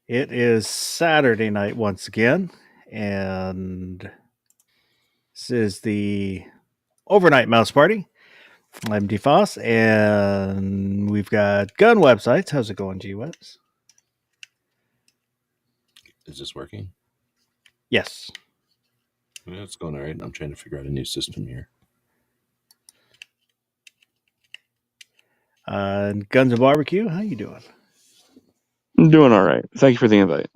It is Saturday night once again, and this is the overnight mouse party. I'm DeFoss, and we've got gun websites. How's it going, G-Webs? Is this working? Yes. Yeah, it's going all right. I'm trying to figure out a new system here. And Guns and Barbecue, how you doing? I'm doing all right. Thank you for the invite.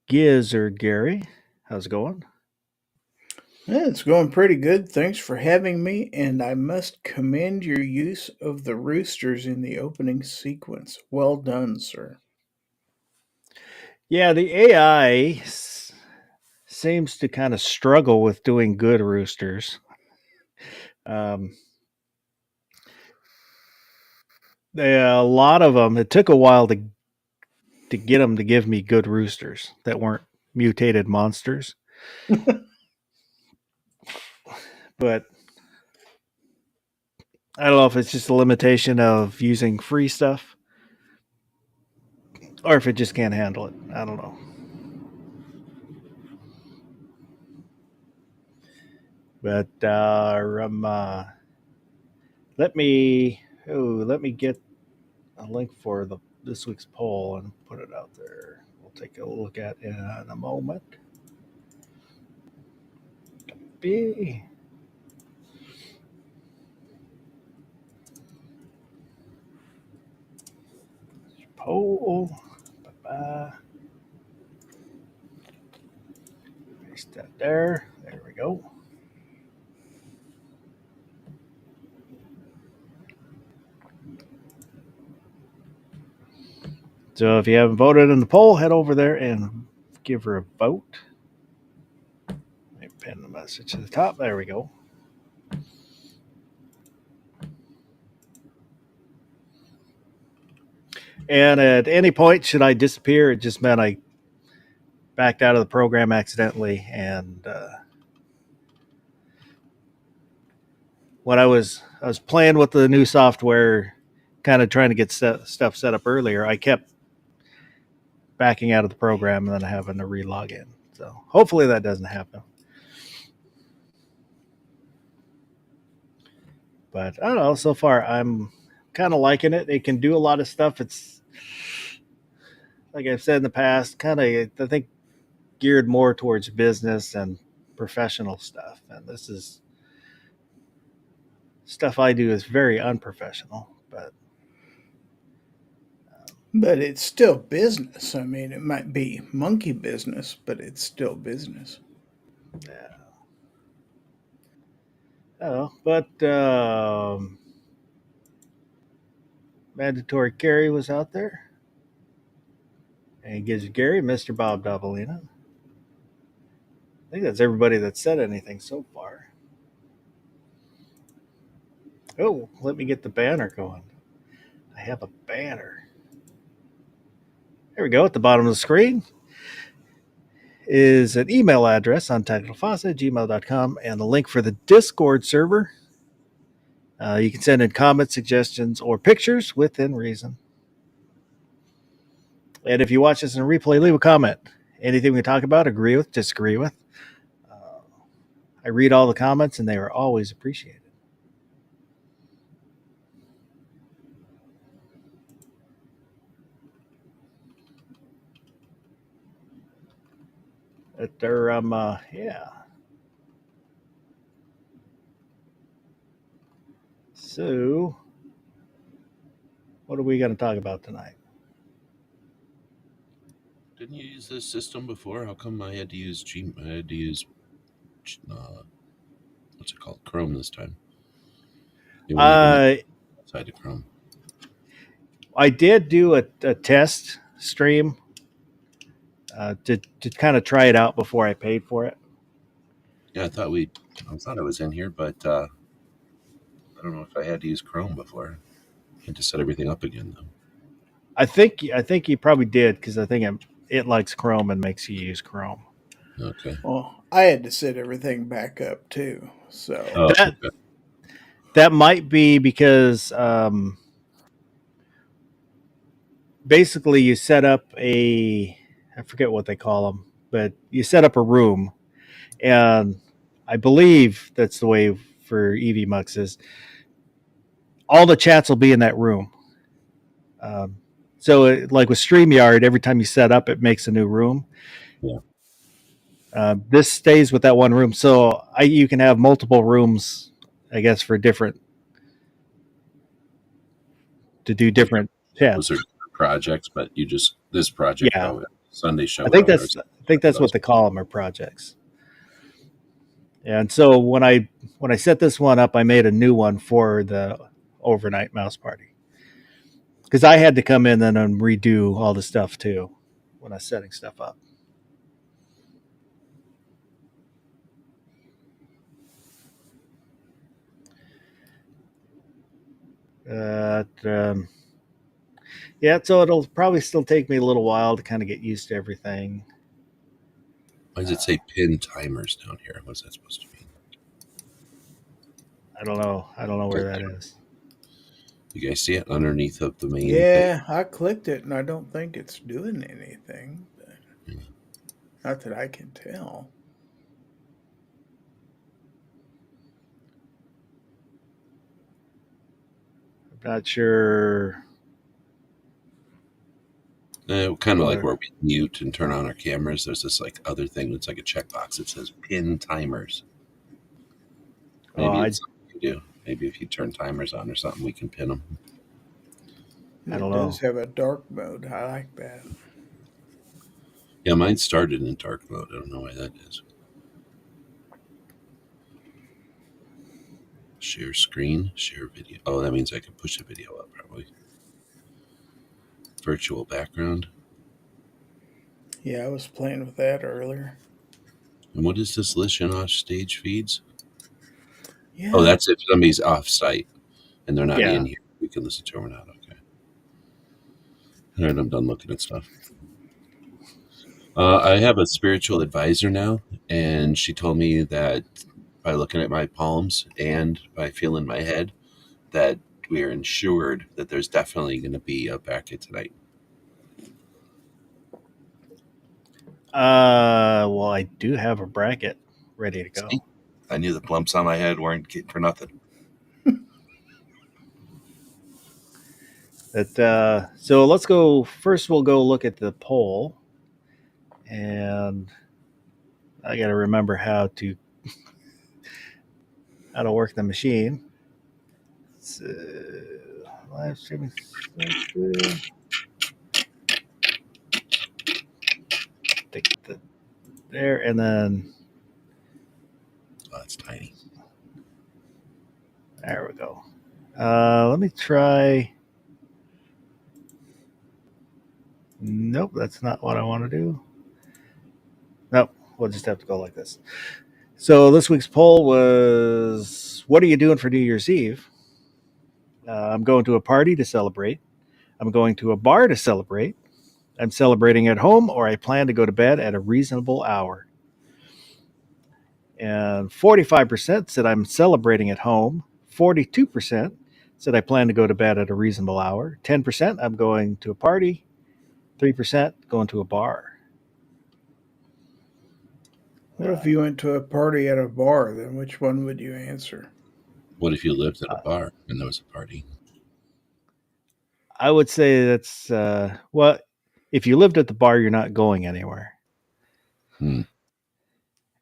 Gizzard Gary, how's it going? Yeah, it's going pretty good. Thanks for having me, and I must commend your use of the roosters in the opening sequence. Well done, sir. Yeah, the AI seems to kind of struggle with doing good roosters. A lot of them, it took a while to get them to give me good roosters that weren't mutated monsters. But I don't know if it's just a limitation of using free stuff or if it just can't handle it. I don't know. But let me get a link for this week's poll and put it out there. We'll take a look at it in a moment. B. Poll. Bye-bye. Paste that there. There we go. So if you haven't voted in the poll, head over there and give her a vote. Let me pin the message to the top. There we go. And at any point, should I disappear, it just meant I backed out of the program accidentally. And when I was playing with the new software, kind of trying to get stuff set up earlier, I kept backing out of the program and then having to re-log in. So hopefully that doesn't happen. But I don't know. So far, I'm kind of liking it. It can do a lot of stuff. It's like I've said in the past, kind of I think geared more towards business and professional stuff. And this is stuff I do is very unprofessional. But it's still business. I mean, it might be monkey business, but it's still business. Yeah. Oh, but mandatory carry was out there. And it gives Gary, Mr. Bob Davalina. I think that's everybody that said anything so far. Oh, let me get the banner going. I have a banner. There we go. At the bottom of the screen is an email address on tacticalfoss@gmail.com and a link for the Discord server. You can send in comments, suggestions, or pictures within reason. And if you watch this in a replay, leave a comment. Anything we talk about, agree with, disagree with. I read all the comments, and they are always appreciated. But they're, yeah. So, what are we going to talk about tonight? Didn't you use this system before? How come I had to use what's it called? Chrome this time. Outside of Chrome. I did do a test stream to kind of try it out before I paid for it. Yeah, I thought I was in here, but I don't know if I had to use Chrome before. I had to set everything up again, though. I think you probably did because I think it likes Chrome and makes you use Chrome. Okay. Well, I had to set everything back up too. So Okay. That might be because basically you set up I forget what they call them, but you set up a room, and I believe that's the way for EV Mux is all the chats will be in that room. So like with StreamYard, every time you set up, it makes a new room. Yeah. This stays with that one room, so you can have multiple rooms, I guess, for different chats. Those are projects, but this project, Yeah. Sunday show. I think that's what they call them, are projects. And so when I set this one up, I made a new one for the overnight mouse party because I had to come in then and redo all the stuff too when I was setting stuff up. Yeah, so it'll probably still take me a little while to kind of get used to everything. Why does it say pin timers down here? What's that supposed to mean? I don't know where that is. You guys see it underneath of the main? Yeah, I clicked it and I don't think it's doing anything. But not that I can tell. I'm not sure. Kind of like where we mute and turn on our cameras. There's this like other thing that's like a checkbox that says pin timers. Maybe it's something you do. Maybe if you turn timers on or something, we can pin them. I don't know. It does have a dark mode. I like that. Yeah, mine started in dark mode. I don't know why that is. Share screen, share video. Oh, that means I can push the video up probably. Virtual background. Yeah, I was playing with that earlier. And what is this list off stage feeds? Yeah. Oh, that's if somebody's off site and they're not Yeah. in here. We can listen to them or not. Okay. All right, I'm done looking at stuff. I have a spiritual advisor now, and she told me that by looking at my palms and by feeling my head, that we are ensured that there's definitely going to be a bracket tonight. Well, I do have a bracket ready to go. See? I knew the lumps on my head weren't getting for nothing. So let's go. First, we'll go look at the poll, and I got to remember how to work the machine. So, live streaming. There, and then Oh, it's tiny. there we go. Let me try. Nope, that's not what I want to do. Nope, we'll just have to go like this. So this week's poll was, what are you doing for New Year's Eve? I'm going to a party to celebrate. I'm going to a bar to celebrate. I'm celebrating at home, or I plan to go to bed at a reasonable hour. And 45% said I'm celebrating at home. 42% said I plan to go to bed at a reasonable hour. 10% I'm going to a party. 3% going to a bar. What if you went to a party at a bar? Then which one would you answer? What if you lived at a bar and there was a party? I would say that's well, if you lived at the bar, you're not going anywhere. And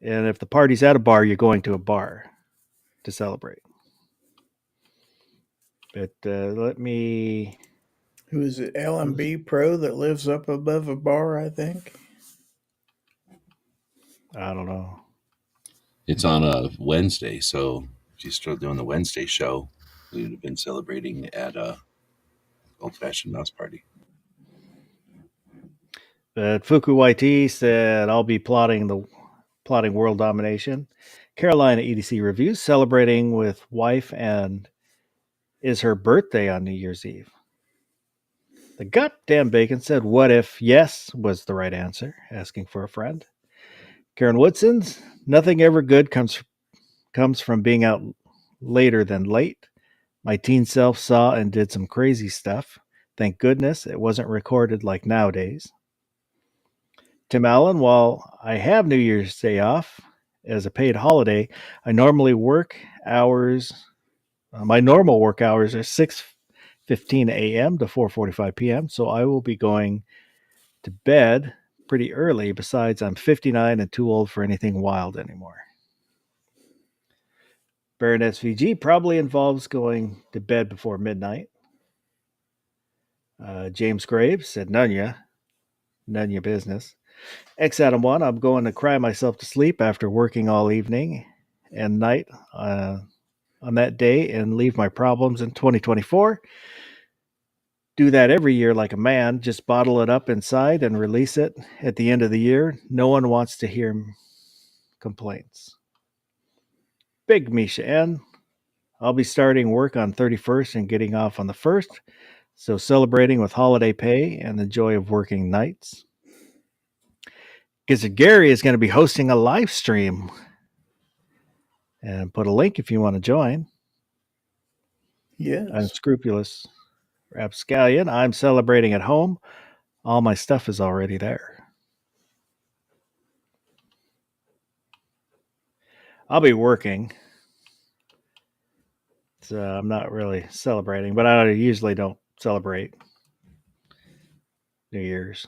if the party's at a bar, you're going to a bar to celebrate. But let me. Who is it? LMB Pro that lives up above a bar, I think. I don't know. It's on a Wednesday, so if you start doing the Wednesday show, we would have been celebrating at a old-fashioned mouse party. But Fuku YT said, I'll be plotting world domination. Carolina EDC reviews, celebrating with wife, and is her birthday on New Year's Eve. The goddamn bacon said, what if yes was the right answer, asking for a friend. Karen Woodson's, nothing ever good comes from being out later than late. My teen self saw and did some crazy stuff. Thank goodness it wasn't recorded like nowadays. Tim Allen, while I have New Year's Day off as a paid holiday, I normally work hours. My normal work hours are 6:15 a.m. to 4:45 p.m. So I will be going to bed pretty early. Besides, I'm 59 and too old for anything wild anymore. Baron SVG probably involves going to bed before midnight. James Graves said, none your business. X Adam 1, I'm going to cry myself to sleep after working all evening and night on that day and leave my problems in 2024. Do that every year like a man. Just bottle it up inside and release it at the end of the year. No one wants to hear complaints. Big Misha N. I'll be starting work on 31st and getting off on the 1st. So celebrating with holiday pay and the joy of working nights. Gizzard Gary is going to be hosting a live stream. And put a link if you want to join. Yes. Unscrupulous Rapscallion. I'm celebrating at home. All my stuff is already there. I'll be working. So I'm not really celebrating, but I usually don't celebrate New Year's.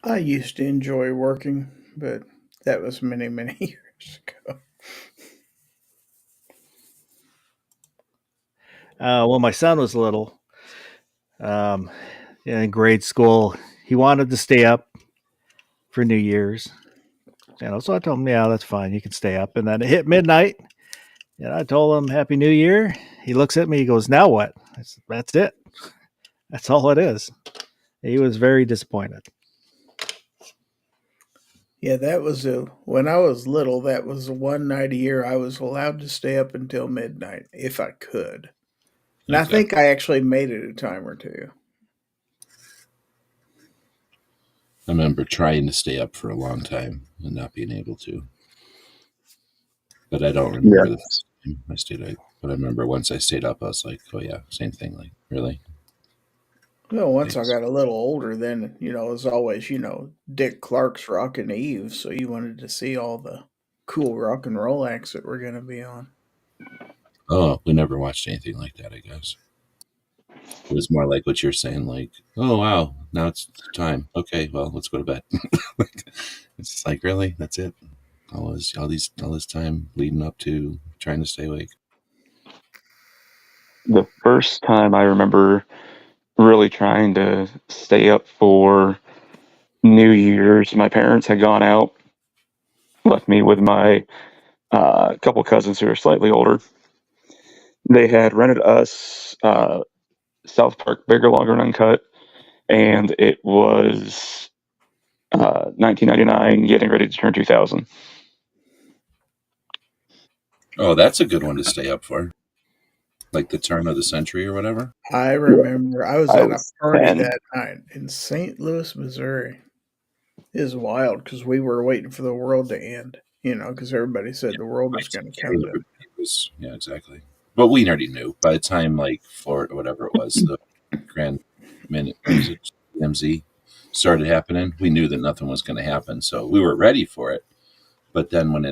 I used to enjoy working, but that was many, many years ago. When my son was little, in grade school, he wanted to stay up for New Year's. So I told him, yeah, that's fine. You can stay up. And then it hit midnight. And I told him, Happy New Year. He looks at me. He goes, now what? I said, that's it. That's all it is. He was very disappointed. Yeah, that was when I was little, that was one night a year I was allowed to stay up until midnight if I could. And I think I actually made it a time or two. I remember trying to stay up for a long time and not being able to. But I don't remember the first time I stayed up. But I remember once I stayed up, I was like, oh yeah, same thing. Like, really? Well, once I got a little older, then, it was always, Dick Clark's Rockin' Eve. So you wanted to see all the cool rock and roll acts that were going to be on. Oh, we never watched anything like that, I guess. It was more like what you're saying, like, oh, wow, now it's time. Okay, well, let's go to bed. It's like, really? That's it? All this time leading up to trying to stay awake. The first time I remember really trying to stay up for New Year's, my parents had gone out, left me with my couple cousins who are slightly older. They had rented us South Park Bigger, Longer, and Uncut, and it was 1999, getting ready to turn 2000. Oh, that's a good one to stay up for. Like the turn of the century or whatever? I remember I was at a party that night in St. Louis, Missouri. It was wild because we were waiting for the world to end, because everybody said the world was going to come to. Yeah, exactly. But we already knew by the time, like, Florida, whatever it was, the Grand Minute Music MZ started happening, we knew that nothing was going to happen. So we were ready for it. But then when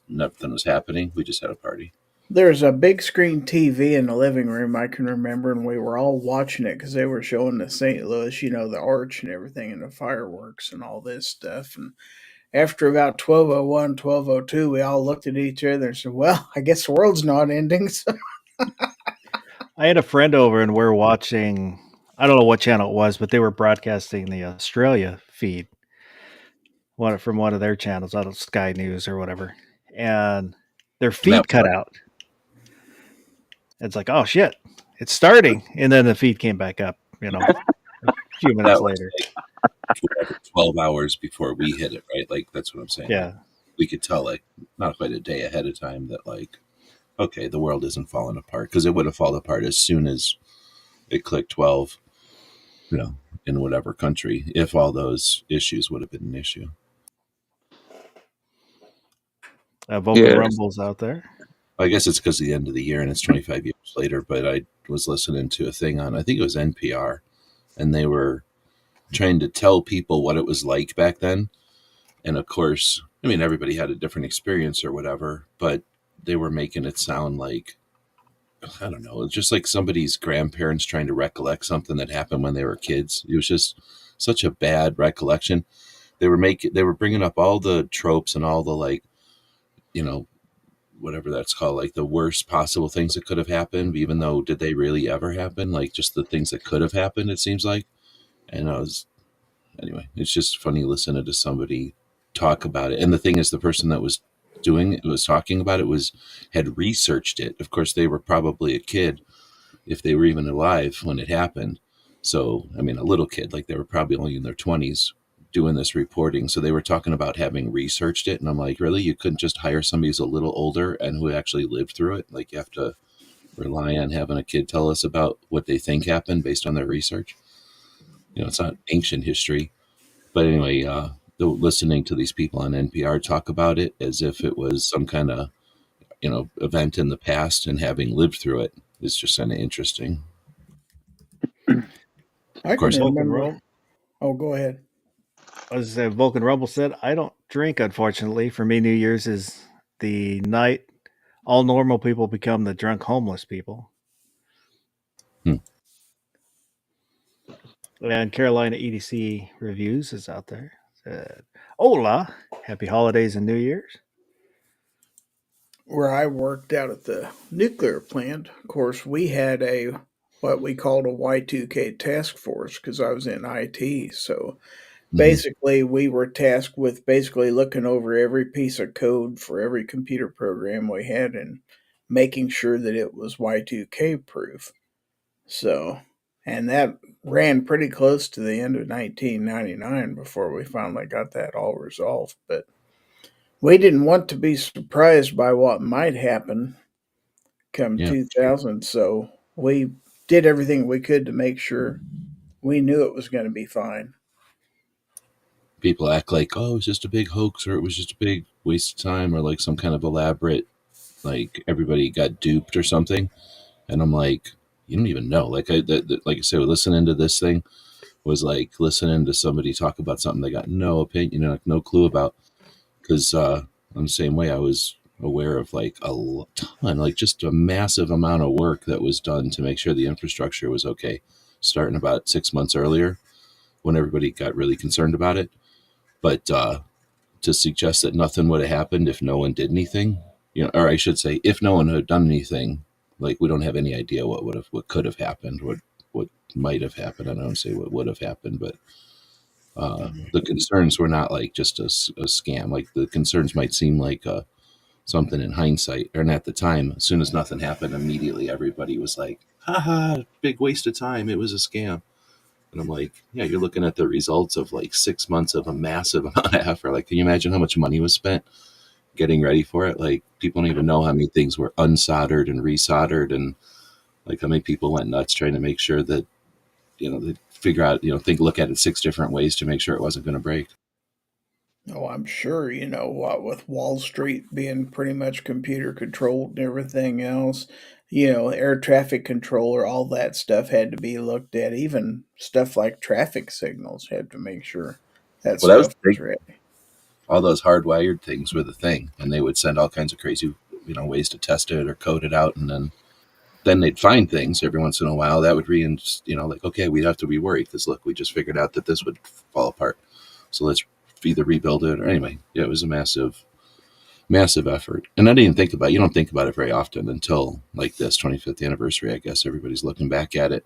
nothing was happening, we just had a party. There's a big screen TV in the living room, I can remember, and we were all watching it because they were showing the St. Louis, the arch and everything, and the fireworks and all this stuff. And after about 12:01, 12:02, we all looked at each other and said, well, I guess the world's not ending. So. I had a friend over and we're watching, I don't know what channel it was, but they were broadcasting the Australia feed from one of their channels, out of Sky News or whatever. And their feed cut out. It's like, oh shit, it's starting. And then the feed came back up, a few minutes later. Like 12 hours before we hit it, right? Like, that's what I'm saying. Yeah. Like, we could tell, like, not quite a day ahead of time that, like, okay, the world isn't falling apart, because it would have fallen apart as soon as it clicked 12, in whatever country, if all those issues would have been an issue. Vocal rumbles out there. I guess it's because of the end of the year and it's 25 years. later, but I was listening to a thing on, I think it was NPR, and they were trying to tell people what it was like back then. And of course, I mean, everybody had a different experience or whatever, but they were making it sound like, I don't know, just like somebody's grandparents trying to recollect something that happened when they were kids. It was just such a bad recollection. They were bringing up all the tropes and all the, like, you know, whatever that's called, like the worst possible things that could have happened, even though did they really ever happen? Like just the things that could have happened, it seems like. And anyway, it's just funny listening to somebody talk about it. And the thing is, the person that was talking about it had researched it. Of course, they were probably a kid, if they were even alive when it happened. So, I mean, a little kid, like they were probably only in their 20s doing this reporting. So they were talking about having researched it. And I'm like, really? You couldn't just hire somebody who's a little older and who actually lived through it? Like you have to rely on having a kid tell us about what they think happened based on their research. It's not ancient history. But anyway, listening to these people on NPR talk about it as if it was some kind of, event in the past, and having lived through it is just kind of interesting. Of course, remember. Oh, go ahead. As Vulcan Rumble said, I don't drink, unfortunately. For me, New Year's is the night all normal people become the drunk homeless people. And Carolina EDC Reviews is out there. Hola, happy holidays and New Year's. Where I worked out at the nuclear plant, of course, we had what we called a Y2K task force because I was in IT. So basically, we were tasked with basically looking over every piece of code for every computer program we had and making sure that it was Y2K proof. So, and that ran pretty close to the end of 1999 before we finally got that all resolved. But we didn't want to be surprised by what might happen come 2000. So we did everything we could to make sure we knew it was going to be fine. People act like, oh, it was just a big hoax, or it was just a big waste of time, or like some kind of elaborate, like everybody got duped or something. And I'm like, you don't even know. Like like I said, listening to this thing was like listening to somebody talk about something they got no opinion, like no clue about. Because I'm the same way. I was aware of like a ton, like just a massive amount of work that was done to make sure the infrastructure was okay, starting about 6 months earlier when everybody got really concerned about it. But to suggest that nothing would have happened if no one did anything, or I should say, if no one had done anything, like we don't have any idea what could have happened, what might have happened. I don't say what would have happened, but the concerns were not like just a scam. Like the concerns might seem like something in hindsight, or at the time, as soon as nothing happened, immediately everybody was like, haha, big waste of time. It was a scam. And I'm like, yeah, you're looking at the results of like 6 months of a massive amount of effort. Like, can you imagine how much money was spent getting ready for it? Like, people don't even know how many things were unsoldered and resoldered, and like how many people went nuts trying to make sure that, they figure out, look at it 6 different ways to make sure it wasn't going to break. Oh, I'm sure, what with Wall Street being pretty much computer controlled and everything else, air traffic controller, all that stuff had to be looked at. Even stuff like traffic signals had to make sure that stuff was ready. All those hardwired things were the thing, and they would send all kinds of crazy, ways to test it or code it out, and then they'd find things every once in a while that would like, okay, we'd have to be worried because look, we just figured out that this would fall apart, so let's either rebuild it or anyway. Yeah, it was a massive effort, and you don't think about it very often until like this 25th anniversary. I guess everybody's looking back at it,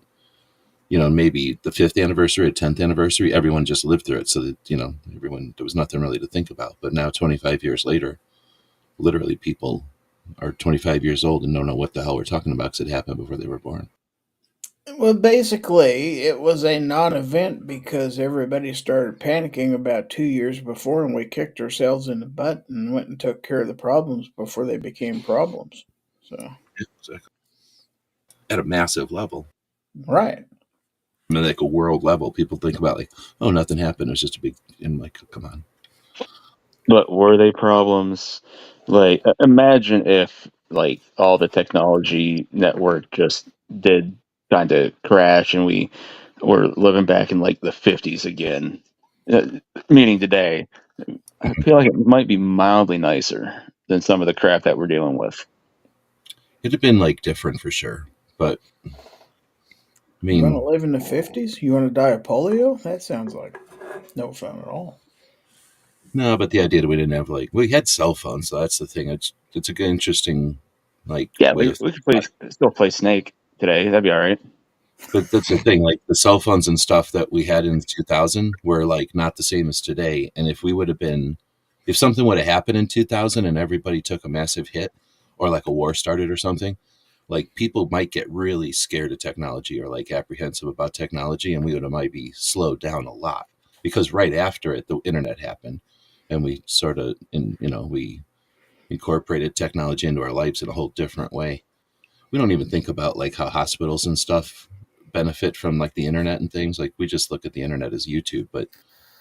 maybe the 5th anniversary or 10th anniversary, everyone just lived through it, so that there was nothing really to think about. But now 25 years later, literally people are 25 years old and don't know what the hell we're talking about because it happened before they were born. Well, basically, it was a non-event because everybody started panicking about 2 years before, and we kicked ourselves in the butt and went and took care of the problems before they became problems. So, exactly. At a massive level, right? I mean, like a world level, people think about like, oh, nothing happened. It was just a big, and like, come on. But were they problems? Like, imagine if like all the technology network just did kind of crash, and we were living back in like the 50s again. Meaning today, I feel like it might be mildly nicer than some of the crap that we're dealing with. It'd have been like different for sure, but I You want to mean, live in the 50s? You want to die of polio? That sounds like no fun at all. no. But the idea that we didn't have we had cell phones, so that's the thing. It's a good, interesting Yeah, way we of. could still play Snake today. That'd be all right. But that's the thing. Like the cell phones and stuff that we had in 2000 were like not the same as today. And if we would have been, if something would have happened in 2000 and everybody took a massive hit, or like a war started or something, like people might get really scared of technology or like apprehensive about technology, and we would have might be slowed down a lot because right after it, the internet happened, and we sort of, we incorporated technology into our lives in a whole different way. We don't even think about like how hospitals and stuff benefit from like the internet and things. Like we just look at the internet as YouTube, but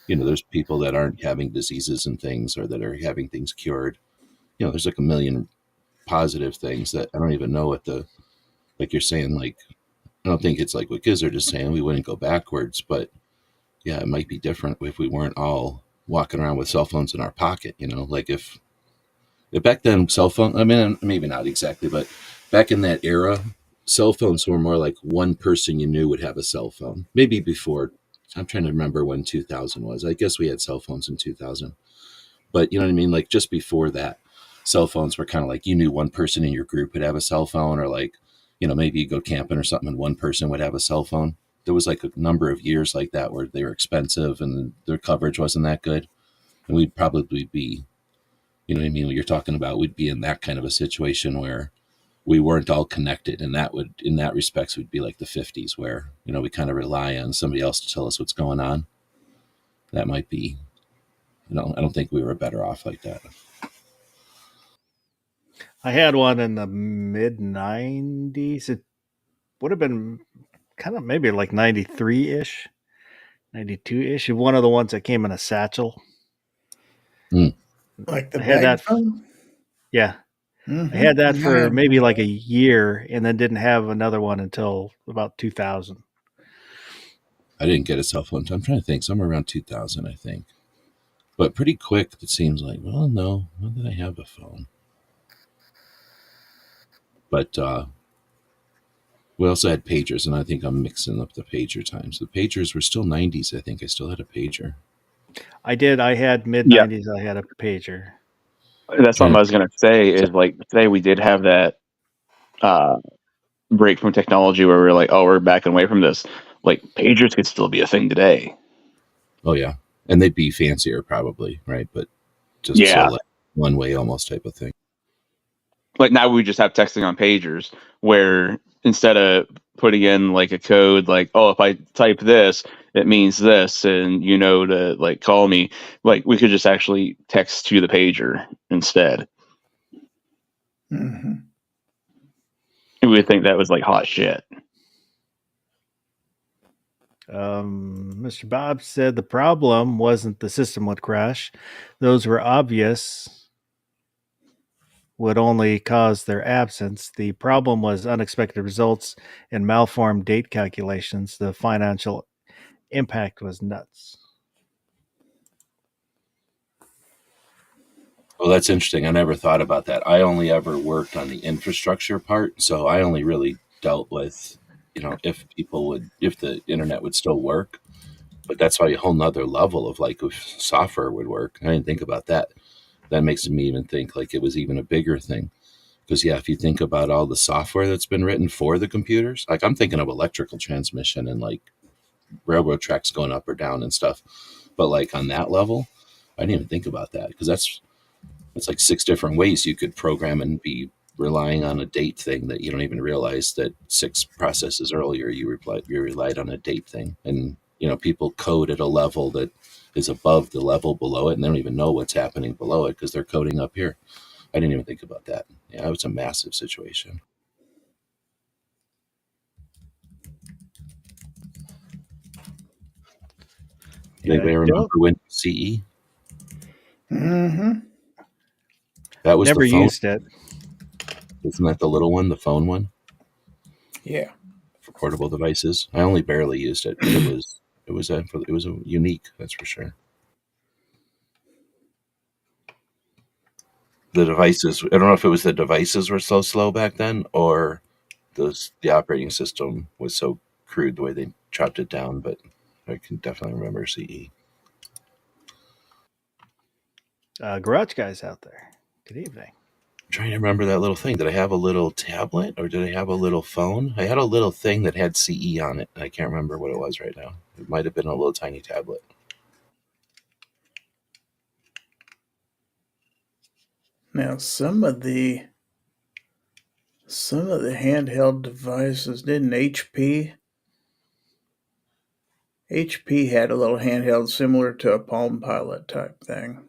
there's people that aren't having diseases and things, or that are having things cured. There's like a million positive things that I don't even know what the, like you're saying, like I don't think it's like what kids are just saying we wouldn't go backwards, but yeah, it might be different if we weren't all walking around with cell phones in our pocket. Like if back then cell phone, I mean, maybe not exactly, but back in that era, cell phones were more like one person you knew would have a cell phone. Maybe before, I'm trying to remember when 2000 was. I guess we had cell phones in 2000, but you know what I mean? Like just before that, cell phones were kind of like you knew one person in your group would have a cell phone, or like, maybe you go camping or something and one person would have a cell phone. There was like a number of years like that where they were expensive and their coverage wasn't that good. And we'd probably be, you know what I mean? What you're talking about, we'd be in that kind of a situation where we weren't all connected. And that would, in that respects, would be like the 50s where, we kind of rely on somebody else to tell us what's going on. That might be, I don't think we were better off like that. I had one in the mid 90s. It would have been kind of maybe like 93 ish, 92 ish. One of the ones that came in a satchel. Like the I had bag that. phone? Yeah. Mm-hmm. I had that Yeah, I for had maybe one. like a year and then didn't have another one until about 2000. I didn't get a cell phone. I'm trying to think, somewhere around 2000, I think. But pretty quick, it seems like, well, no, when did I have a phone? But we also had pagers, and I think I'm mixing up the pager times. The pagers were still 90s, I think. I still had a pager. I did. I had mid Yeah. 90s. I had a pager. That's something I was going to say is like today we did have that break from technology where we're like, oh, we're backing away from this. Like pagers could still be a thing today. Oh, yeah. And they'd be fancier probably, right? But just Yeah. so like one way almost type of thing. Like now we just have texting on pagers where instead of putting in like a code like, oh, if I type this, it means this, and to like call me, like we could just actually text to the pager instead. Mm-hmm. We would think that was like hot shit. Mr. Bob said the problem wasn't the system would crash. Those were obvious, would only cause their absence. The problem was unexpected results and malformed date calculations. The financial impact was nuts. Well, that's interesting. I never thought about that. I only ever worked on the infrastructure part. So I only really dealt with, if the internet would still work. But that's why a whole nother level of like if software would work. I didn't think about that. That makes me even think like it was even a bigger thing. Because yeah, if you think about all the software that's been written for the computers, like I'm thinking of electrical transmission and like railroad tracks going up or down and stuff. But like on that level, I didn't even think about that because that's like 6 different ways you could program and be relying on a date thing that you don't even realize that 6 processes earlier you relied on a date thing. And people code at a level that is above the level below it, and they don't even know what's happening below it because they're coding up here. I didn't even think about that. Yeah, it was a massive situation. Anybody remember Windows CE? Mm-hmm. That was never the phone. used it. Isn't that the little one, the phone one? Yeah. For portable devices. I only barely used it, but it was a unique, that's for sure. The devices, I don't know if it was the devices were so slow back then, or the operating system was so crude the way they chopped it down, but I can definitely remember CE. Garage guys out there, good evening. I'm trying to remember that little thing. Did I have a little tablet or did I have a little phone? I had a little thing that had CE on it. I can't remember what it was right now. It might have been a little tiny tablet. Now some of the handheld devices, didn't HP had a little handheld similar to a Palm Pilot type thing.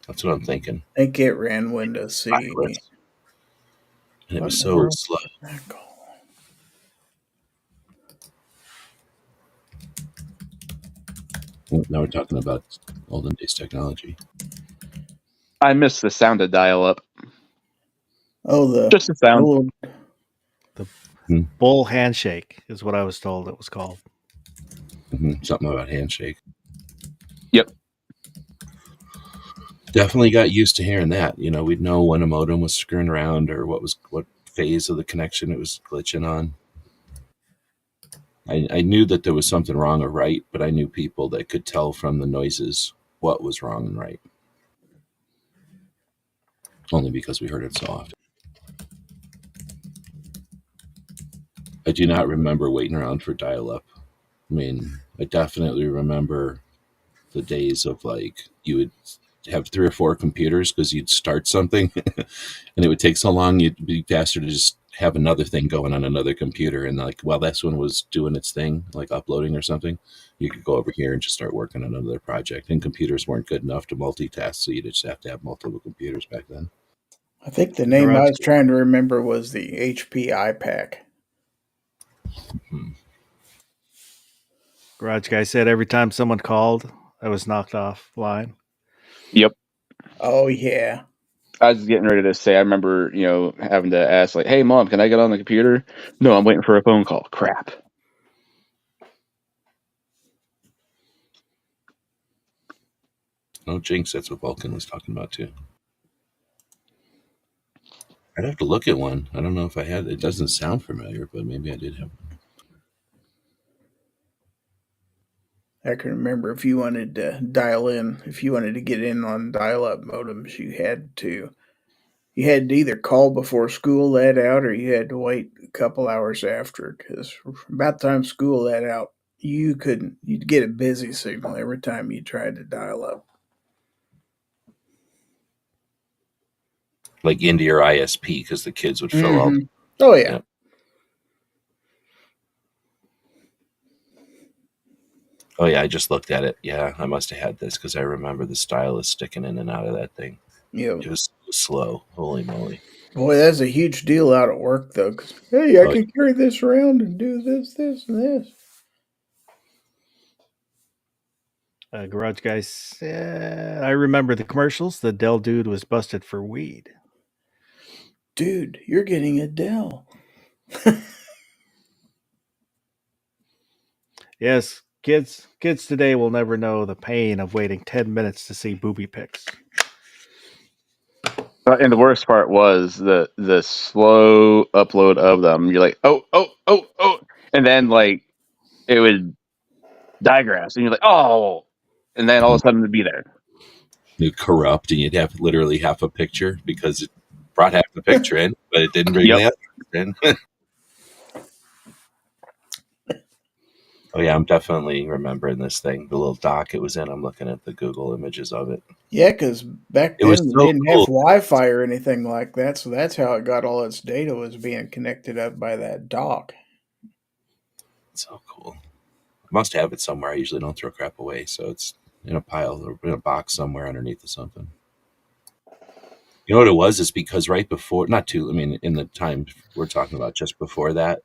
That's what I'm thinking. I think it ran Windows CE. And it was so slow. Now we're talking about olden days technology. I miss the sound of dial-up. Oh, just the sound. The bull handshake is what I was told it was called. Something about handshake. Yep. Definitely got used to hearing that. You know, we'd know when a modem was screwing around or what phase of the connection it was glitching on. I knew that there was something wrong or right, but I knew people that could tell from the noises what was wrong and right. Only because we heard it so often. I do not remember waiting around for dial-up. I mean, I definitely remember the days of like you would have 3 or 4 computers because you'd start something and it would take so long you'd be faster to just have another thing going on another computer, and like while this one was doing its thing, like uploading or something, you could go over here and just start working on another project. And computers weren't good enough to multitask, so you just have to have multiple computers back then. I think the name I was trying to remember was the HP iPack. Garage guy said every time someone called, I was knocked offline. Yep. Oh yeah. I was getting ready to say, I remember, having to ask, like, hey, Mom, can I get on the computer? No, I'm waiting for a phone call. Crap. Oh, Jinx, that's what Vulcan was talking about, too. I'd have to look at one. I don't know if I had. It doesn't sound familiar, but maybe I did have one. I can remember if you wanted to dial in, if you wanted to get in on dial-up modems, you had to either call before school let out or you had to wait a couple hours after, because about the time school let out, you'd get a busy signal every time you tried to dial up. Like into your ISP, because the kids would fill out. Oh, yeah. Yep. Oh, yeah, I just looked at it. Yeah, I must have had this because I remember the stylus sticking in and out of that thing. Yeah. It was slow. Holy moly. Boy, that's a huge deal out at work, though. Cause, hey, I can carry this around and do this, and this. Garage guys, I remember the commercials. The Dell dude was busted for weed. Dude, you're getting a Dell. Yes, kids today will never know the pain of waiting 10 minutes to see booby pics. And the worst part was the slow upload of them. You're like, oh, and then like it would digress, and you're like, oh, and then all of a sudden it'd be there. It'd corrupt, and you'd have literally half a picture because it brought half the picture in, but it didn't bring the other in. Oh yeah, I'm definitely remembering this thing. The little dock it was in. I'm looking at the Google images of it. Yeah, because back then it didn't have Wi-Fi or anything like that, so that's how it got all its data, was being connected up by that dock. So cool. I must have it somewhere. I usually don't throw crap away, so it's in a pile or in a box somewhere underneath of something. You know what it was? It's because right before, in the time we're talking about, just before that,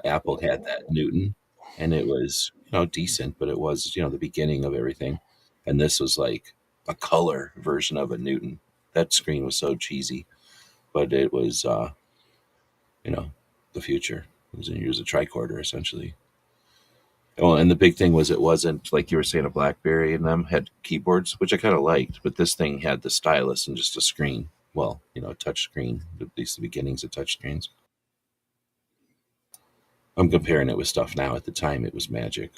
Apple had that Newton. And it was, decent, but it was, the beginning of everything. And this was like a color version of a Newton. That screen was so cheesy, but it was the future. It was a tricorder essentially. Oh, and the big thing was it wasn't like you were saying a BlackBerry and them had keyboards, which I kind of liked, but this thing had the stylus and just a screen. Well, a touch screen, at least the beginnings of touch screens. I'm comparing it with stuff now. At the time, it was magic.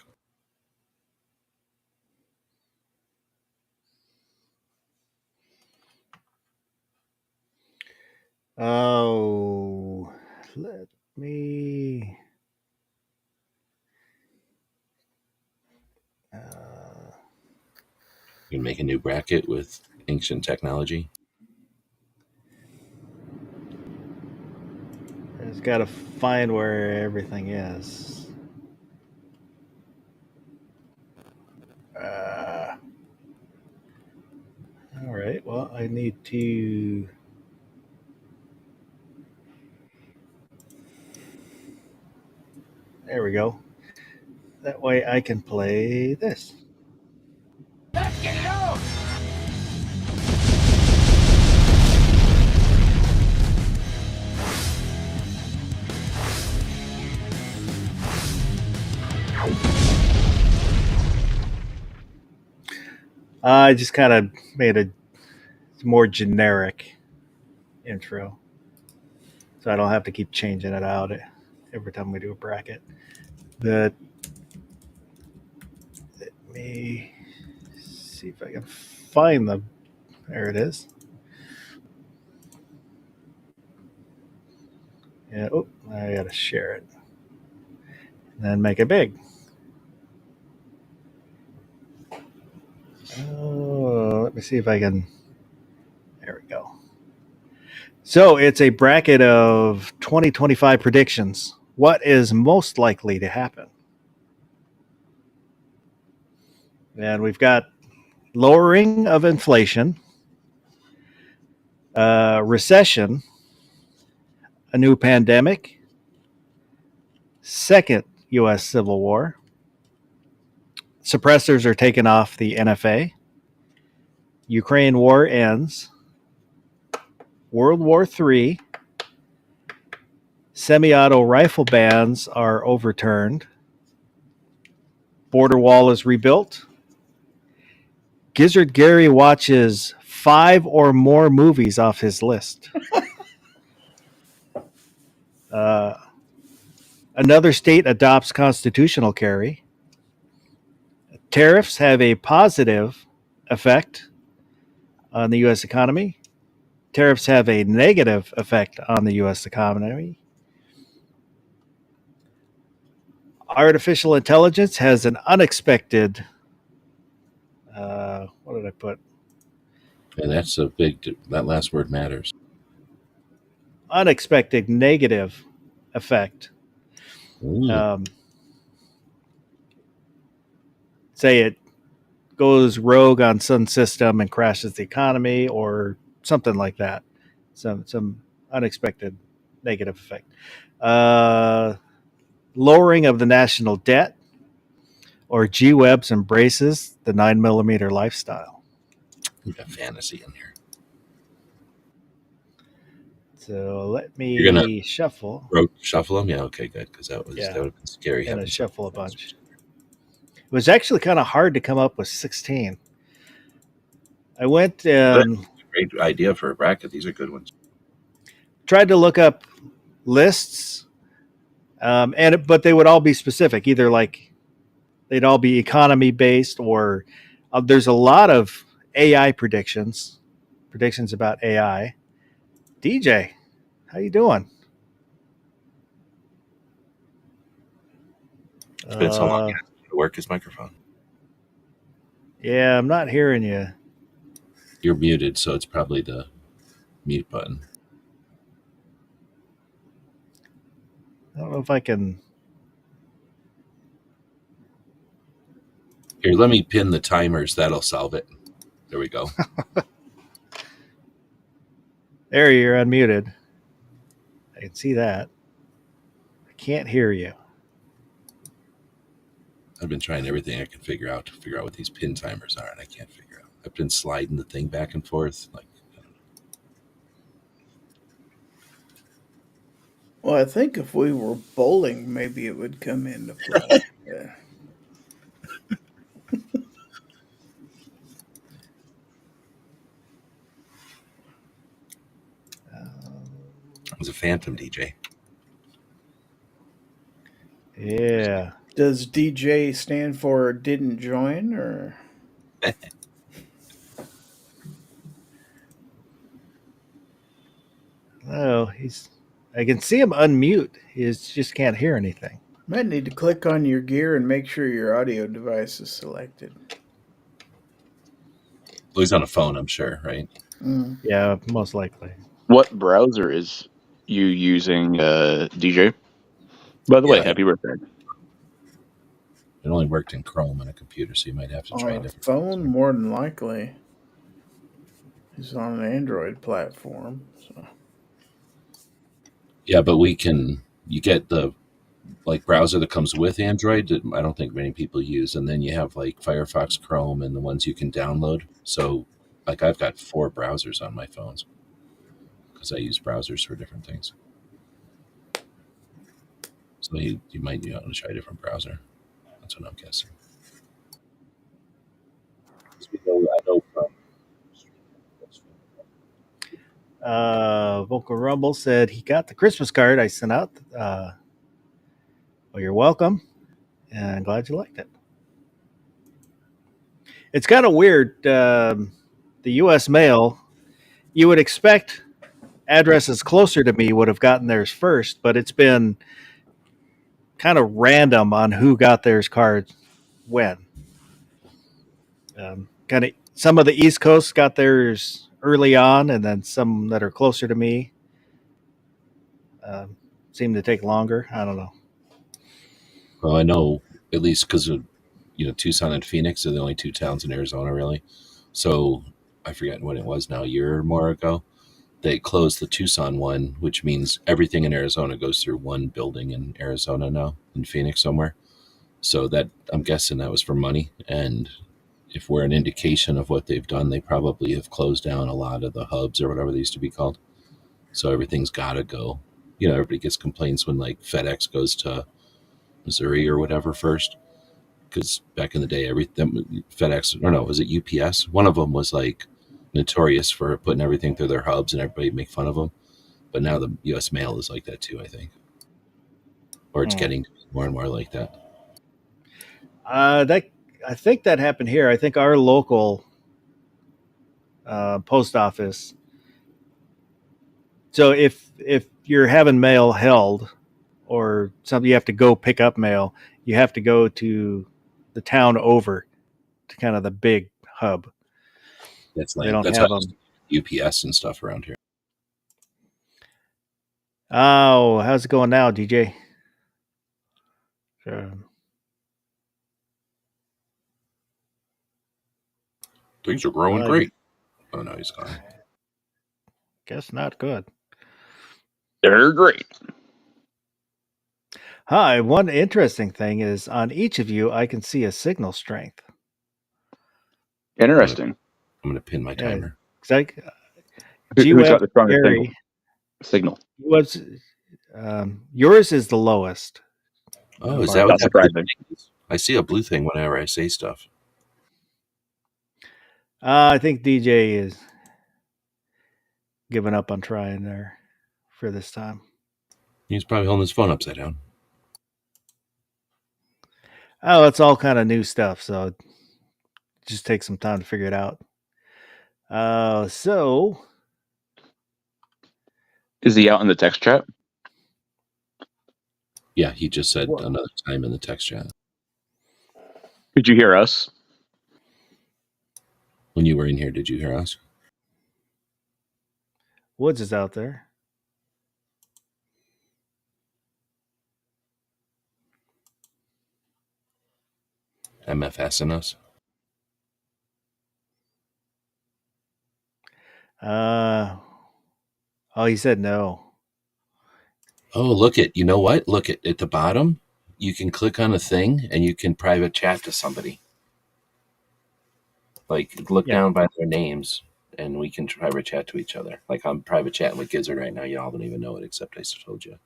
Oh, let me. You can make a new bracket with ancient technology. I just got to find where everything is. All right. Well, I need to. There we go. That way I can play this. Let's get it on! I just kind of made a more generic intro, so I don't have to keep changing it out every time we do a bracket. But let me see if I can find the. There it is. Yeah. Oh, I gotta share it, and then make it big. Oh, let me see if I can. There we go. So it's a bracket of 2025 predictions. What is most likely to happen? And we've got lowering of inflation, recession, a new pandemic, second U.S. Civil War, suppressors are taken off the NFA, Ukraine war ends, World War III, semi-auto rifle bans are overturned, border wall is rebuilt, Gizzard Gary watches 5 or more movies off his list. Another state adopts constitutional carry. Tariffs have a positive effect on the U.S. economy. Tariffs have a negative effect on the U.S. economy. Artificial intelligence has an unexpected. What did I put? And that's a big. That last word matters. Unexpected negative effect. Say it goes rogue on some system and crashes the economy or something like that. Some unexpected negative effect. Lowering of the national debt, or G-Webs embraces the 9mm lifestyle. You got fantasy in here. So let me shuffle. Shuffle them? Yeah, okay, good. Because that would have been scary. I'm going to shuffle a bunch. It was actually kind of hard to come up with 16. I went and great idea for a bracket. These are good ones. Tried to look up lists, but they would all be specific. Either like they'd all be economy based, or there's a lot of AI predictions about AI. DJ, how you doing? It's been so long. To work his microphone. Yeah, I'm not hearing you. You're muted, so it's probably the mute button. I don't know if I can. Here, let me pin the timers. That'll solve it. There we go. There, you're unmuted. I can see that. I can't hear you. I've been trying everything I can figure out what these pin timers are, and I can't figure out. I've been sliding the thing back and forth. Well, I think if we were bowling, maybe it would come into play. Yeah. It was a Phantom DJ. Yeah. Does DJ stand for didn't join or? Oh, I can see him unmute. He just can't hear anything. Might need to click on your gear and make sure your audio device is selected. Well, he's on a phone, I'm sure, right? Mm. Yeah, most likely. What browser is you using, DJ? By the way, happy birthday. It only worked in Chrome on a computer, so you might have to try a On a different phone, browser. more than likely. He's on an Android platform. So. Yeah, but you get the browser that comes with Android that I don't think many people use, and then you have like Firefox, Chrome, and the ones you can download. So I've got 4 browsers on my phones because I use browsers for different things. So you might want to try a different browser. That's what I'm guessing. I know from Vocal Rumble said he got the Christmas card I sent out. Well, you're welcome, and I'm glad you liked it. It's kind of weird. The U.S. mail, you would expect addresses closer to me would have gotten theirs first, but it's been kind of random on who got theirs cards when. Kind of some of the East Coast got theirs early on, and then some that are closer to me seem to take longer. I don't know. Well, I know at least because of Tucson and Phoenix are the only 2 towns in Arizona, really. So I forget when it was now, a year or more ago. They closed the Tucson one, which means everything in Arizona goes through one building in Arizona now, in Phoenix somewhere. So that I'm guessing that was for money. And if we're an indication of what they've done, they probably have closed down a lot of the hubs or whatever they used to be called. So everything's got to go. Everybody gets complaints when like FedEx goes to Missouri or whatever first. Because back in the day, FedEx, or no, was it UPS? One of them was like notorious for putting everything through their hubs and everybody make fun of them. But now the U.S. mail is like that too, I think. Or it's getting more and more like that. I think that happened here. I think our local post office. So if you're having mail held or something, you have to go pick up mail. You have to go to the town over to kind of the big hub. That's they don't that's have them. UPS and stuff around here. Oh, how's it going now, DJ? Things are growing great. Oh no, he's gone. Guess not good. They're great. Hi, one interesting thing is on each of you, I can see a signal strength. Interesting. I'm going to pin my timer. Who's got the strongest Gary, signal? Yours is the lowest. Oh, is that what That's surprising? I see a blue thing whenever I say stuff. I think DJ is giving up on trying there for this time. He's probably holding his phone upside down. Oh, it's all kind of new stuff, so it just takes some time to figure it out. So is he out in the text chat? Yeah, he just said another time in the text chat. Could you hear us? When you were in here, did you hear us? Woods is out there. MFS in us? Oh, he said no. Oh, look at, you know what? Look at the bottom. You can click on a thing and you can private chat to somebody. Like, look down by their names and we can private chat to each other. Like, I'm private chatting with Gizzard right now. Y'all don't even know it, except I told you.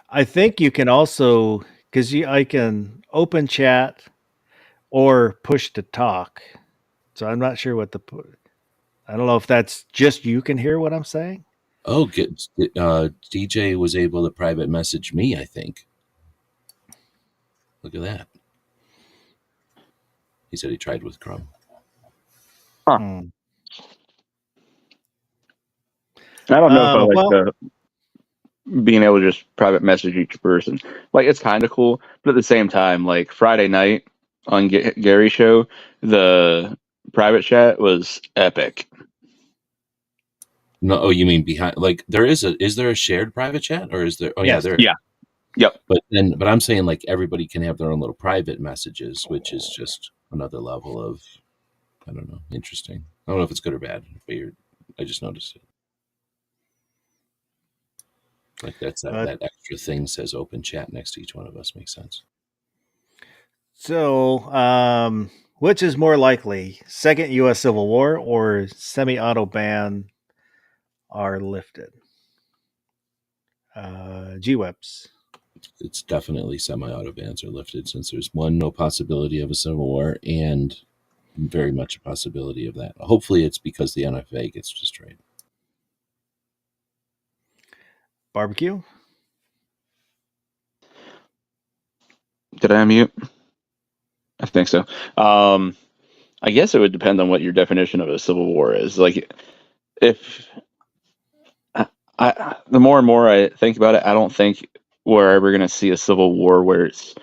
I think you can also, because I can open chat or push to talk. So I'm not sure what I don't know if that's just you can hear what I'm saying. Oh, DJ was able to private message me, I think. Look at that. He said he tried with Chrome. Huh. Hmm. I don't know if I like Well, the being able to just private message each person. Like, it's kind of cool, but at the same time, like Friday night on Gary's show, the private chat was epic. No, oh, you mean behind? Like, is there a shared private chat, or is there? Oh, yeah, yes. there. Yeah. Yep. But I'm saying like everybody can have their own little private messages, which is just another level of, I don't know, interesting. I don't know if it's good or bad, but I just noticed it. Like that extra thing says open chat next to each one of us makes sense. So, which is more likely, second U.S. Civil War or semi-auto ban are lifted? G-Webs. It's definitely semi-auto bans are lifted, since there's no possibility of a civil war and very much a possibility of that. Hopefully it's because the NFA gets destroyed. Barbecue. Did I unmute? I think so. I guess it would depend on what your definition of a civil war is. Like, if the more and more I think about it, I don't think we're ever going to see a civil war where it's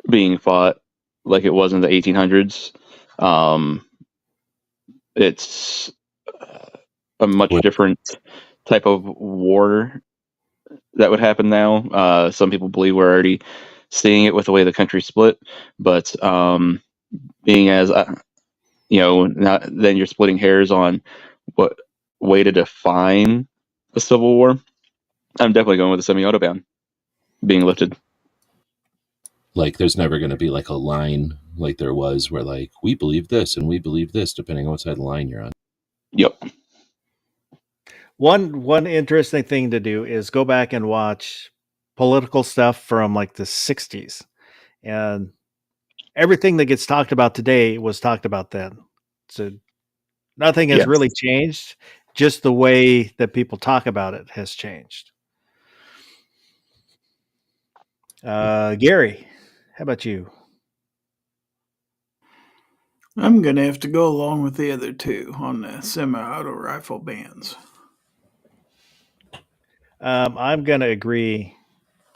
being fought like it was in the 1800s. It's a much different type of war that would happen now. Some people believe we're already seeing it with the way the country split, but being as then you're splitting hairs on what way to define a civil war. I'm definitely going with the semi-auto ban being lifted. Like, there's never going to be like a line like there was where like we believe this and we believe this, depending on what side of the line you're on. Yep. One interesting thing to do is go back and watch political stuff from like the 60s, and everything that gets talked about today was talked about then. So nothing has really changed. Just the way that people talk about it has changed. Gary, how about you? I'm going to have to go along with the other two on the semi-auto rifle bans. I'm going to agree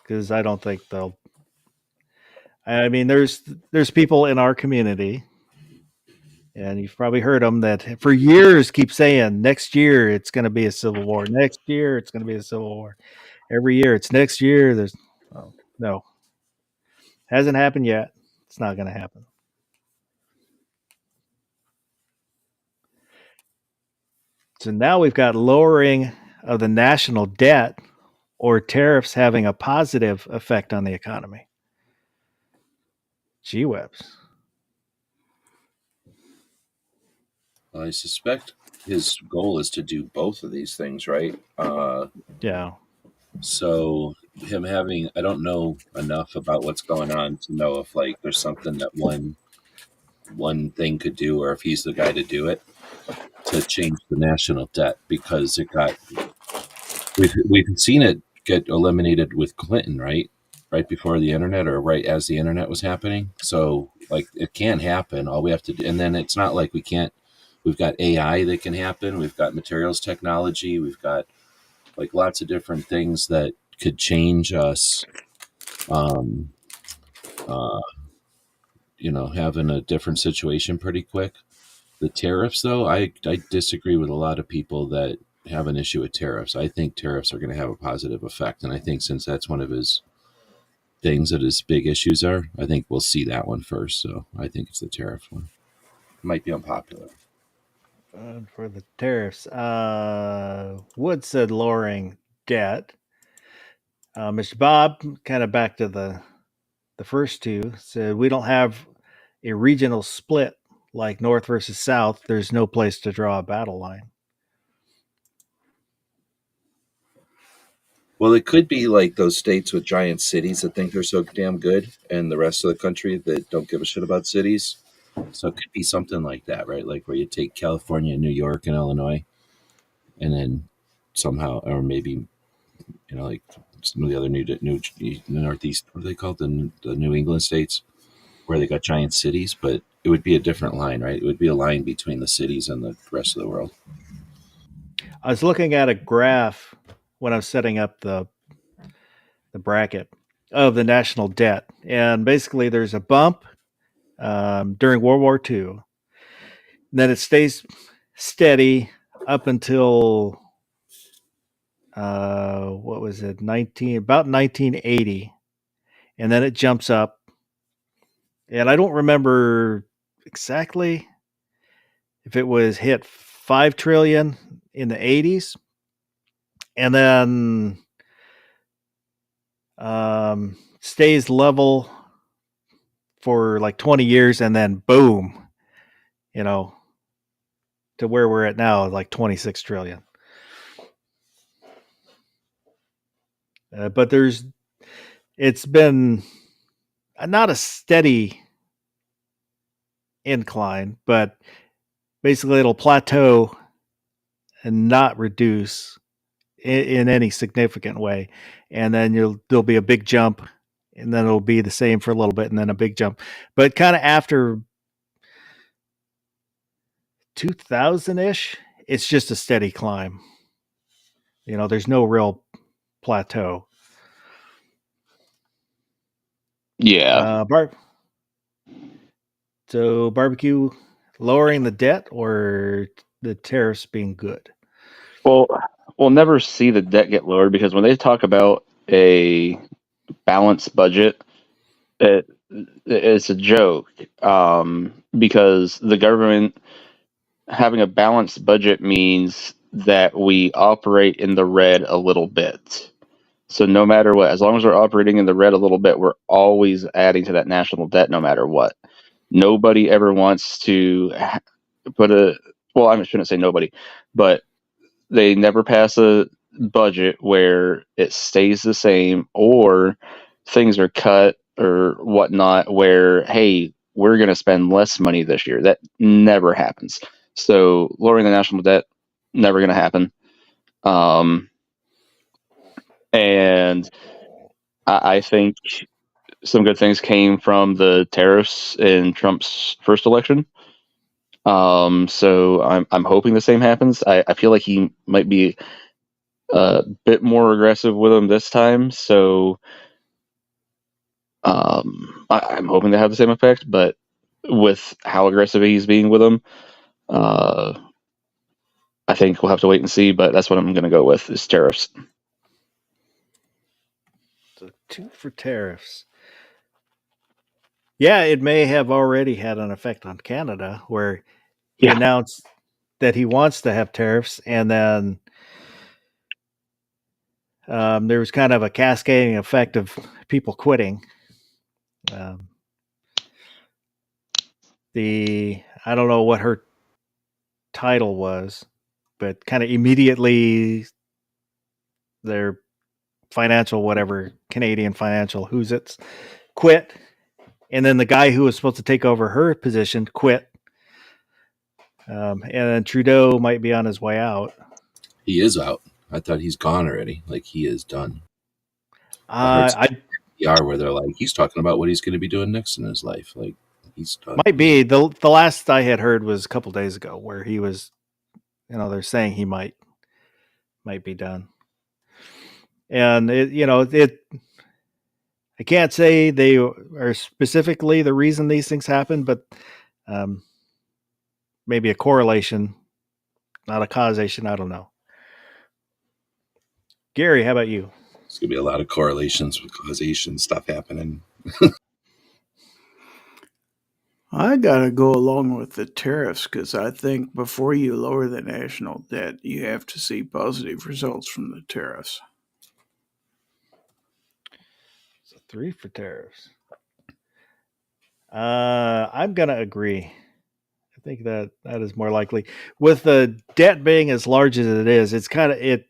because I don't think they'll. I mean, there's people in our community, and you've probably heard them that for years keep saying next year it's going to be a civil war. Next year it's going to be a civil war. Every year it's next year. There's no, hasn't happened yet. It's not going to happen. So now we've got lowering of the national debt or tariffs having a positive effect on the economy. G-Webs. I suspect his goal is to do both of these things, right? Yeah. So him having, I don't know enough about what's going on to know if like there's something that one thing could do, or if he's the guy to do it, to change the national debt, because we've seen it get eliminated with Clinton, right before the internet, or right as the internet was happening. So like it can happen. All we have to do, and then it's not like we can't. We've got AI that can happen. We've got materials technology. We've got like lots of different things that could change us. Having a different situation pretty quick. The tariffs, though, I disagree with a lot of people that have an issue with tariffs. I think tariffs are going to have a positive effect, and I think since that's one of his things that his big issues are, I think we'll see that one first. So I think it's the tariff one. It might be unpopular. For the tariffs, Wood said lowering debt. Mr. Bob, kind of back to the first two, said we don't have a regional split like North versus South. There's no place to draw a battle line. Well, it could be like those states with giant cities that think they're so damn good, and the rest of the country that don't give a shit about cities. So it could be something like that, right? Like where you take California, New York, and Illinois, and then somehow, or maybe like some of the other new Northeast, what are they called, the New England states, where they got giant cities, but it would be a different line, right? It would be a line between the cities and the rest of the world. I was looking at a graph when I was setting up the bracket of the national debt, and basically there's a bump during World War II. And then it stays steady up until what was it, about 1980, and then it jumps up. And I don't remember exactly if it was hit 5 trillion in the 80s, and then stays level for like 20 years, and then boom, to where we're at now, like 26 trillion. But it's been not a steady incline, but basically it'll plateau and not reduce in any significant way. And then there'll be a big jump, and then it'll be the same for a little bit, and then a big jump. But kind of after 2000-ish, it's just a steady climb. There's no real plateau. Yeah. So barbecue lowering the debt or the tariffs being good? Well, we'll never see the debt get lowered, because when they talk about a balanced budget, it's a joke, because the government having a balanced budget means that we operate in the red a little bit. So no matter what, as long as we're operating in the red a little bit, we're always adding to that national debt no matter what. Nobody ever wants to I shouldn't say nobody, but they never pass a budget where it stays the same or things are cut or whatnot where, hey, we're going to spend less money this year. That never happens. So lowering the national debt, never going to happen. And I think some good things came from the tariffs in Trump's first election. So I'm hoping the same happens. I feel like he might be a bit more aggressive with them this time. So I'm hoping to have the same effect, but with how aggressive he's being with them, I think we'll have to wait and see, but that's what I'm going to go with, is tariffs. So 2 for tariffs. Yeah, it may have already had an effect on Canada, where he announced that he wants to have tariffs, and then there was kind of a cascading effect of people quitting. I don't know what her title was, but kind of immediately their Canadian financial who's it's quit. And then the guy who was supposed to take over her position quit. And then Trudeau might be on his way out. He is out. I thought he's gone already. Like, he is done. Where they're like, he's talking about what he's going to be doing next in his life. Like, he's done. Might be. The last I had heard was a couple days ago, where he was, they're saying he might be done. And I can't say they are specifically the reason these things happen, but maybe a correlation, not a causation. I don't know. Gary, how about you? There's going to be a lot of correlations with causation stuff happening. I got to go along with the tariffs, because I think before you lower the national debt, you have to see positive results from the tariffs. So 3 for tariffs. I'm going to agree. I think that is more likely. With the debt being as large as it is, it's kind of it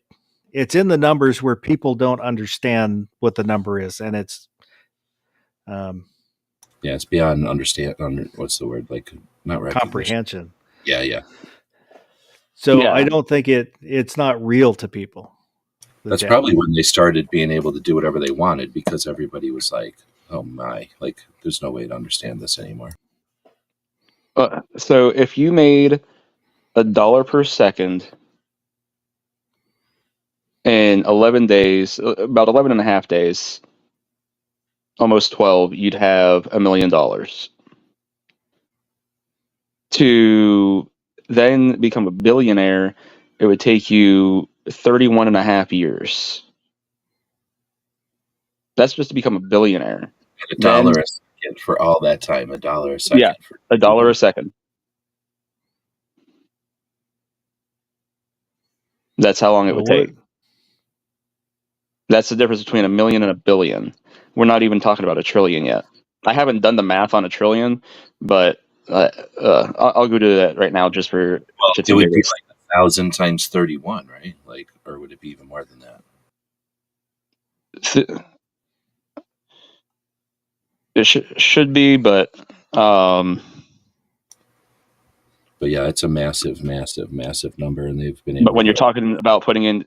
it's in the numbers where people don't understand what the number is, and it's it's beyond what's the word, like not recognition. comprehension. Yeah. So Yeah. I don't think it's not real to people. That's probably when they started being able to do whatever they wanted, because everybody was like, oh my, like there's no way to understand this anymore. So if you made $1 per second in 11 days, about 11 and a half days, almost 12, you'd have $1 million. To then become a billionaire, it would take you 31 and a half years. That's just to become a billionaire. And $1 a second for all that time. $1 a second. Yeah, $1 a second. That's how long it would take. That's the difference between $1 million and $1 billion. We're not even talking about $1 trillion yet. I haven't done the math on $1 trillion, but I'll go do that right now just for. Well, it would be like 1,000 times 31, right? Like, or would it be even more than that? It should be, but yeah, it's a massive number, and they've been able. But when you're talking about putting in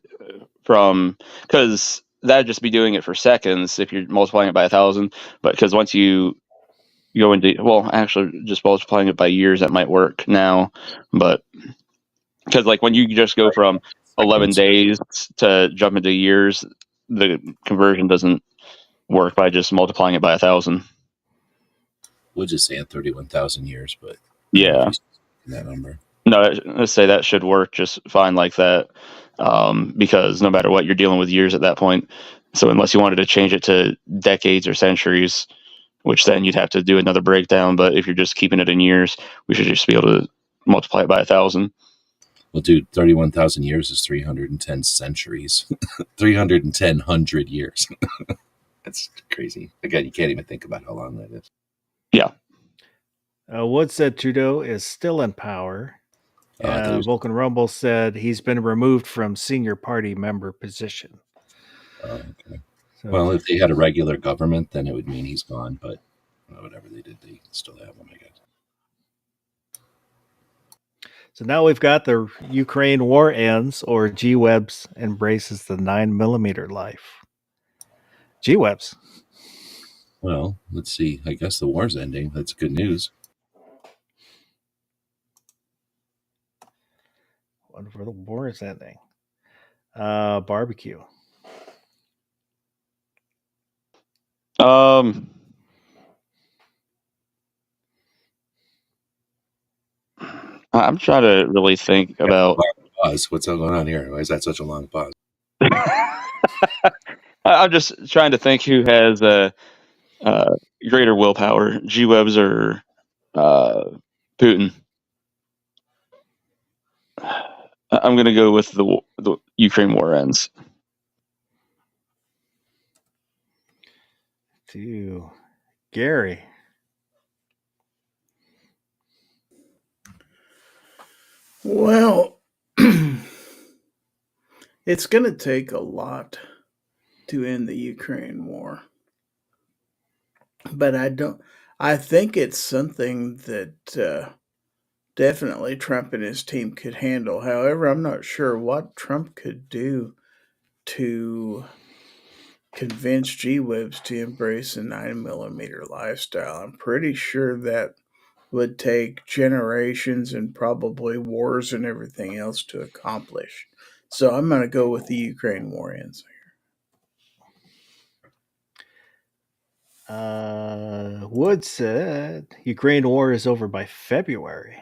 because that'd just be doing it for seconds if you're multiplying it by 1,000. But because once you go into, well, actually, just multiplying it by years, that might work now. But because like when you just go from 11 days to jump into years, the conversion doesn't work by just multiplying it by 1,000. We'll just say 31,000 years, but yeah, that number. No, let's say that should work just fine like that, because no matter what, you're dealing with years at that point. So unless you wanted to change it to decades or centuries, which then you'd have to do another breakdown. But if you're just keeping it in years, we should just be able to multiply it by 1,000. Well, dude, 31,000 years is 310 centuries, 310 years. That's crazy. Again, you can't even think about how long that is. Yeah. Wood said Trudeau is still in power. Vulcan Rumble said he's been removed from senior party member position. Okay. So, well, if they had a regular government, then it would mean he's gone. But whatever they did, they still have him, I guess. So now we've got the Ukraine war ends, or G-Webs embraces the 9mm life. G-Webs. Well, let's see. I guess the war's ending. That's good news. Wonderful. The war is ending. Barbecue. I'm trying to really think about. Pause. What's going on here? Why is that such a long pause? I'm just trying to think who has greater willpower, G-Webs or Putin. I'm going to go with the Ukraine war ends. To Gary. Well, it's going to take a lot to end the Ukraine war. But I think it's something that definitely Trump and his team could handle. However, I'm not sure what Trump could do to convince G-Webs to embrace a 9mm lifestyle. I'm pretty sure that would take generations and probably wars and everything else to accomplish. So I'm going to go with the Ukraine war ends here. Wood said Ukraine war is over by February.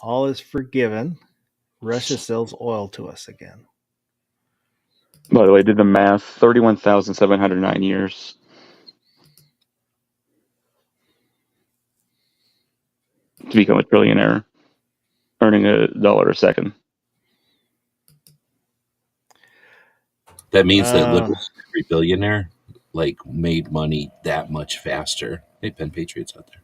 All is forgiven. Russia sells oil to us again. By the way, I did the math. 31,709 years. To become a trillionaire, earning $1 a second. That means that literally every billionaire made money that much faster. Hey, Penn Patriots out there.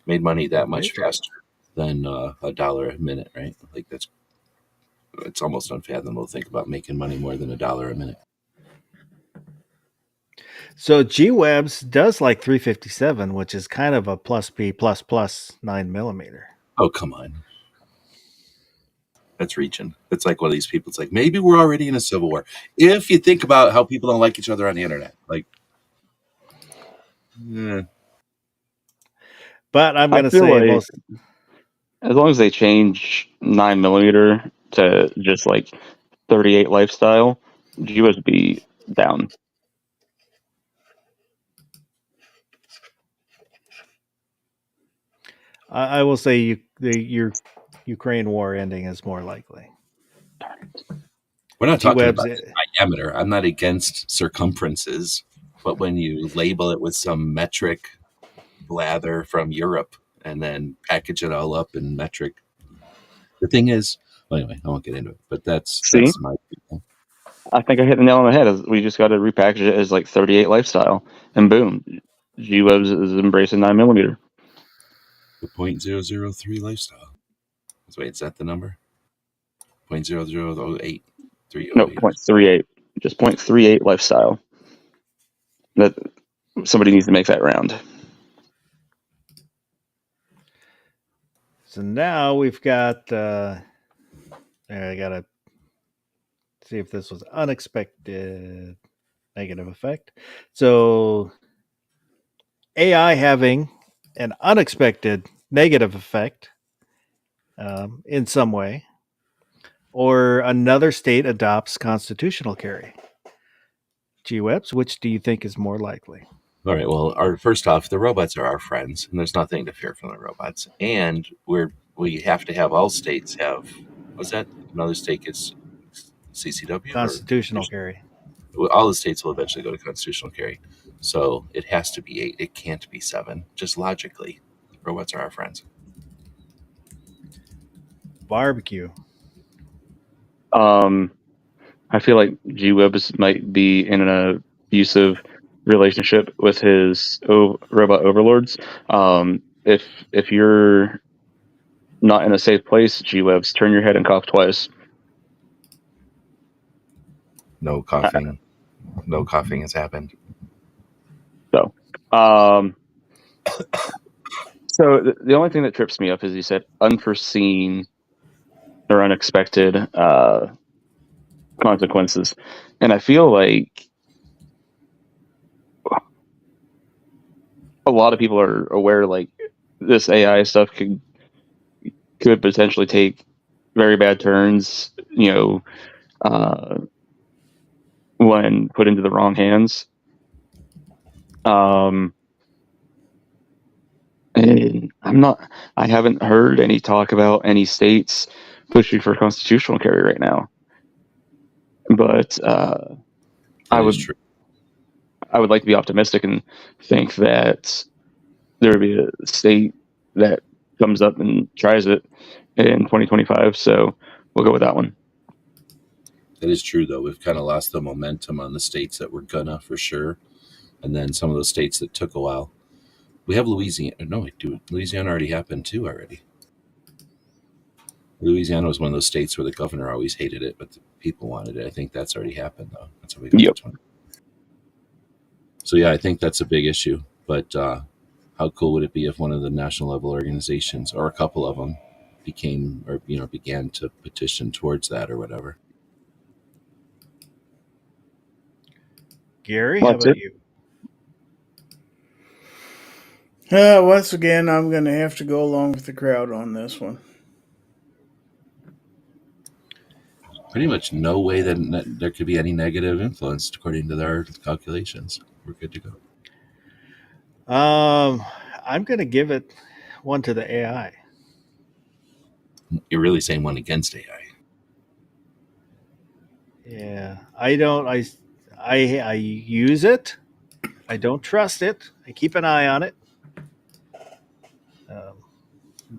Made money that much faster than $1 a minute, right? Like that's it's almost unfathomable to think about making money more than $1 a minute. So G-Webs does like 357, which is kind of a plus B plus 9mm. Oh, come on. That's reaching. It's like one of these people. It's like, maybe we're already in a civil war. If you think about how people don't like each other on the internet, like, But I'm going to say like most, as long as they change 9mm to just like 38 lifestyle, G-Webs would be down. I will say your Ukraine war ending is more likely. We're not talking G-Webs, about diameter. I'm not against circumferences, but when you label it with some metric blather from Europe and then package it all up in metric, the thing is, well, anyway, I won't get into it, but that's my people. I think I hit the nail on the head. We just got to repackage it as like 38 lifestyle, and boom, G-Webs is embracing 9mm. The 0.003 lifestyle. Wait, is that the number? 0.0008. No, 0.38. Just 0.38 lifestyle. That somebody needs to make that round. So now we've got. I gotta see if this was unexpected negative effect. So AI having an unexpected negative effect in some way, or another state adopts constitutional carry. G-Webs, which do you think is more likely? All right. Well, first off, the robots are our friends, and there's nothing to fear from the robots. And we have to have all states have. What's that? Another state gets CCW. Constitutional carry. All the states will eventually go to constitutional carry, so it has to be 8. It can't be 7. Just logically, robots are our friends. Barbecue. I feel like G-Webs might be in an abusive relationship with his robot overlords. If you're not in a safe place, G-Webs, turn your head and cough twice. No coughing. No coughing has happened. So, so the only thing that trips me up is he said unforeseen or unexpected consequences, and I feel like a lot of people are aware like this AI stuff could potentially take very bad turns, when put into the wrong hands. And I haven't heard any talk about any states pushing for constitutional carry right now. But I would like to be optimistic and think that there would be a state that comes up and tries it in 2025. So we'll go with that one. That is true, though. We've kind of lost the momentum on the states that were gonna, for sure. And then some of those states that took a while. We have Louisiana. No, Louisiana already happened too already. Louisiana was one of those states where the governor always hated it, but the people wanted it. I think that's already happened, though. That's how we got to 20. So, yeah, I think that's a big issue. But how cool would it be if one of the national level organizations, or a couple of them, began to petition towards that or whatever? Gary, how about you? Once again, I'm going to have to go along with the crowd on this one. Pretty much no way that there could be any negative influence according to their calculations. We're good to go. I'm going to give it one to the AI. You're really saying one against AI? Yeah, I don't. I use it. I don't trust it. I keep an eye on it.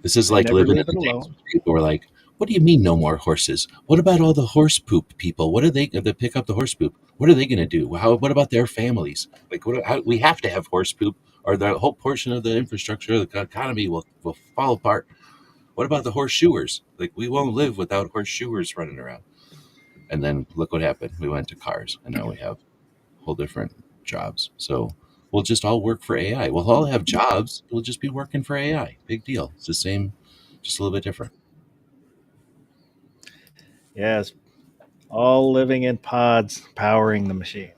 This is like living in the days when people were like, "What do you mean no more horses? What about all the horse poop people? What are they going to pick up the horse poop? What are they going to do? What about their families? Like, we have to have horse poop, or the whole portion of the infrastructure of the economy will fall apart." What about the horseshoers? Like, we won't live without horseshoers running around. And then look what happened. We went to cars, and now we have whole different jobs. So we'll just all work for AI. We'll all have jobs. We'll just be working for AI. Big deal. It's the same, just a little bit different. Yes, all living in pods powering the machine.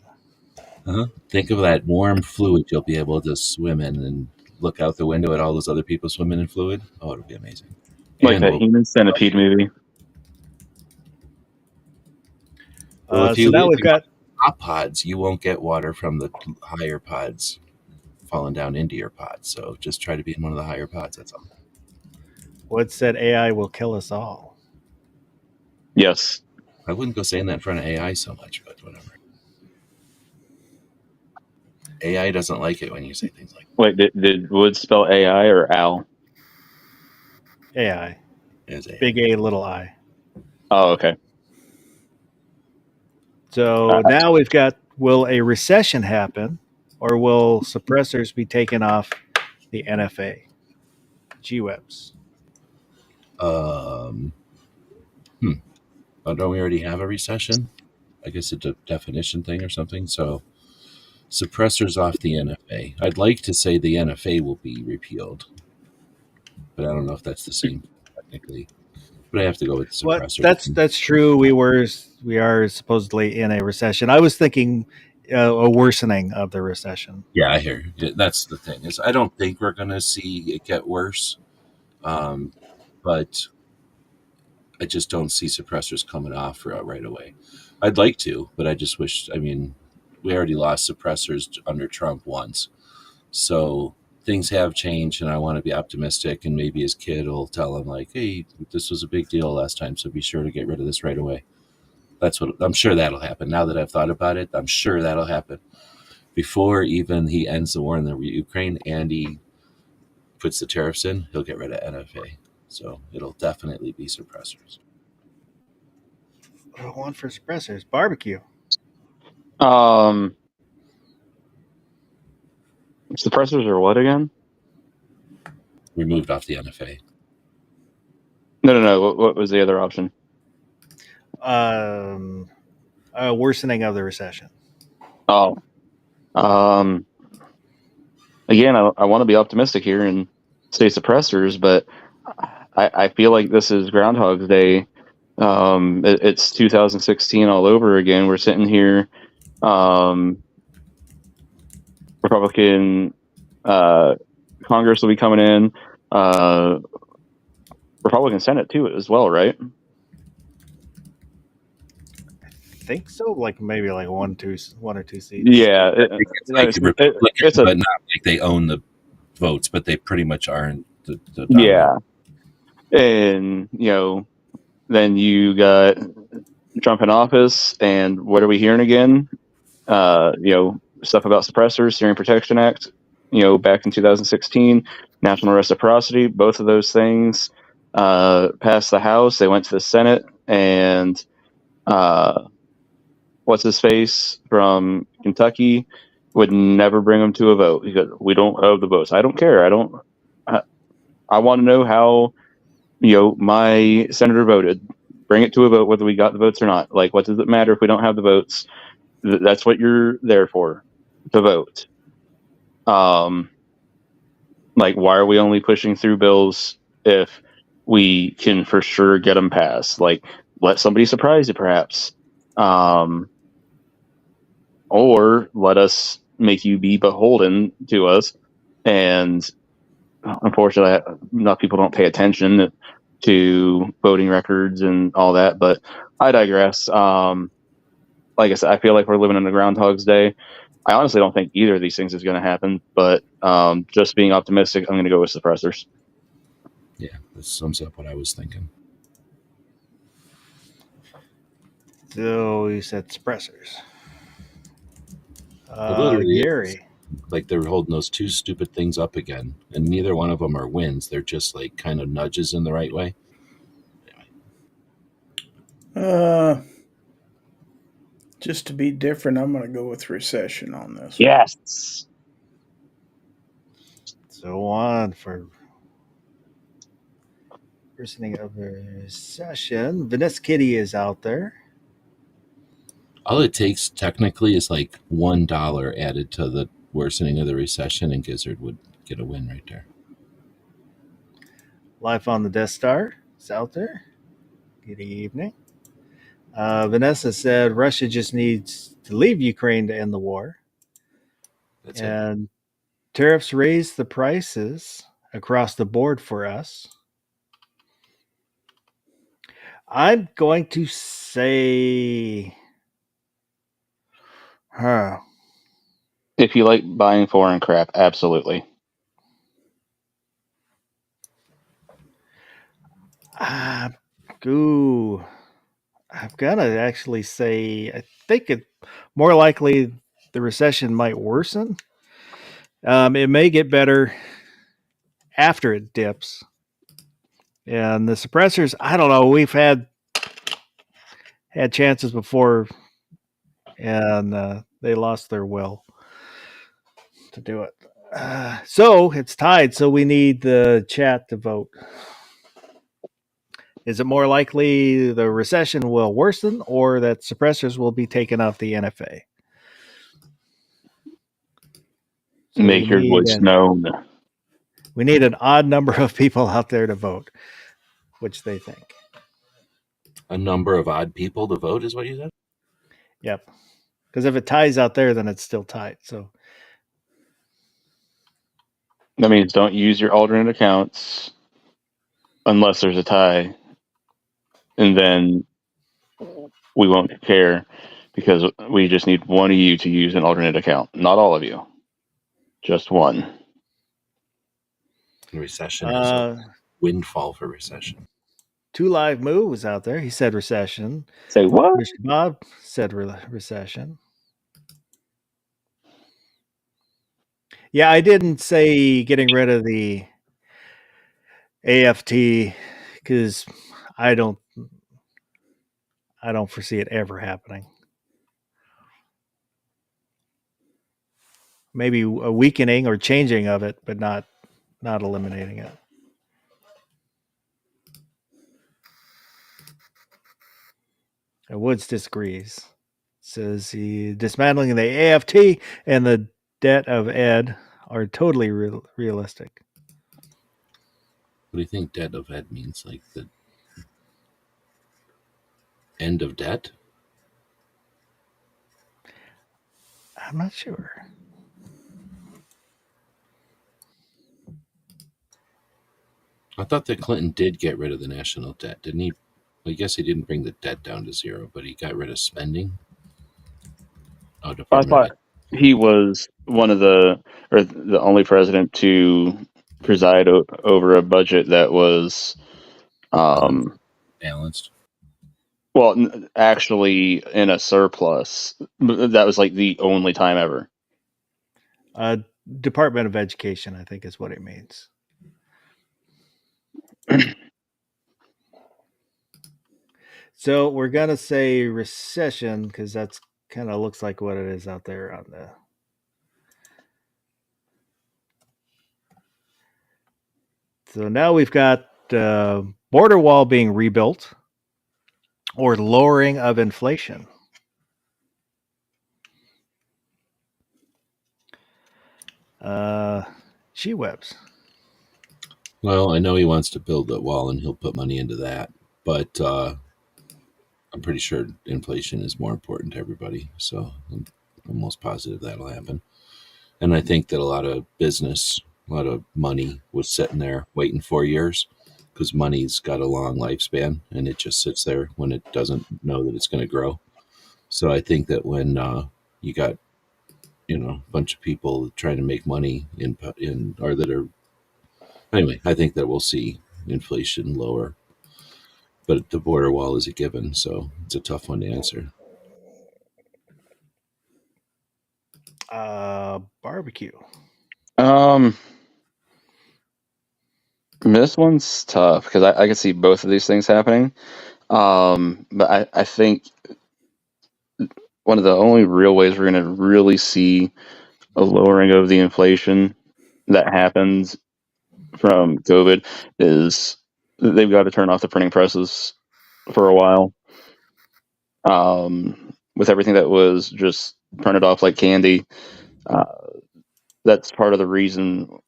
Think of that warm fluid you'll be able to swim in and look out the window at all those other people swimming in fluid. Oh, it'll be amazing. Like And that Human Centipede movie. Well, if So you now live we've in got top pods, you won't get water from the higher pods falling down into your pods. So just try to be in one of the higher pods. That's all. what said AI will kill us all. Yes. I wouldn't go saying that in front of AI so much, but whatever. AI doesn't like it when you say things like Wait, did Wood spell AI or Al? AI. as AI. Big A, little I. Oh, okay. So now we've got, will a recession happen, or will suppressors be taken off the NFA? G-Webs. Don't we already have a recession? I guess it's a definition thing or something. So suppressors off the NFA. I'd like to say the NFA will be repealed, but I don't know if that's the same technically. But I have to go with suppressors. That's true. We are supposedly in a recession. I was thinking a worsening of the recession. Yeah, I hear you. That's the thing is I don't think we're going to see it get worse, but I just don't see suppressors coming off right away. I'd like to, but I just wish. I mean, we already lost suppressors under Trump once, so things have changed, and I want to be optimistic. And maybe his kid will tell him like, "Hey, this was a big deal last time, so be sure to get rid of this right away." That's what I'm sure that'll happen. Now that I've thought about it, I'm sure that'll happen before even he ends the war in the Ukraine and he puts the tariffs in. He'll get rid of NFA, so it'll definitely be suppressors. One for suppressors. Barbecue. Suppressors are what again? Removed off the NFA. No. What was the other option? Worsening of the recession. Oh. Again, I want to be optimistic here and say suppressors, but I feel like this is Groundhog's Day. It's 2016 all over again. We're sitting here, Republican Congress will be coming in, Republican Senate too as well, right? I think so. Like maybe like one or two seats. Yeah, it's like Republicans, but not like they own the votes, but they pretty much aren't. Yeah, and then you got Trump in office, and what are we hearing again? Stuff about suppressors, Syrian Protection Act, back in 2016, national reciprocity, both of those things passed the House. They went to the Senate, and what's his face from Kentucky would never bring them to a vote because we don't have the votes. I don't care. I want to know how my senator voted. Bring it to a vote whether we got the votes or not. Like, what does it matter if we don't have the votes? That's what you're there for, to vote. Like, why are we only pushing through bills if we can for sure get them passed? Like, let somebody surprise you, perhaps. Or let us make you be beholden to us. And unfortunately, enough people don't pay attention to voting records and all that. But I digress. Like I said, I feel like we're living in a Groundhog's Day. I honestly don't think either of these things is going to happen. But just being optimistic, I'm going to go with suppressors. Yeah, this sums up what I was thinking. So you said suppressors. Gary. Like they're holding those two stupid things up again, and neither one of them are wins. They're just like kind of nudges in the right way. Just to be different, I'm going to go with recession on this. Yes. So on for Worsening of a recession. Vanessa Kitty is out there. All it takes technically is like $1 added to the worsening of the recession, and Gizzard would get a win right there. Life on the Death Star is out there. Good evening. Vanessa said Russia just needs to leave Ukraine to end the war. That's it. And tariffs raise the prices across the board for us. I'm going to say, If you like buying foreign crap, absolutely. I've got to actually say, I think it more likely the recession might worsen. It may get better after it dips. And the suppressors, I don't know. We've had chances before, and they lost their will to do it. So it's tied. So we need the chat to vote. Is it more likely the recession will worsen or that suppressors will be taken off the NFA? So Make your voice known. We need an odd number of people out there to vote, which they think. A number of odd people to vote is what you said? Yep. Because if it ties out there, then it's still tied. So that means don't use your alternate accounts unless there's a tie. And then we won't care because we just need one of you to use an alternate account. Not all of you. Just one. Recession is a windfall for recession. 2 Live Moo was out there. He said recession. Say what? Mr. Bob said recession. Yeah, I didn't say getting rid of the AFT because I don't foresee it ever happening. Maybe a weakening or changing of it, but not eliminating it. Woods disagrees. Says he dismantling the AFT and the debt of Ed are totally realistic. What do you think debt of Ed means? Like the end of debt? I'm not sure. I thought that Clinton did get rid of the national debt, didn't he? Well, I guess he didn't bring the debt down to zero, but he got rid of spending. I thought he was one of the only president to preside over a budget that was balanced. Well, actually in a surplus. That was like the only time ever. Department of Education, I think, is what it means. So we're gonna say recession because that's kind of looks like what it is out there on the. So now we've got border wall being rebuilt or lowering of inflation. G-Webs. Well, I know he wants to build that wall and he'll put money into that, but I'm pretty sure inflation is more important to everybody. So I'm almost positive that'll happen. And I think that a lot of business, a lot of money was sitting there waiting 4 years because money's got a long lifespan and it just sits there when it doesn't know that it's going to grow. So I think that when you got, a bunch of people trying to make money or that are, anyway, I think that we'll see inflation lower. But the border wall is a given, so it's a tough one to answer. Barbecue. This one's tough because I can see both of these things happening. But I think one of the only real ways we're going to really see a lowering of the inflation that happens from COVID is they've got to turn off the printing presses for a while. With everything that was just printed off like candy, that's part of the reason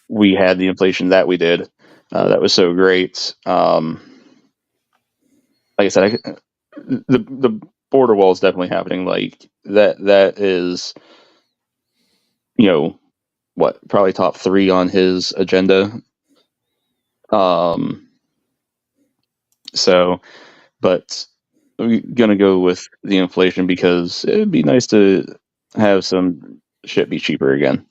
we had the inflation that we did. That was so great. Like I said, the border wall is definitely happening. Like that is, probably top 3 on his agenda. But we're gonna go with the inflation because it'd be nice to have some shit be cheaper again.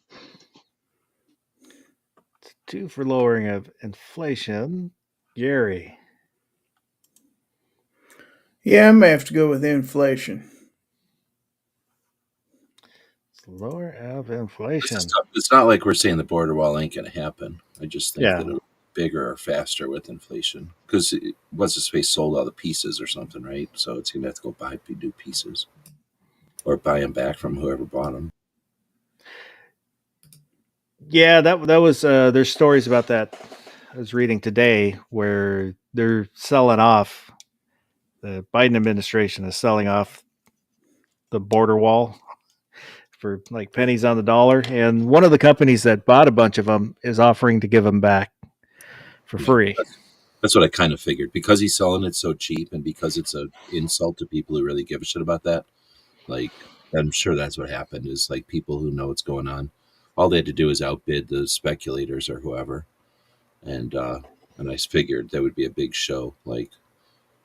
2 for lowering of inflation. Gary. Yeah, I may have to go with inflation. Lower of inflation. It's not like we're saying the border wall ain't going to happen. I just think Yeah. that it'll be bigger or faster with inflation because what's his face sold all the pieces or something, right? So it's going to have to go buy new pieces or buy them back from whoever bought them. Yeah, that was. There's stories about that. I was reading today where they're selling off. The Biden administration is selling off the border wall for like pennies on the dollar, and one of the companies that bought a bunch of them is offering to give them back for free. That's what I kind of figured because he's selling it so cheap, and because it's an insult to people who really give a shit about that. Like, I'm sure that's what happened. Is like people who know what's going on. All they had to do is outbid the speculators or whoever, and I figured that would be a big show. Like,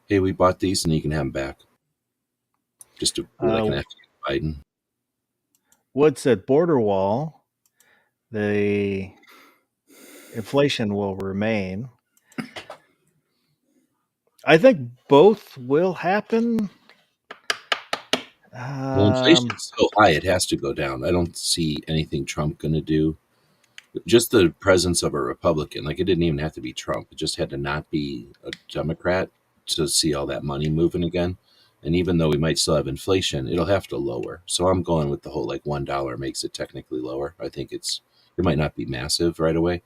hey, we bought these, and you can have them back. Just to be like an F Biden. Wood said border wall, the inflation will remain. I think both will happen. Well, inflation's so high, it has to go down. I don't see anything Trump going to do. Just the presence of a Republican, like it didn't even have to be Trump. It just had to not be a Democrat to see all that money moving again. And even though we might still have inflation, it'll have to lower. So I'm going with the whole like $1 makes it technically lower. I think it might not be massive right away,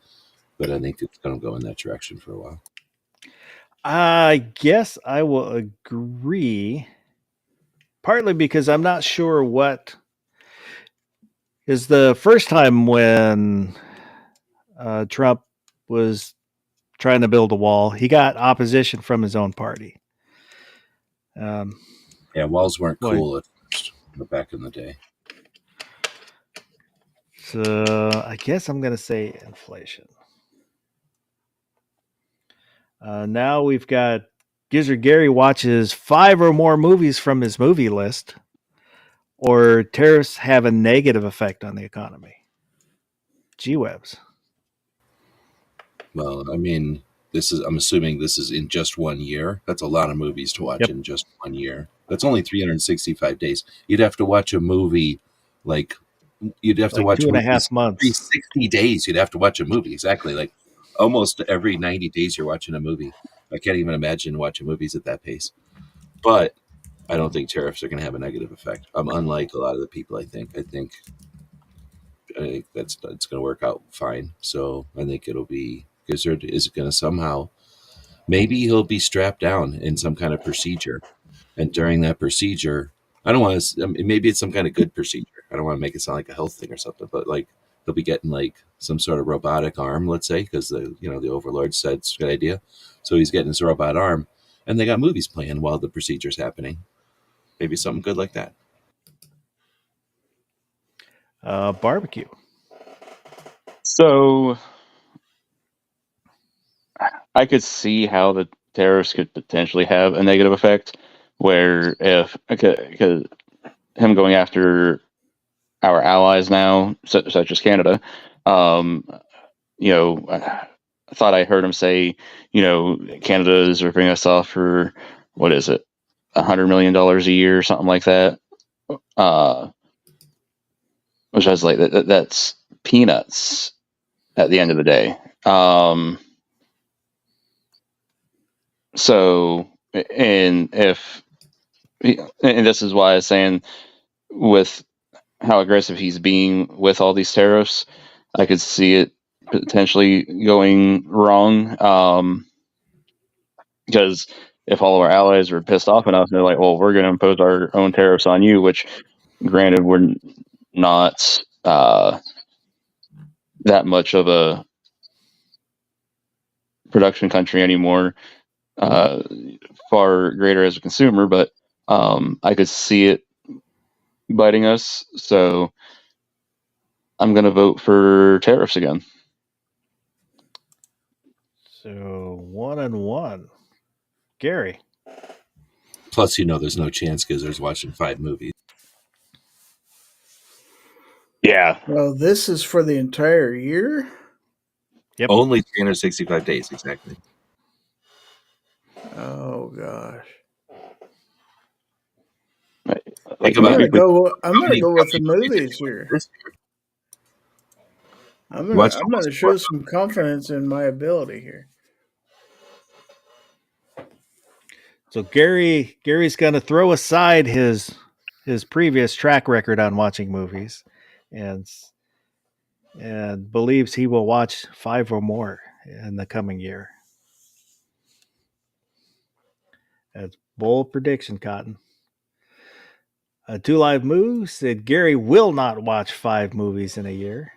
but I think it's going to go in that direction for a while. I guess I will agree, partly because I'm not sure what is the first time when Trump was trying to build a wall, he got opposition from his own party. Yeah, walls weren't cool at first, back in the day. So I guess I'm going to say inflation. Now we've got Gizzard Gary watches 5 or more movies from his movie list, or tariffs have a negative effect on the economy. G-Webs. Well, I mean, I'm assuming this is in just 1 year. That's a lot of movies to watch in just 1 year. That's only 365 days. You'd have to watch a movie you'd have to watch 2.5 months. 360 days. You'd have to watch a movie. Exactly. Like almost every 90 days you're watching a movie. I can't even imagine watching movies at that pace. But I don't think tariffs are going to have a negative effect. Unlike a lot of the people, I think it's going to work out fine. So I think it'll be Gizzard is going to somehow, maybe he'll be strapped down in some kind of procedure. And during that procedure, I don't want to, maybe it's some kind of good procedure. I don't want to make it sound like a health thing or something, but like he'll be getting like some sort of robotic arm, let's say, because the overlord said it's a good idea. So he's getting his robot arm and they got movies playing while the procedure's happening. Maybe something good like that. Barbecue. So I could see how the tariffs could potentially have a negative effect, where because him going after our allies now, such as Canada, I thought I heard him say, Canada is ripping us off for, what is it, $100 million a year or something like that. Which I was like, that's peanuts at the end of the day. So, and this is why I was saying, with how aggressive he's being with all these tariffs, I could see it potentially going wrong. Because if all of our allies are pissed off enough, they're like, well, we're going to impose our own tariffs on you, which granted, we're not that much of a production country anymore, far greater as a consumer, but I could see it biting us. So I'm going to vote for tariffs again. So 1-1. Gary. Plus, there's no chance because there's watching 5 movies. Yeah. Well, this is for the entire year? Yep. Only 365 days, exactly. Oh, gosh. Like, I'm about gonna it. go with How many the movies movies did you here. watch this year? I'm watched gonna almost show 4. some confidence in my ability here. So Gary's going to throw aside his previous track record on watching movies, and believes he will watch 5 or more in the coming year. That's bold prediction, Cotton. 2 Live Moves said Gary will not watch 5 movies in a year.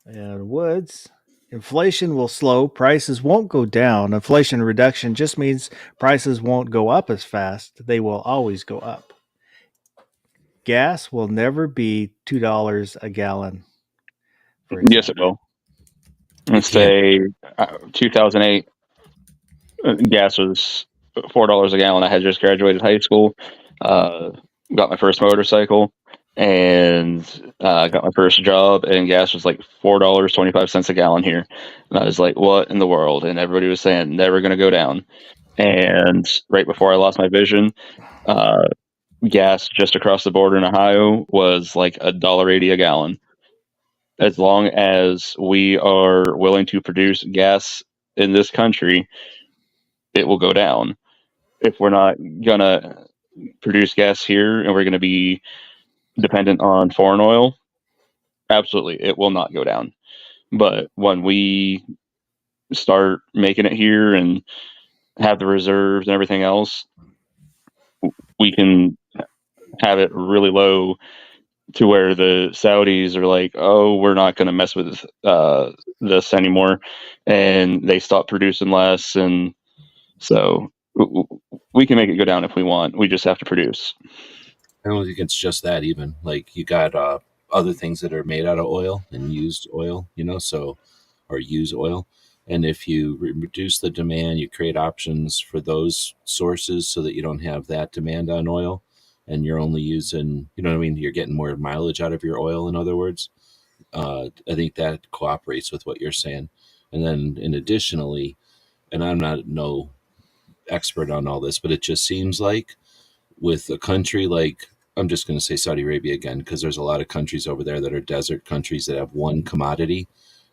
And Woods, inflation will slow, prices won't go down. Inflation reduction just means prices won't go up as fast. They will always go up. Gas will never be $2 a gallon. Yes, it will. Let's say 2008, gas was $4 a gallon. I had just graduated high school, got my first motorcycle, and got my first job, and gas was like $4.25 a gallon here. And I was like, what in the world? And everybody was saying, never going to go down. And right before I lost my vision, gas just across the border in Ohio was like $1.80 a gallon. As long as we are willing to produce gas in this country, it will go down. If we're not gonna produce gas here and we're gonna be dependent on foreign oil, absolutely, it will not go down. But when we start making it here and have the reserves and everything else, we can have it really low to where the Saudis are like, oh, we're not going to mess with this anymore, and they stop producing less, and so we can make it go down if we want. We just have to produce. I don't think it's just that. Even like you got other things that are made out of oil and used oil, or use oil. And if you reduce the demand, you create options for those sources so that you don't have that demand on oil, and you're only using, you're getting more mileage out of your oil. In other words, I think that cooperates with what you're saying. And then, additionally, and I'm not no expert on all this, but it just seems like with a country like, I'm just going to say Saudi Arabia again, because there's a lot of countries over there that are desert countries that have one commodity.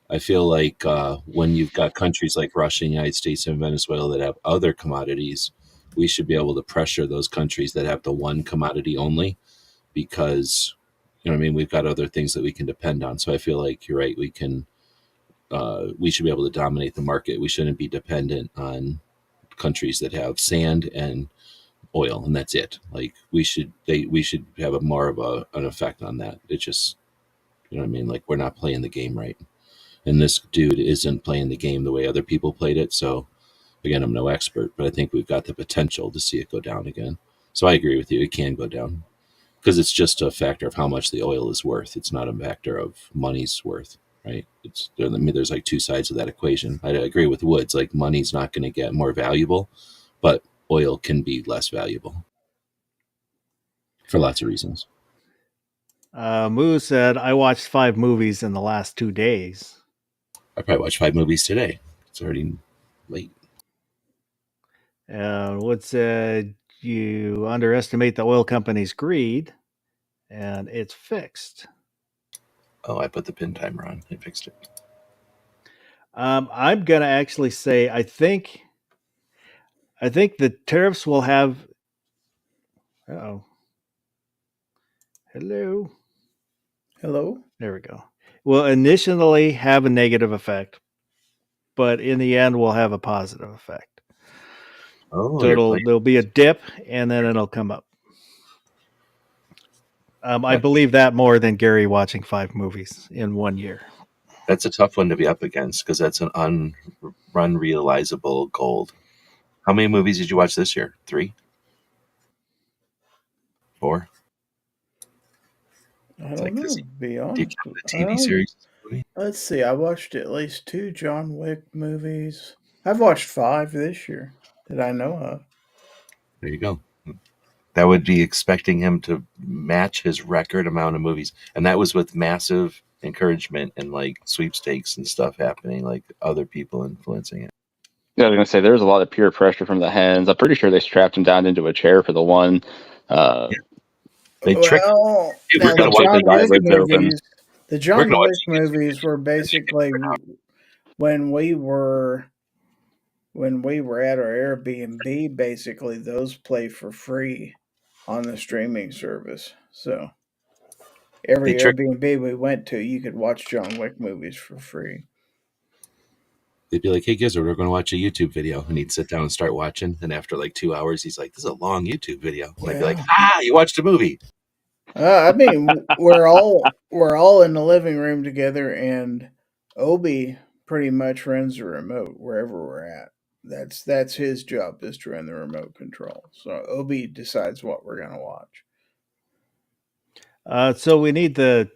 I feel like when you've got countries like Russia, United States, and Venezuela that have other commodities, we should be able to pressure those countries that have the one commodity only, because we've got other things that we can depend on. So I feel like you're right. We should be able to dominate the market. We shouldn't be dependent on countries that have sand and oil, and that's it. Like we should have a more of an effect on that. It just, like we're not playing the game right. And this dude isn't playing the game the way other people played it. So again, I'm no expert, but I think we've got the potential to see it go down again. So I agree with you. It can go down because it's just a factor of how much the oil is worth. It's not a factor of money's worth, right? There's like 2 sides of that equation. I agree with Woods. Like money's not going to get more valuable, but oil can be less valuable for lots of reasons. Moo said, I watched 5 movies in the last 2 days. I probably watched 5 movies today. It's already late. Wood said, you underestimate the oil company's greed, and it's fixed. Oh, I put the pin timer on. I fixed it. I'm going to actually say, I think the tariffs will have... Uh-oh. Hello. There we go. Will initially have a negative effect, but in the end will have a positive effect. Oh, So you're playing. there'll be a dip and then it'll come up. I believe that more than Gary watching 5 movies in 1 year. That's a tough one to be up against because that's an unrealizable goal. How many movies did you watch this year? 3? 4? I Like, don't know. does To he, be do you honest, count the TV series? Movie? let's see. I watched at least 2 John Wick movies. I've watched 5 this year that I know of. There you go. That would be expecting him to match his record amount of movies, and that was with massive encouragement and like sweepstakes and stuff happening, like other people influencing it. Yeah, I was gonna say there's a lot of peer pressure from the hens. I'm pretty sure they strapped him down into a chair for the one. They tricked. Well, Hey, now we're gonna the watch. His John Wick eyelids open. movies, the We're John gonna watch Wick the YouTube movies were basically when we were at our Airbnb. Basically, those play for free on the streaming service. So They every tricked. Airbnb we went to, you could watch John Wick movies for free. They'd be like, "Hey, Gizzard, we're going to watch a YouTube video," and he'd sit down and start watching. And after like 2 hours, he's like, "This is a long YouTube video." And I'd be like, Yeah. you watched a movie." I mean, we're all in the living room together, and Obi pretty much runs the remote wherever we're at. That's his job, is to run the remote control. So Obi decides what we're gonna watch. So we need the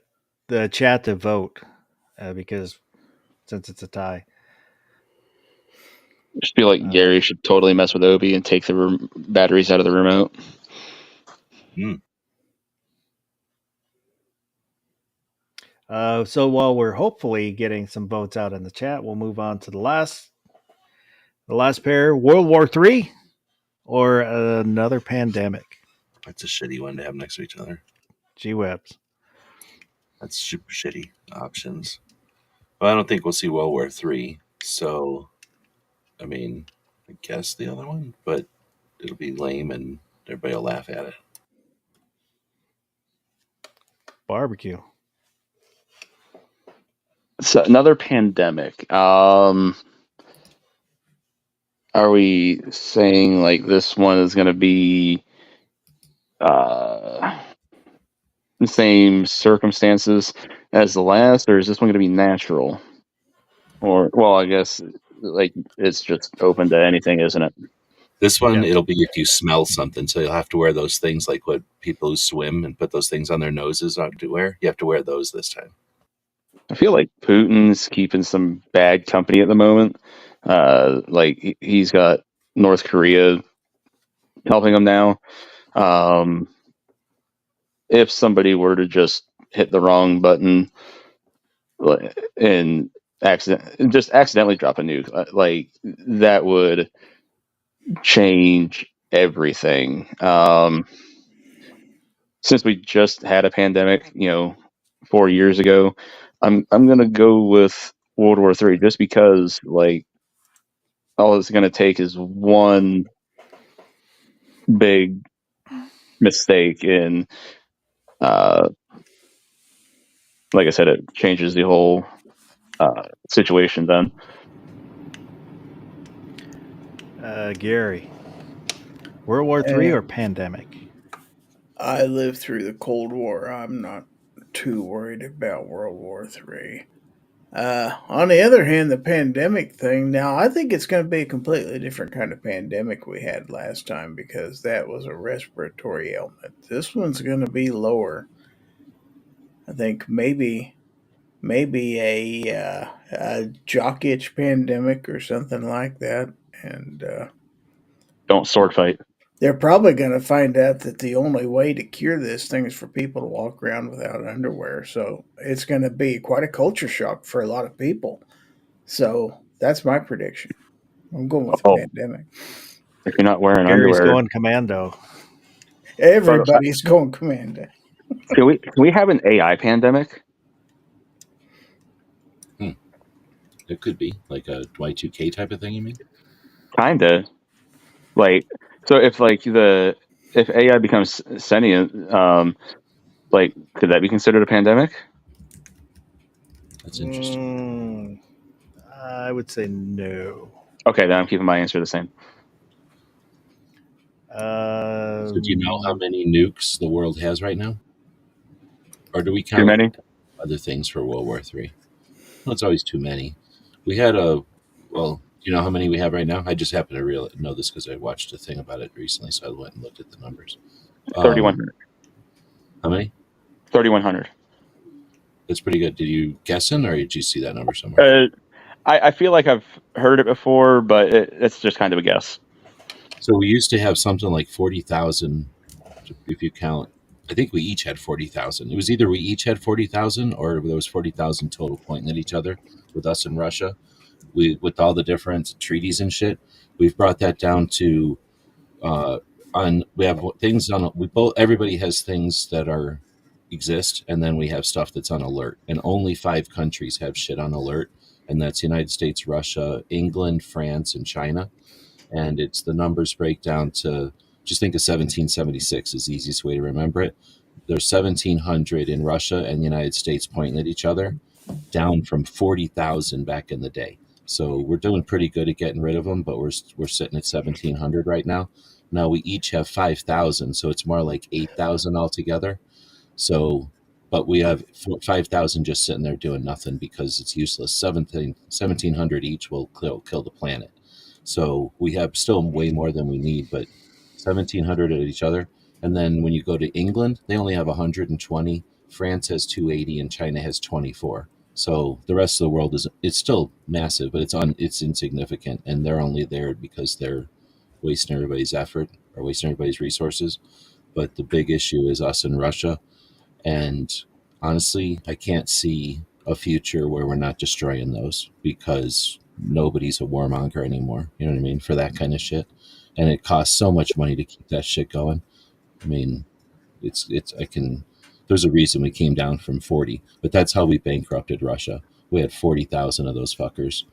chat to vote because since it's a tie. I just feel like Gary should totally mess with Obi and take the batteries out of the remote. So while we're hopefully getting some votes out in the chat, we'll move on to the last pair: World War III or another pandemic. That's a shitty one to have next to each other. Gee webs. That's super shitty options. Well, I don't think we'll see World War III. So, I mean, I guess the other one, but it'll be lame and everybody will laugh at it. Barbecue. So another pandemic. Are we saying like this one is going to be the same circumstances as the last, or is this one going to be natural? Or, well, I guess like it's just open to anything, isn't it? This one, It'll be if you smell something. So you'll have to wear those things like what people who swim and put those things on their noses have to wear. You have to wear those this time. I feel like Putin's keeping some bad company at the moment. Like he's got North Korea helping him now. If somebody were to just hit the wrong button and accidentally drop a nuke, like that would change everything. Since we just had a pandemic, 4 years ago, I'm gonna go with World War III just because like all it's gonna take is one big mistake and like I said, it changes the whole situation then. Gary. World War III or pandemic? I lived through the Cold War. I'm not too worried about World War III. On the other hand, the pandemic thing, now I think it's going to be a completely different kind of pandemic we had last time because that was a respiratory ailment. This one's going to be lower. I think maybe a jock itch pandemic or something like that. And Don't sword fight. they're probably going to find out that the only way to cure this thing is for people to walk around without underwear. So it's going to be quite a culture shock for a lot of people. So that's my prediction. I'm going with the pandemic. If you're not wearing Gary's underwear, going commando. Everybody's going commando. Can we have an AI pandemic? It could be like a Y2K type of thing, you mean? Kinda. Like, so if AI becomes sentient, like, could that be considered a pandemic? That's interesting. I would say no. Okay, then I'm keeping my answer the same. So do you know how many nukes the world has right now? Or do we Too count many? other things for World War III? Well, it's always too many. We had do you know how many we have right now? I just happen to know this because I watched a thing about it recently, so I went and looked at the numbers. 3,100. How many? 3,100. That's pretty good. Did you guess it, or did you see that number somewhere? I feel like I've heard it before, but it's just kind of a guess. So we used to have something like 40,000, if you count. I think we each had 40,000. It was either we each had 40,000 or there was 40,000 total pointing at each other with us and Russia. With all the different treaties and shit, we've brought that down to we have things on. Everybody has things that exist, and then we have stuff that's on alert. And only 5 countries have shit on alert, and that's United States, Russia, England, France, and China. And it's the numbers break down to, just think of 1776 is the easiest way to remember it. There's 1,700 in Russia and the United States pointing at each other, down from 40,000 back in the day. So we're doing pretty good at getting rid of them, but we're sitting at 1,700 right now. Now we each have 5,000, so it's more like 8,000 altogether. So, but we have 5,000 just sitting there doing nothing because it's useless. 1,700 each will kill the planet. So we have still way more than we need, but 1,700 at each other. And then when you go to England, they only have 120. France has 280 and China has 24. So the rest of the world it's still massive, but it's insignificant, and they're only there because they're wasting everybody's effort or wasting everybody's resources. But the big issue is us and Russia. And honestly, I can't see a future where we're not destroying those, because nobody's a warmonger anymore. You know what I mean? For that kind of shit. And it costs so much money to keep that shit going. I mean, there's a reason we came down from 40, but that's how we bankrupted Russia. We had 40,000 of those fuckers.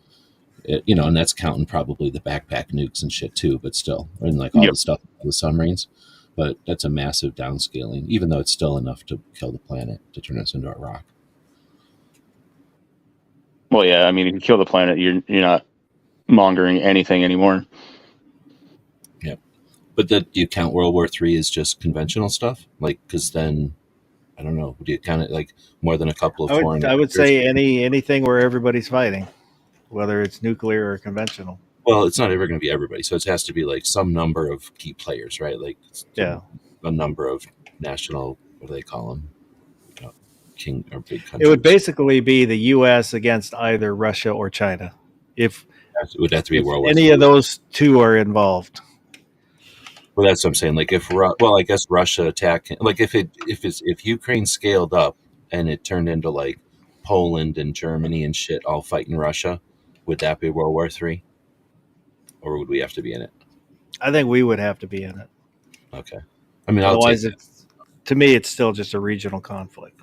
And that's counting probably the backpack nukes and shit too, but still, and like all the stuff with the submarines. But that's a massive downscaling, even though it's still enough to kill the planet, to turn us into a rock. Well, yeah, I mean, if you kill the planet, you're not mongering anything anymore. Yeah, but do you count World War III as just conventional stuff? Like, because then, I don't know, do you count it like more than a couple of foreign? I would say anything where everybody's fighting, whether it's nuclear or conventional. Well, it's not ever going to be everybody, so it has to be like some number of key players, right? Like, a number of national, what do they call them? King or big countries. It would basically be the U.S. against either Russia or China. If it would have to be World War any of those two are involved. Well, that's what I'm saying. Like I guess Russia attack. Like if Ukraine scaled up and it turned into like Poland and Germany and shit all fighting Russia, would that be World War III? Or would we have to be in it? I think we would have to be in it. Okay. I mean, otherwise, to me, it's still just a regional conflict.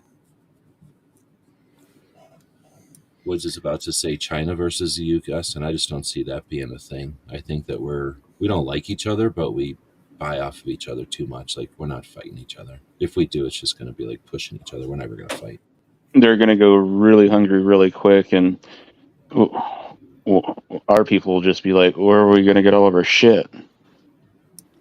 Woods is about to say China versus the U.S., and I just don't see that being a thing. I think that we don't like each other, but we buy off of each other too much. Like, we're not fighting each other. If we do, it's just going to be like pushing each other. We're never going to fight. They're going to go really hungry really quick, and our people will just be like, where are we going to get all of our shit?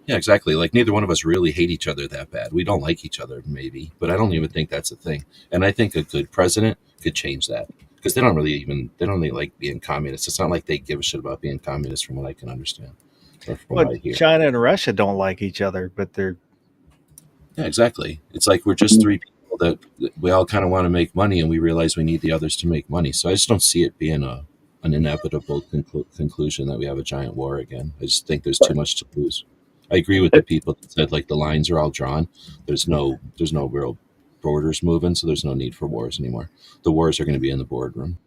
Yeah, exactly. Like, neither one of us really hate each other that bad. We don't like each other, maybe, but I don't even think that's a thing. And I think a good president could change that, because they don't really like being communists. It's not like they give a shit about being communists, from what I can understand. China and Russia don't like each other, but they're... Yeah, exactly. It's like we're just 3 people that we all kind of want to make money, and we realize we need the others to make money. So I just don't see it being an inevitable conclusion that we have a giant war again. I just think there's too much to lose. I agree with the people that said like the lines are all drawn. There's no real borders moving, so there's no need for wars anymore. The wars are going to be in the boardroom.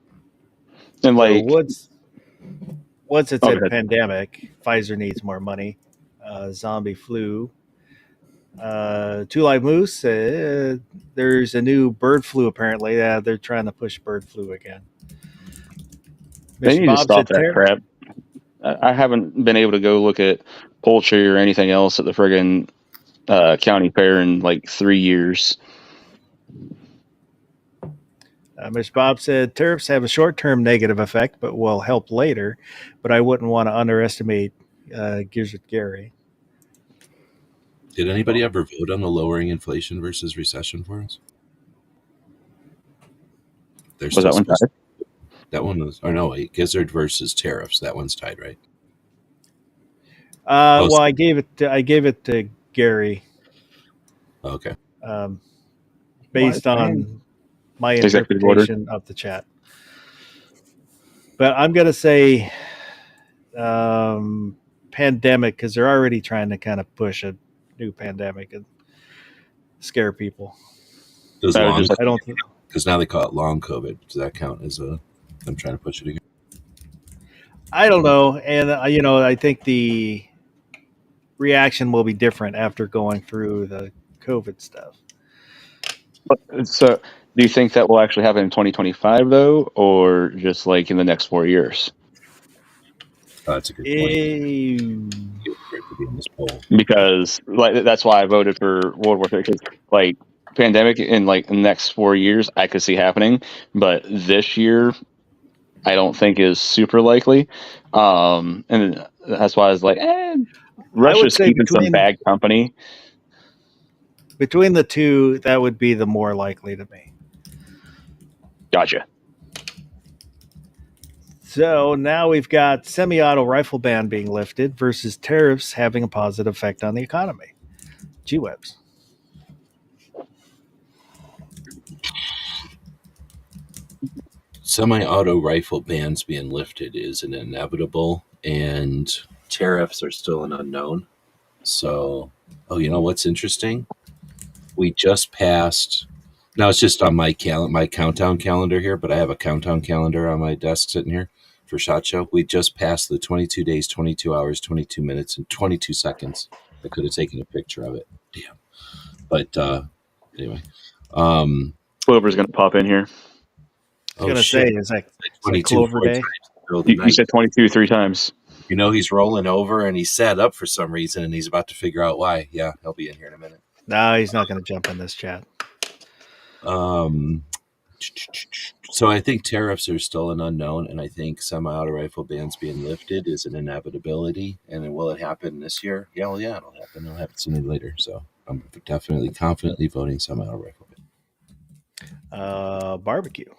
And like once it's a pandemic, Pfizer needs more money. Zombie flu. Two Live Moose. There's a new bird flu apparently. They're trying to push bird flu again. They need to stop that crap. I haven't been able to go look at poultry or anything else at the friggin' county fair in like 3 years. Mr. Bob said tariffs have a short-term negative effect, but will help later. But I wouldn't want to underestimate Gizzard Gary. Did anybody ever vote on the lowering inflation versus recession for us? They're Was still that one supposed tied? that one was, or no, wait, Gizzard versus tariffs. That one's tied, right? Well, I gave it to Gary, Okay. based on my Executive order. interpretation of the chat. But I'm gonna say pandemic, because they're already trying to kind of push a new pandemic and scare people. Does I would long just like- I don't. because now they call it long COVID. Does that count as a? I'm trying to push it again. I don't know, and I think the reaction will be different after going through the COVID stuff. So, do you think that will actually happen in 2025 though, or just like in the next 4 years? That's a good point. For it to be in this poll. Because like that's why I voted for World War III. Because like pandemic in like the next 4 years, I could see happening, but this year, I don't think is super likely. And that's why I was like, Russia's say keeping some bad company. Between the two, that would be the more likely to me. Gotcha. So now we've got semi-auto rifle ban being lifted versus tariffs having a positive effect on the economy. G-Webs. Semi-auto rifle bans being lifted is an inevitable, and tariffs are still an unknown. So, you know what's interesting? We just passed. Now it's just on my countdown calendar here, but I have a countdown calendar on my desk sitting here for SHOT Show. We just passed the 22 days, 22 hours, 22 minutes, and 22 seconds. I could have taken a picture of it. Damn. But anyway, Clover's gonna pop in here. I was going to say, is that 22 Clover Day? You said 22 3 times. You know he's rolling over and he's sat up for some reason and he's about to figure out why. Yeah, he'll be in here in a minute. No, he's not going to jump in this chat. So I think tariffs are still an unknown, and I think semi-auto rifle bans being lifted is an inevitability. And then will it happen this year? Yeah, well, yeah, it'll happen. It'll happen sooner or later. So I'm definitely confidently voting semi-auto rifle ban. Barbecue.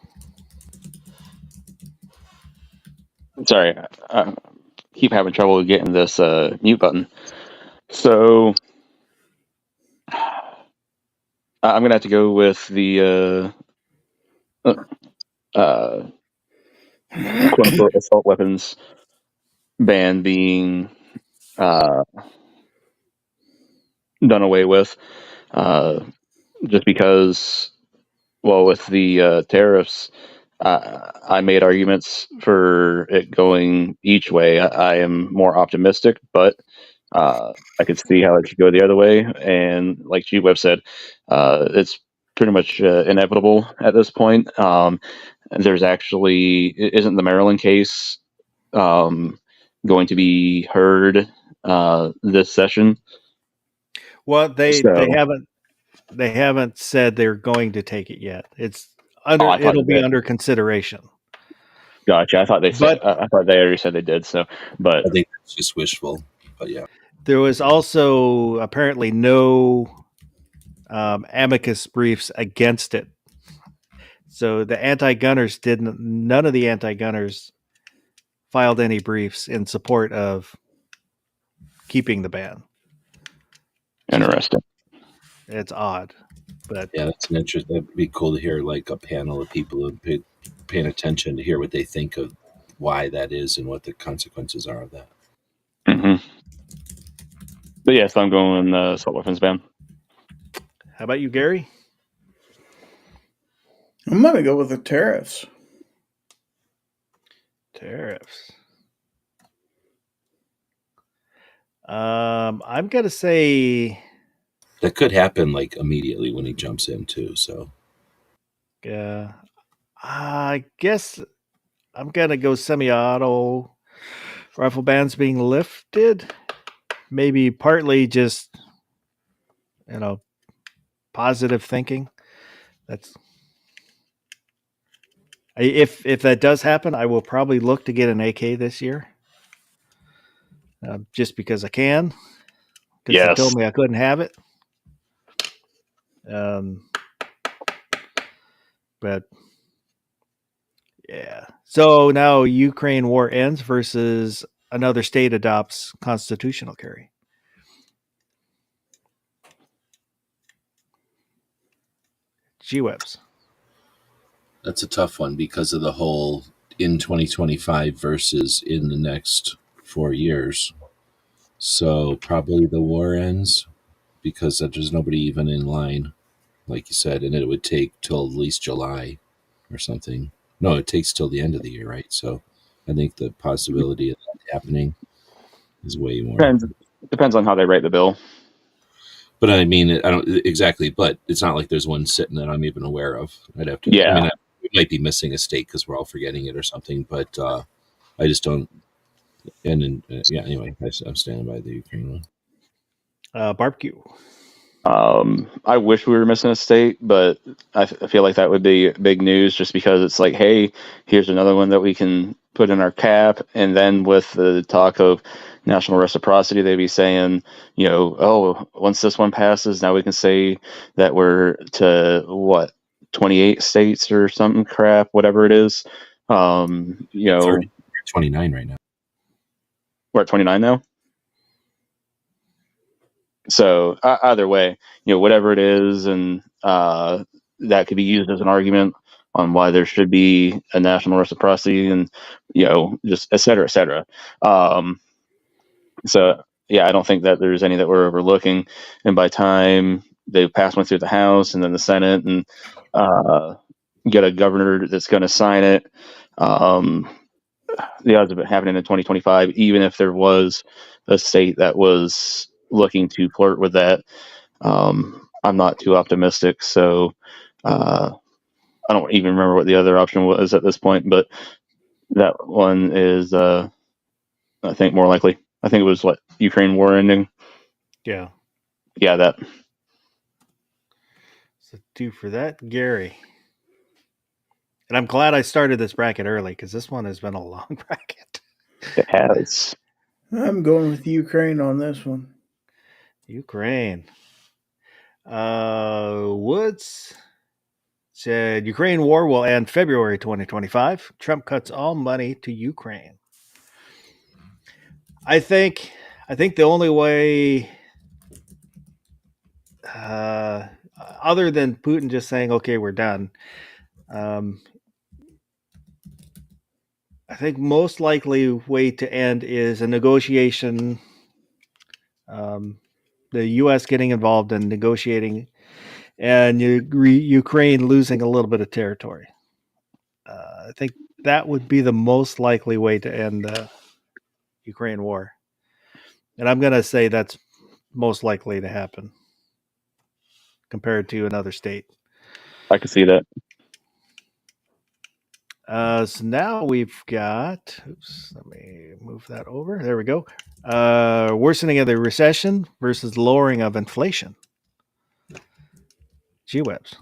Sorry, I keep having trouble getting this mute button. So I'm gonna have to go with the quote unquote assault weapons ban being done away with, just because, well, with the tariffs, I made arguments for it going each way. I am more optimistic, but I could see how it could go the other way. And like G-Web said, it's pretty much inevitable at this point. There's actually, isn't the Maryland case going to be heard this session? Well, they haven't said they're going to take it yet. It's it'll be under consideration. Gotcha. I thought they said. I thought they already said they did. So, but I think it's just wishful. But yeah, there was also apparently no amicus briefs against it. So the anti-gunners didn't. None of the anti-gunners filed any briefs in support of keeping the ban. Interesting. It's odd, but yeah, that's an interest. That'd be cool to hear, like a panel of people who paying attention to hear what they think of why that is and what the consequences are of that. Mm-hmm. But yes, I'm going assault weapons ban. How about you, Gary? I'm gonna go with the tariffs. Tariffs. I'm gonna say that could happen like immediately when he jumps in too. So, yeah, I guess I'm gonna go semi-auto rifle bans being lifted. Maybe partly just positive thinking. That's if that does happen, I will probably look to get an AK this year, just because I can. because they Yes. told me I couldn't have it. But yeah. So now Ukraine war ends versus another state adopts constitutional carry. G-Webs. That's a tough one because of the whole in 2025 versus in the next 4 years. So probably the war ends because there's nobody even in line, like you said, and it would take till at least July or something. No, it takes till the end of the year, right? So I think the possibility of that happening is way more. Depends on how they write the bill. But I mean, I don't exactly. But it's not like there's one sitting that I'm even aware of. I'd have to. Yeah. I mean, we might be missing a state because we're all forgetting it or something. But I just don't. And yeah. Anyway, I'm standing by the Ukraine one. Barbecue. I wish we were missing a state, but I feel like that would be big news just because it's like, hey, here's another one that we can put in our cap. And then with the talk of national reciprocity, they'd be saying, oh, once this one passes, now we can say that we're to 28 states or something crap, whatever it is. 30, 29 right now. We're at 29 now. So either way, whatever it is, and that could be used as an argument on why there should be a national reciprocity, and just et cetera, et cetera. So yeah, I don't think that there's any that we're overlooking. And by time they pass one through the House and then the Senate, and get a governor that's going to sign it, the odds of it happening in 2025, even if there was a state that was looking to flirt with that, I'm not too optimistic. So I don't even remember what the other option was at this point, but that one is, I think, more likely. I think it was Ukraine war ending. Yeah. Yeah, that. So 2 for that, Gary. And I'm glad I started this bracket early because this one has been a long bracket. It has. I'm going with Ukraine on this one. Ukraine. Woods said Ukraine war will end February 2025. Trump cuts all money to Ukraine. I think the only way, other than Putin just saying, okay, we're done, I think most likely way to end is a negotiation, the U.S. getting involved in negotiating, and Ukraine losing a little bit of territory. I think that would be the most likely way to end the Ukraine war. And I'm going to say that's most likely to happen compared to another state. I can see that. So now we've got, let me move that over. There we go. Worsening of the recession versus lowering of inflation. G-Webs.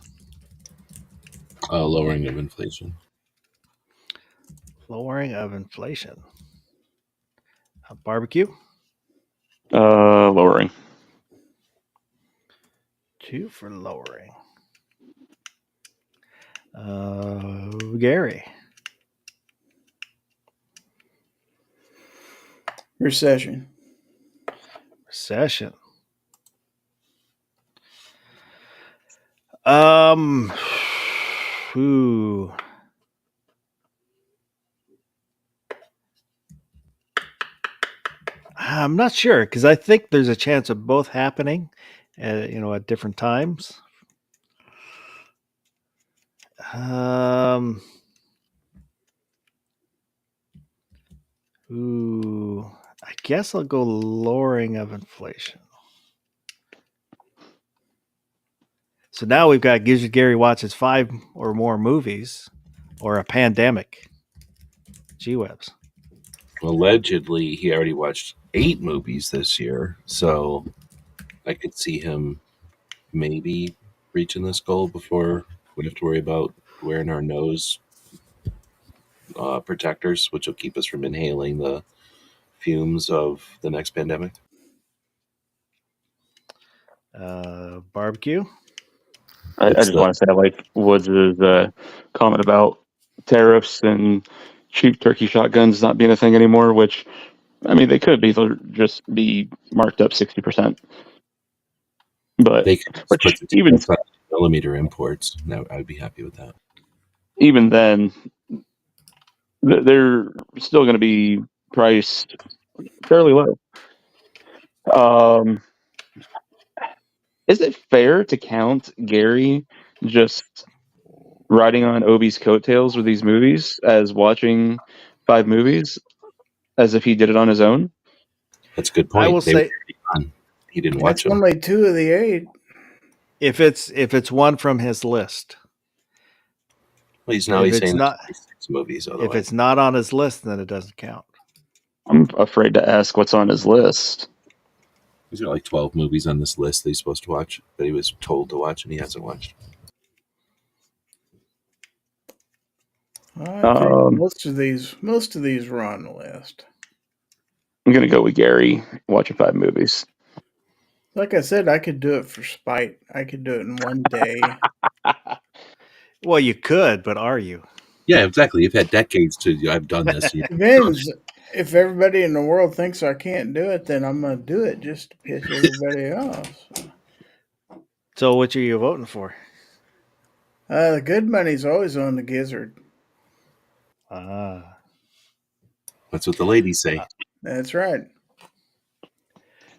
Lowering of inflation. Lowering of inflation. Barbecue. Lowering. 2 for lowering. Gary. Recession. Ooh. I'm not sure because I think there's a chance of both happening, at different times. I guess I'll go lowering of inflation. So now we've got Gary watches 5 or more movies or a pandemic. G-Webs. Allegedly, he already watched 8 movies this year, so I could see him maybe reaching this goal before we have to worry about wearing our nose protectors, which will keep us from inhaling the fumes of the next pandemic. Barbecue. I just want to say I like Woods' comment about tariffs and cheap turkey shotguns not being a thing anymore, which, I mean, they could be. They'll just be marked up 60%. But They could just put the even 25mm imports. No, I'd be happy with that. Even then, they're still going to be priced fairly low. Is it fair to count Gary just riding on Obi's coattails with these movies as watching 5 movies as if he did it on his own? That's a good point. I will say he didn't watch them. Only 2 of the 8. If it's one from his list. Well, he's saying not 6 movies. If it's not on his list, then it doesn't count. I'm afraid to ask what's on his list. He's got like 12 movies on this list that he's supposed to watch, that he was told to watch, and he hasn't watched. I think most of these were on the list. I'm going to go with Gary watching 5 movies. Like I said, I could do it for spite. I could do it in one day. Well, you could, but are you? Yeah, exactly. You've had decades to. I've done this. Depends. If everybody in the world thinks I can't do it, then I'm going to do it just to piss everybody off. So which are you voting for? The good money's always on the gizzard. That's what the ladies say. That's right.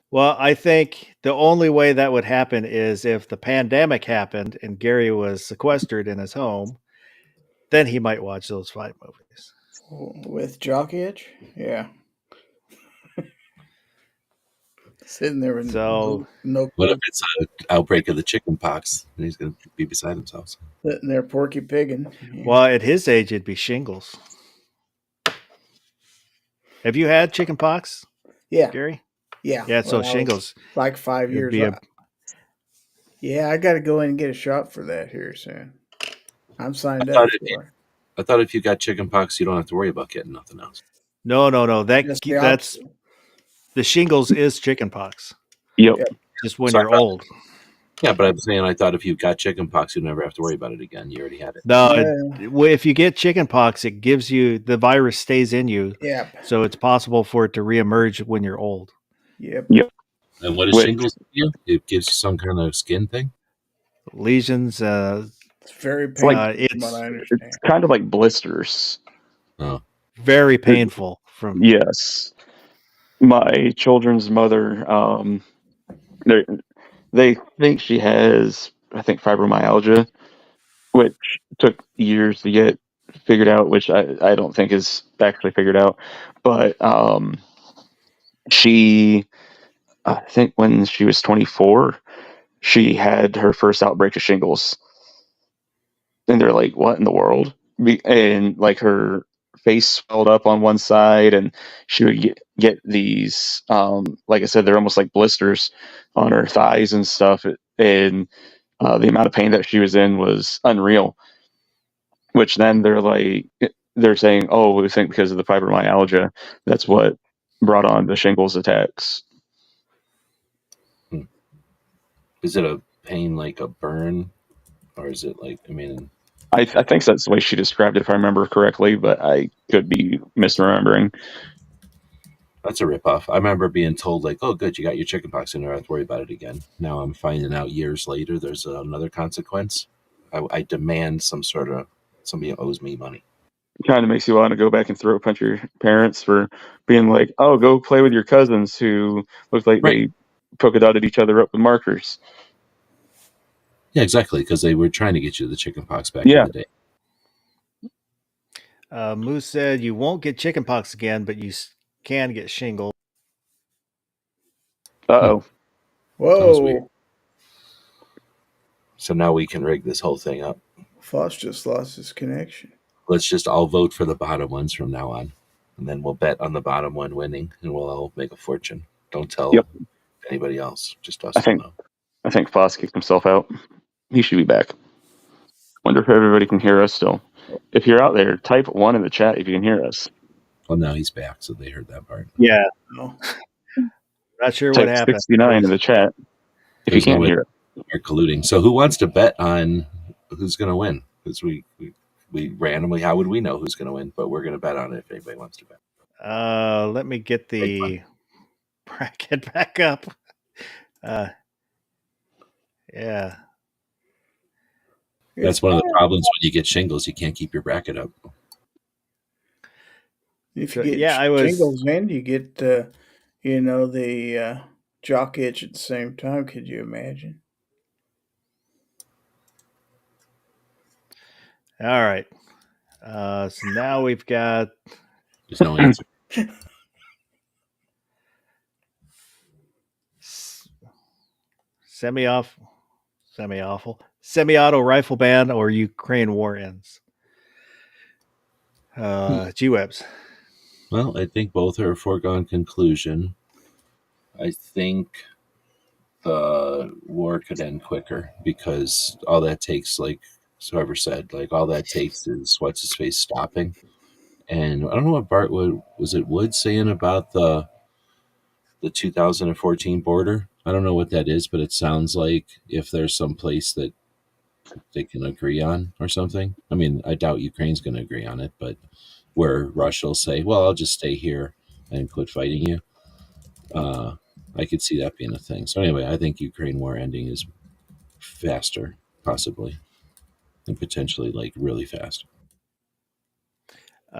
Well, I think the only way that would happen is if the pandemic happened and Gary was sequestered in his home, then he might watch those 5 movies. With jock itch? Yeah. Sitting there with no what if it's an outbreak of the chicken pox and he's going to be beside himself? Sitting there porky pigging. Yeah. Well, at his age, it'd be shingles. Have you had chicken pox? Yeah. Gary? Yeah. Yeah, so shingles. Like 5 years old. Yeah, I got to go in and get a shot for that here soon. I'm signed up for it. I thought if you got chicken pox, you don't have to worry about getting nothing else. No. That's the shingles is chicken pox. Yep. Just when you're old. Yeah, but I'm saying I thought if you got chicken pox, you never have to worry about it again. You already had it. No, if you get chicken pox, it gives you the virus stays in you. Yeah. So it's possible for it to reemerge when you're old. Yep. And what does shingles give you? It gives you some kind of skin thing? Lesions. It's very painful. It's kind of like blisters. Oh. Very painful. Yes. My children's mother, they think she has, I think, fibromyalgia, which took years to get figured out, which I don't think is actually figured out. But she, I think when she was 24, she had her first outbreak of shingles. And they're like, what in the world? And like her face swelled up on one side, and she would get these, like I said, they're almost like blisters on her thighs and stuff. And the amount of pain that she was in was unreal. Which then they're saying, oh, we think because of the fibromyalgia, that's what brought on the shingles attacks. Is it a pain like a burn, or is it like, I think that's the way she described it, if I remember correctly, but I could be misremembering. That's a ripoff. I remember being told, like, oh, good, you got your chicken pox, and you don't have to worry about it again. Now I'm finding out years later there's another consequence. I demand somebody owes me money. It kind of makes you want to go back and throat punch your parents for being like, oh, go play with your cousins who look like they polka dotted each other up with markers. Yeah, exactly, because they were trying to get you the chicken pox back in the day. Moose said you won't get chicken pox again, but you can get shingles. Uh-oh. Whoa. So now we can rig this whole thing up. Foss just lost his connection. Let's just all vote for the bottom ones from now on. And then we'll bet on the bottom one winning, and we'll all make a fortune. Don't tell anybody else. Just us. I think Foss kicked himself out. He should be back. Wonder if everybody can hear us still. If you're out there, type 1 in the chat if you can hear us. Well, now he's back, so they heard that part. Yeah. No. Not sure type what happened. 69 in the chat If you can't hear it. We're colluding. So who wants to bet on who's going to win? Because we randomly, how would we know who's going to win? But we're going to bet on it if anybody wants to bet. Let me get the bracket back up. Yeah. That's one of the problems when you get shingles. You can't keep your bracket up. If you get shingles and you get, the jock itch at the same time, could you imagine? All right. So now we've got. There's no answer. Semi-auto rifle ban or Ukraine war ends. G-Webs. Well, I think both are a foregone conclusion. I think the war could end quicker because all that takes, like whoever said, like all that takes is what's his face stopping. And I don't know what Bart Wood saying about the 2014 border. I don't know what that is, but it sounds like if there's some place that they can agree on or something. I mean, I doubt Ukraine's going to agree on it, but where Russia will say, well, I'll just stay here and quit fighting you. I could see that being a thing. So anyway, I think Ukraine war ending is faster, possibly, and potentially like really fast. So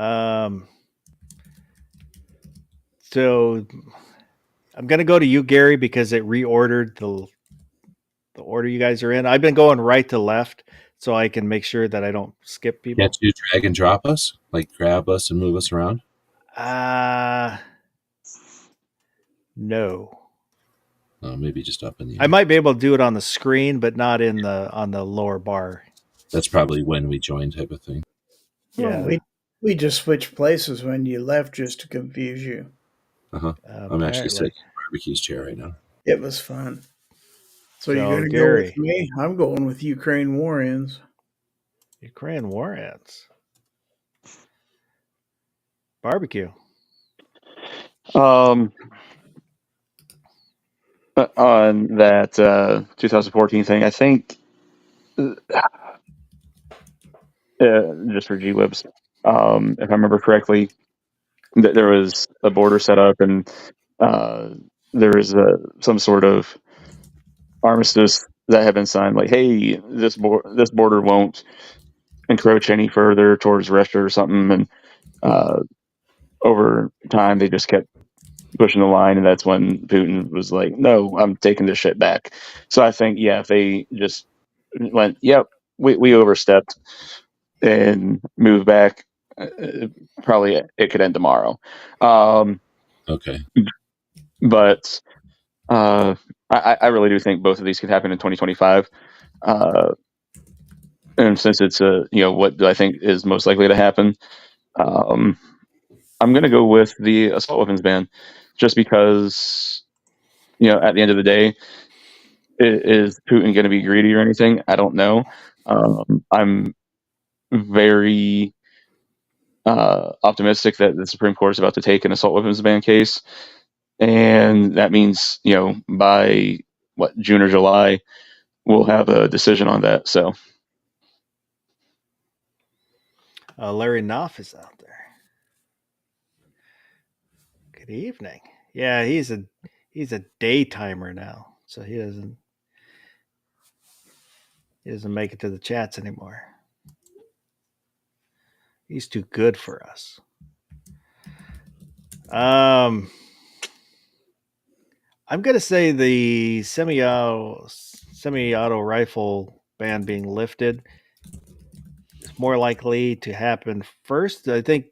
I'm going to go to you, Gary, because it reordered the order you guys are in. I've been going right to left so I can make sure that I don't skip people. Can't you drag and drop us? Like grab us and move us around? No. Maybe just up in the I might be able to do it on the screen, but not on the lower bar. That's probably when we joined type of thing. Yeah. Well, we just switched places when you left just to confuse you. I'm actually sitting in Barbecue's chair right now. It was fun. So you're going to go with me? I'm going with Ukraine war ends. Ukraine war ends. Barbecue. On that 2014 thing, I think just for G-Webs, if I remember correctly, there was a border set up and there was some sort of armistice that had been signed, like, hey, this border won't encroach any further towards Russia or something, and over time they just kept pushing the line, and that's when Putin was like, no, I'm taking this shit back. So I think, yeah, if they just went, yep, we overstepped and moved back, probably it could end tomorrow. Okay. But I really do think both of these could happen in 2025. And since it's what I think is most likely to happen, I'm going to go with the assault weapons ban, just because, at the end of the day, is Putin going to be greedy or anything? I don't know. I'm very optimistic that the Supreme Court is about to take an assault weapons ban case, and that means by June or July we'll have a decision on that. So Larry Knopf is out there. Good evening. Yeah, he's a day timer now, so he doesn't make it to the chats anymore. He's too good for us. I'm going to say the semi-auto rifle ban being lifted is more likely to happen first. I think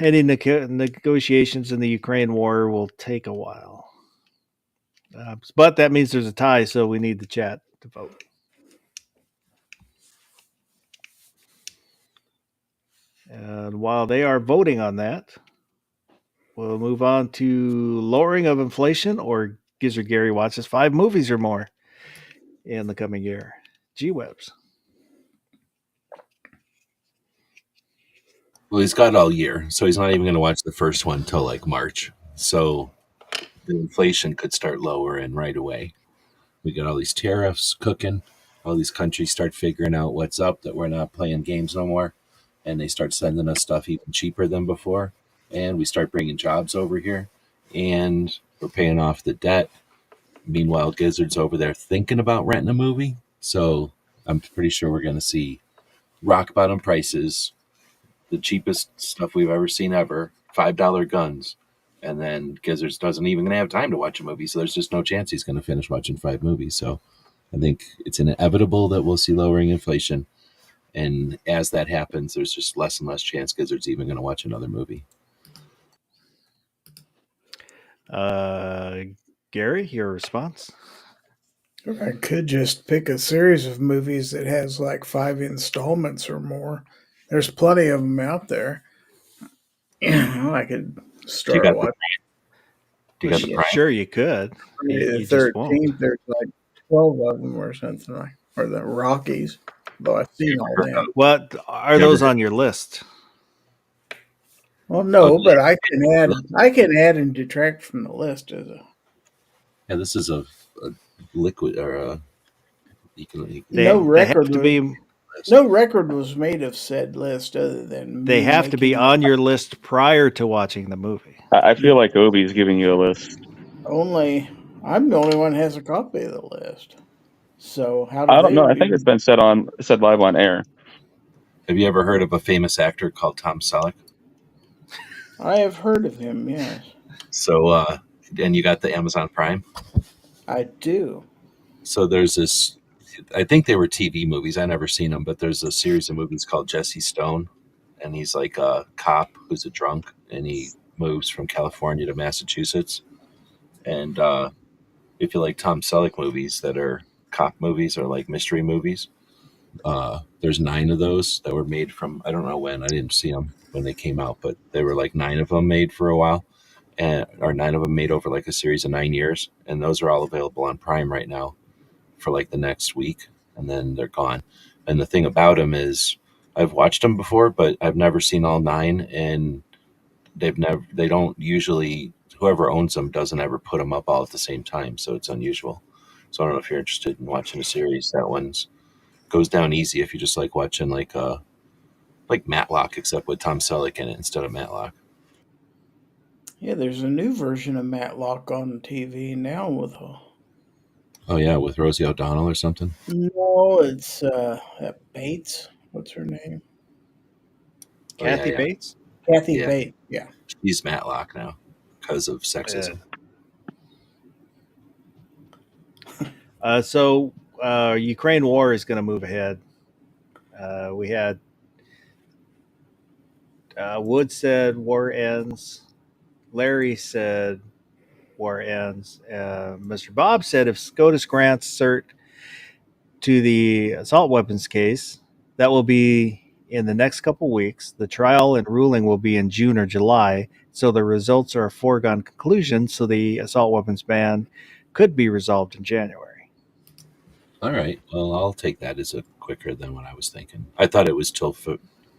any negotiations in the Ukraine war will take a while. But that means there's a tie, so we need the chat to vote. And while they are voting on that, we'll move on to lowering of inflation, or Gizzard Gary watches 5 movies or more in the coming year. G-Webs. Well, he's got all year, so he's not even going to watch the first one till like March. So the inflation could start lowering right away. we got all these tariffs cooking. All these countries start figuring out what's up, that we're not playing games no more. And they start sending us stuff even cheaper than before. And we start bringing jobs over here. And we're paying off the debt. Meanwhile, Gizzard's over there thinking about renting a movie. So I'm pretty sure we're going to see rock bottom prices, the cheapest stuff we've ever seen ever, $5 guns. And then Gizzards doesn't even gonna have time to watch a movie, so there's just no chance he's going to finish watching 5 movies. So I think it's inevitable that we'll see lowering inflation. And as that happens, there's just less and less chance Gizzard's even going to watch another movie. Gary, your response? I could just pick a series of movies that has like 5 installments or more. There's plenty of them out there. I could start watching. Do you got the Prime? Sure, you could. The 13th, there's like 12 of them or something like, or the Rockies. Though I've seen all them. What are those on your list? Well, no, but I can add and detract from the list as a. Yeah, this is a liquid or a. No record was made of said list other than. They have to be on your list prior to watching the movie. I feel like Obi's giving you a list. I'm the only one who has a copy of the list. So how? I don't know. I think it's been said live on air. Have you ever heard of a famous actor called Tom Selleck? I have heard of him. Yes. So, and you got the Amazon Prime? I do. So there's this. I think they were TV movies. I never seen them, but there's a series of movies called Jesse Stone, and he's like a cop who's a drunk, and he moves from California to Massachusetts. And if you like Tom Selleck movies that are cop movies or like mystery movies, there's 9 of those that were made from, I don't know when, I didn't see them when they came out, but there were like 9 of them made for a while, or 9 of them made over like a series of 9 years, and those are all available on Prime right now for like the next week, and then they're gone. And the thing about them is I've watched them before, but I've never seen all 9, and they don't usually, whoever owns them doesn't ever put them up all at the same time, so it's unusual. So I don't know if you're interested in watching a series. That one's goes down easy if you just like watching like Matlock, except with Tom Selleck in it instead of Matlock. Yeah, there's a new version of Matlock on TV now with Oh yeah, with Rosie O'Donnell or something? No, it's Bates. What's her name? Kathy Bates? Kathy Bates, yeah. She's Matlock now because of sexism. So Ukraine war is going to move ahead. We had Wood said war ends. Larry said war ends. Mr. Bob said if SCOTUS grants cert to the assault weapons case, that will be in the next couple weeks. The trial and ruling will be in June or July, so the results are a foregone conclusion, so the assault weapons ban could be resolved in January. All right. Well, I'll take that as a quicker than what I was thinking. I thought it was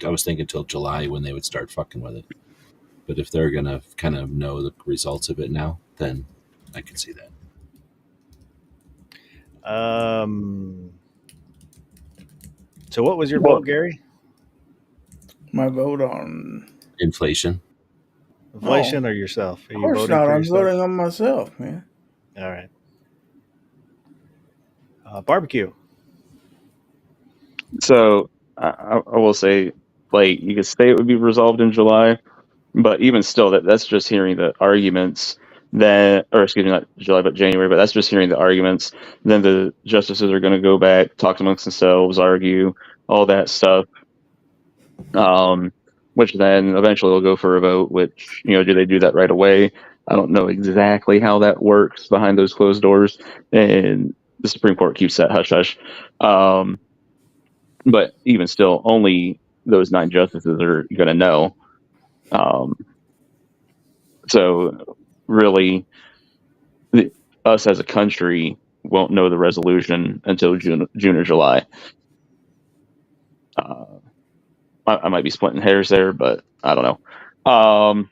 I was thinking till July when they would start fucking with it. But if they're going to kind of know the results of it now, then I can see that. So what was your vote, Gary? My vote on inflation. Inflation or yourself? Of course not. I'm voting on myself, man. All right. Barbecue. So I will say, like, you could say it would be resolved in July, but even still, that's just hearing the arguments. Not July, but January. But that's just hearing the arguments. Then the justices are going to go back, talk amongst themselves, argue, all that stuff. Which then eventually will go for a vote. Which, do they do that right away? I don't know exactly how that works behind those closed doors, and the Supreme Court keeps that hush hush. But even still, only those 9 justices are going to know. So really, us as a country won't know the resolution until June or July. I might be splitting hairs there, but I don't know. I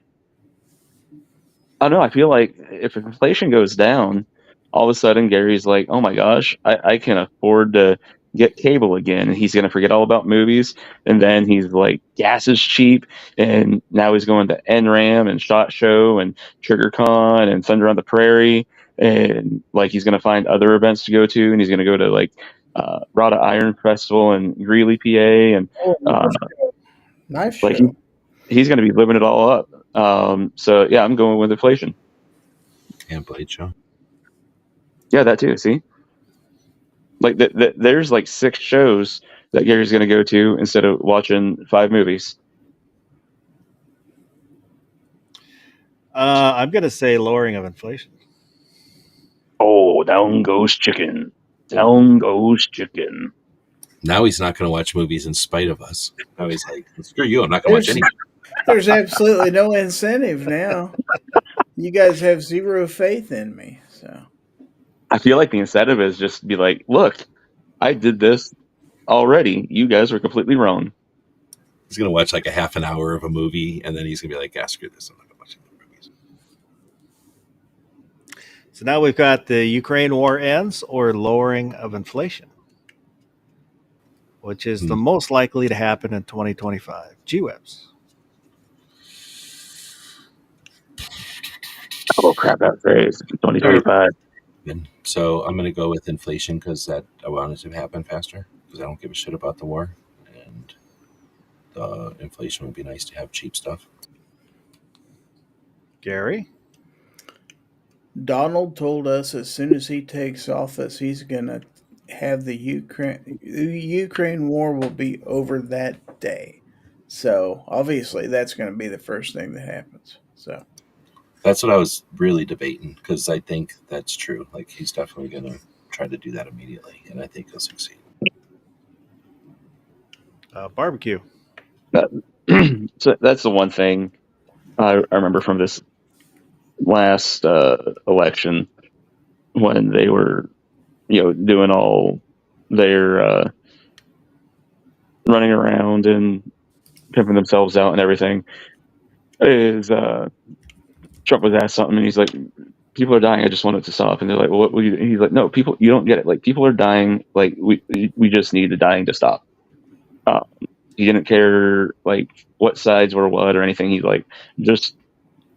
don't know. I feel like if inflation goes down, all of a sudden Gary's like, oh my gosh, I can afford to get cable again, and he's going to forget all about movies. And then he's like, gas is cheap, and now he's going to NRAM and SHOT Show and TriggerCon and Thunder on the Prairie, and like he's going to find other events to go to, and he's going to go to like Rada Iron Festival in Greeley, PA, and Nice like show. he's going to be living it all up. So yeah, I'm going with inflation. And Blade Show. Yeah, that too. See, like there's like 6 shows that Gary's going to go to instead of watching 5 movies. I'm going to say lowering of inflation. Oh, down goes chicken. Down goes chicken. Now he's not going to watch movies in spite of us. Now he's like, screw you, I'm not going to watch anything. There's absolutely no incentive now. You guys have zero faith in me. So I feel like the incentive is just to be like, look, I did this already. You guys were completely wrong. He's going to watch like a half an hour of a movie, and then he's going to be like, yeah, screw this, I'm not going to watch any more movies. So now we've got the Ukraine war ends or lowering of inflation, which is the most likely to happen in 2025. G-Webs. Oh, crap, that phrase. 2025. And so I'm going to go with inflation because I want it to happen faster because I don't give a shit about the war. And the inflation would be nice to have cheap stuff. Gary? Donald told us as soon as he takes office, he's going to have the Ukraine war will be over that day. So obviously that's going to be the first thing that happens. So that's what I was really debating because I think that's true. Like he's definitely going to try to do that immediately, and I think he'll succeed. Barbecue. So that's the one thing I remember from this last election when they were, doing all their running around and pimping themselves out and everything. Is Trump was asked something and he's like, people are dying, I just want it to stop. And they're like, well, what will you do? He's like, no, people, you don't get it. Like, people are dying. Like, we just need the dying to stop. He didn't care like what sides were what or anything. He's like, just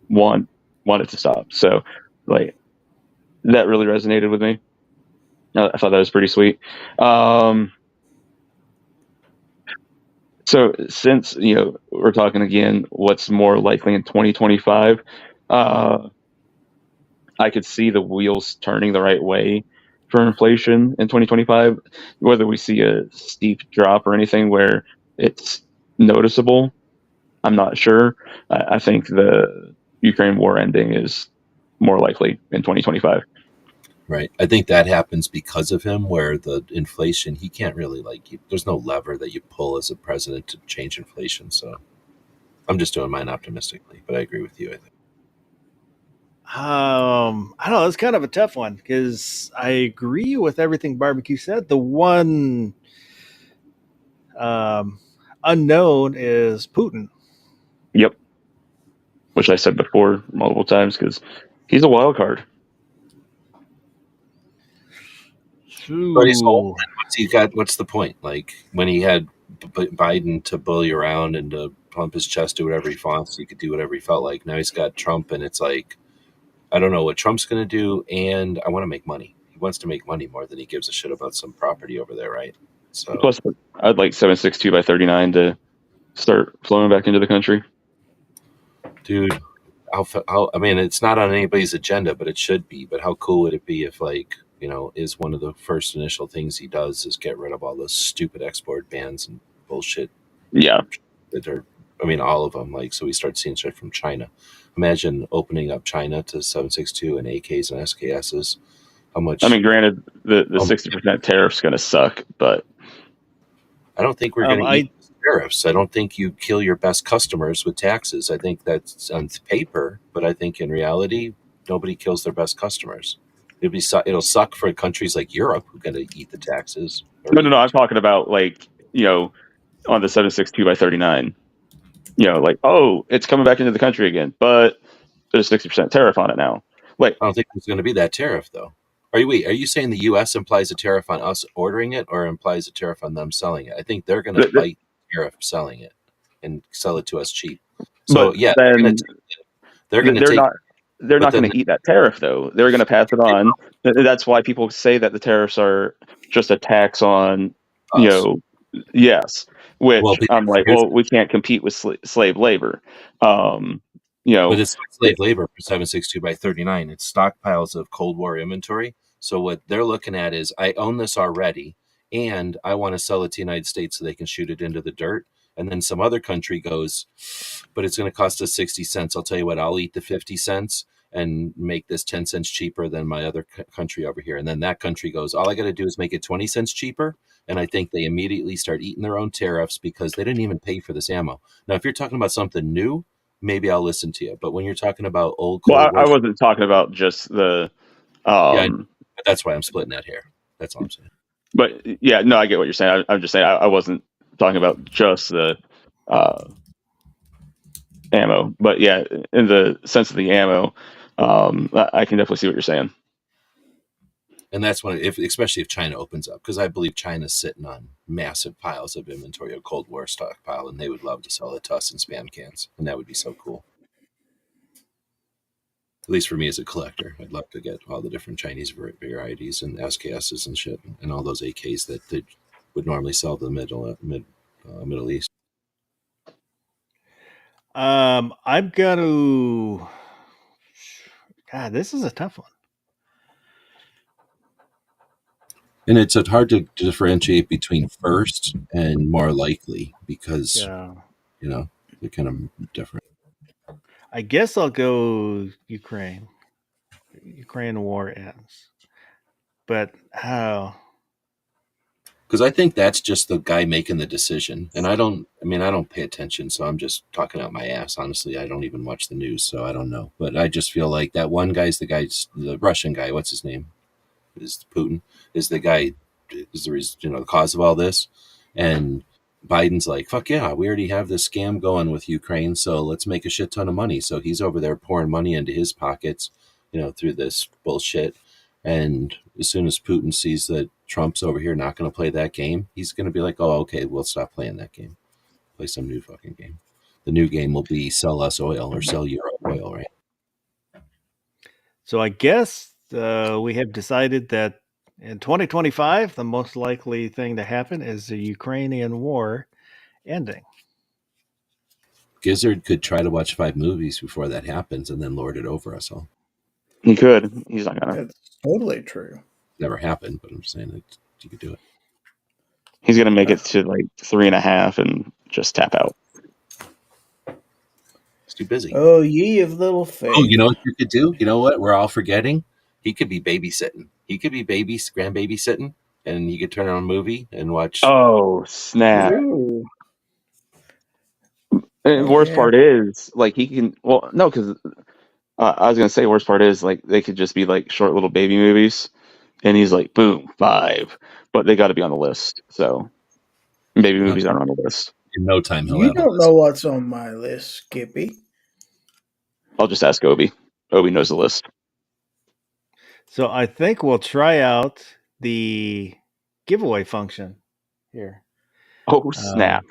want it to stop. So like that really resonated with me. I thought that was pretty sweet. So since we're talking again, what's more likely in 2025? I could see the wheels turning the right way for inflation in 2025. Whether we see a steep drop or anything where it's noticeable, I'm not sure. I think the Ukraine war ending is more likely in 2025. Right. I think that happens because of him, where the inflation, he can't really there's no lever that you pull as a president to change inflation. So I'm just doing mine optimistically, but I agree with you, I think. I don't know. It's kind of a tough one because I agree with everything Barbecue said. The one unknown is Putin. Yep. Which I said before multiple times because he's a wild card. But he's old. What's the point? Like when he had Biden to bully around and to pump his chest, do whatever he wants, he could do whatever he felt like. Now he's got Trump, and it's like, I don't know what Trump's going to do, and I want to make money. He wants to make money more than he gives a shit about some property over there, right? So plus, I'd like 762 by 39 to start flowing back into the country. Dude, I mean, it's not on anybody's agenda, but it should be. But how cool would it be if, is one of the first initial things he does is get rid of all those stupid export bans and bullshit. Yeah. That are, all of them. So we start seeing shit from China. Imagine opening up China to 7.62 and AKs and SKSs. How much? Granted, the 60% tariff's going to suck, but I don't think we're going to eat tariffs. I don't think you kill your best customers with taxes. I think that's on paper, but I think in reality, nobody kills their best customers. It'll suck for countries like Europe who are going to eat the taxes. No. I'm talking about on the 7.62 by 39. It's coming back into the country again, but there's a 60% tariff on it now. I don't think there's going to be that tariff though. Are you saying the U.S. implies a tariff on us ordering it, or implies a tariff on them selling it? I think they're going to fight tariff selling it and sell it to us cheap. So But yeah, then they're going to they're take. not they're But not then going to eat that tariff though. They're going to pass it on. That's why people say that the tariffs are just a tax on, us. yes. Well, Which I'm like, here's well, we can't compete with slave labor. But it's slave labor for 762 by 39. It's stockpiles of Cold War inventory. So what they're looking at is, I own this already, and I want to sell it to the United States so they can shoot it into the dirt. And then some other country goes, but it's going to cost us 60 cents. I'll tell you what, I'll eat the 50 cents and make this 10 cents cheaper than my other country over here. And then that country goes, all I got to do is make it 20 cents cheaper. And I think they immediately start eating their own tariffs because they didn't even pay for this ammo. Now, if you're talking about something new, maybe I'll listen to you. But when you're talking about old Cold well, War, I wasn't talking about just the, yeah, but that's why I'm splitting that hair. That's all I'm saying. but yeah, no, I get what you're saying. I'm just saying I wasn't talking about just the ammo, but yeah, in the sense of the ammo, I can definitely see what you're saying. And that's when, especially if China opens up, because I believe China's sitting on massive piles of inventory of Cold War stockpile, and they would love to sell it to us in spam cans, and that would be so cool. At least for me as a collector, I'd love to get all the different Chinese varieties and SKSs and shit, and all those AKs that they would normally sell to the Middle East. I'm gonna. God, this is a tough one. And it's hard to differentiate between first and more likely because, they're kind of different. I guess I'll go Ukraine. Ukraine war ends. But how? Because I think that's just the guy making the decision. And I don't pay attention, so I'm just talking out my ass. Honestly, I don't even watch the news, so I don't know. But I just feel like that one guy's the Russian guy, what's his name? Is Putin, is the guy, is the reason, the cause of all this. And Biden's like, fuck yeah, we already have this scam going with Ukraine, so let's make a shit ton of money. So he's over there pouring money into his pockets, through this bullshit. And as soon as Putin sees that Trump's over here not going to play that game, he's going to be like, oh, okay, we'll stop playing that game. Play some new fucking game. The new game will be sell us oil or sell your oil, right? So I guess we have decided that in 2025, the most likely thing to happen is the Ukrainian war ending. Gizzard could try to watch 5 movies before that happens and then lord it over us all. He could. He's not gonna. That's totally true. Never happened, but I'm saying that you could do it. He's gonna make it to like 3.5 and just tap out. He's too busy. Oh, ye of little faith. Oh, you know what you could do? You know what? We're all forgetting. He could be babysitting. He could be grandbaby sitting, and you could turn on a movie and watch. Oh snap! Ooh. And worst part is like he can. Well, no, because I was gonna say worst part is like they could just be like short little baby movies, and he's like boom 5, but they got to be on the list. So baby movies aren't on the list. In no time, You don't know what's on my list, Skippy. I'll just ask Obi. Obi knows the list. So I think we'll try out the giveaway function here. Oh snap!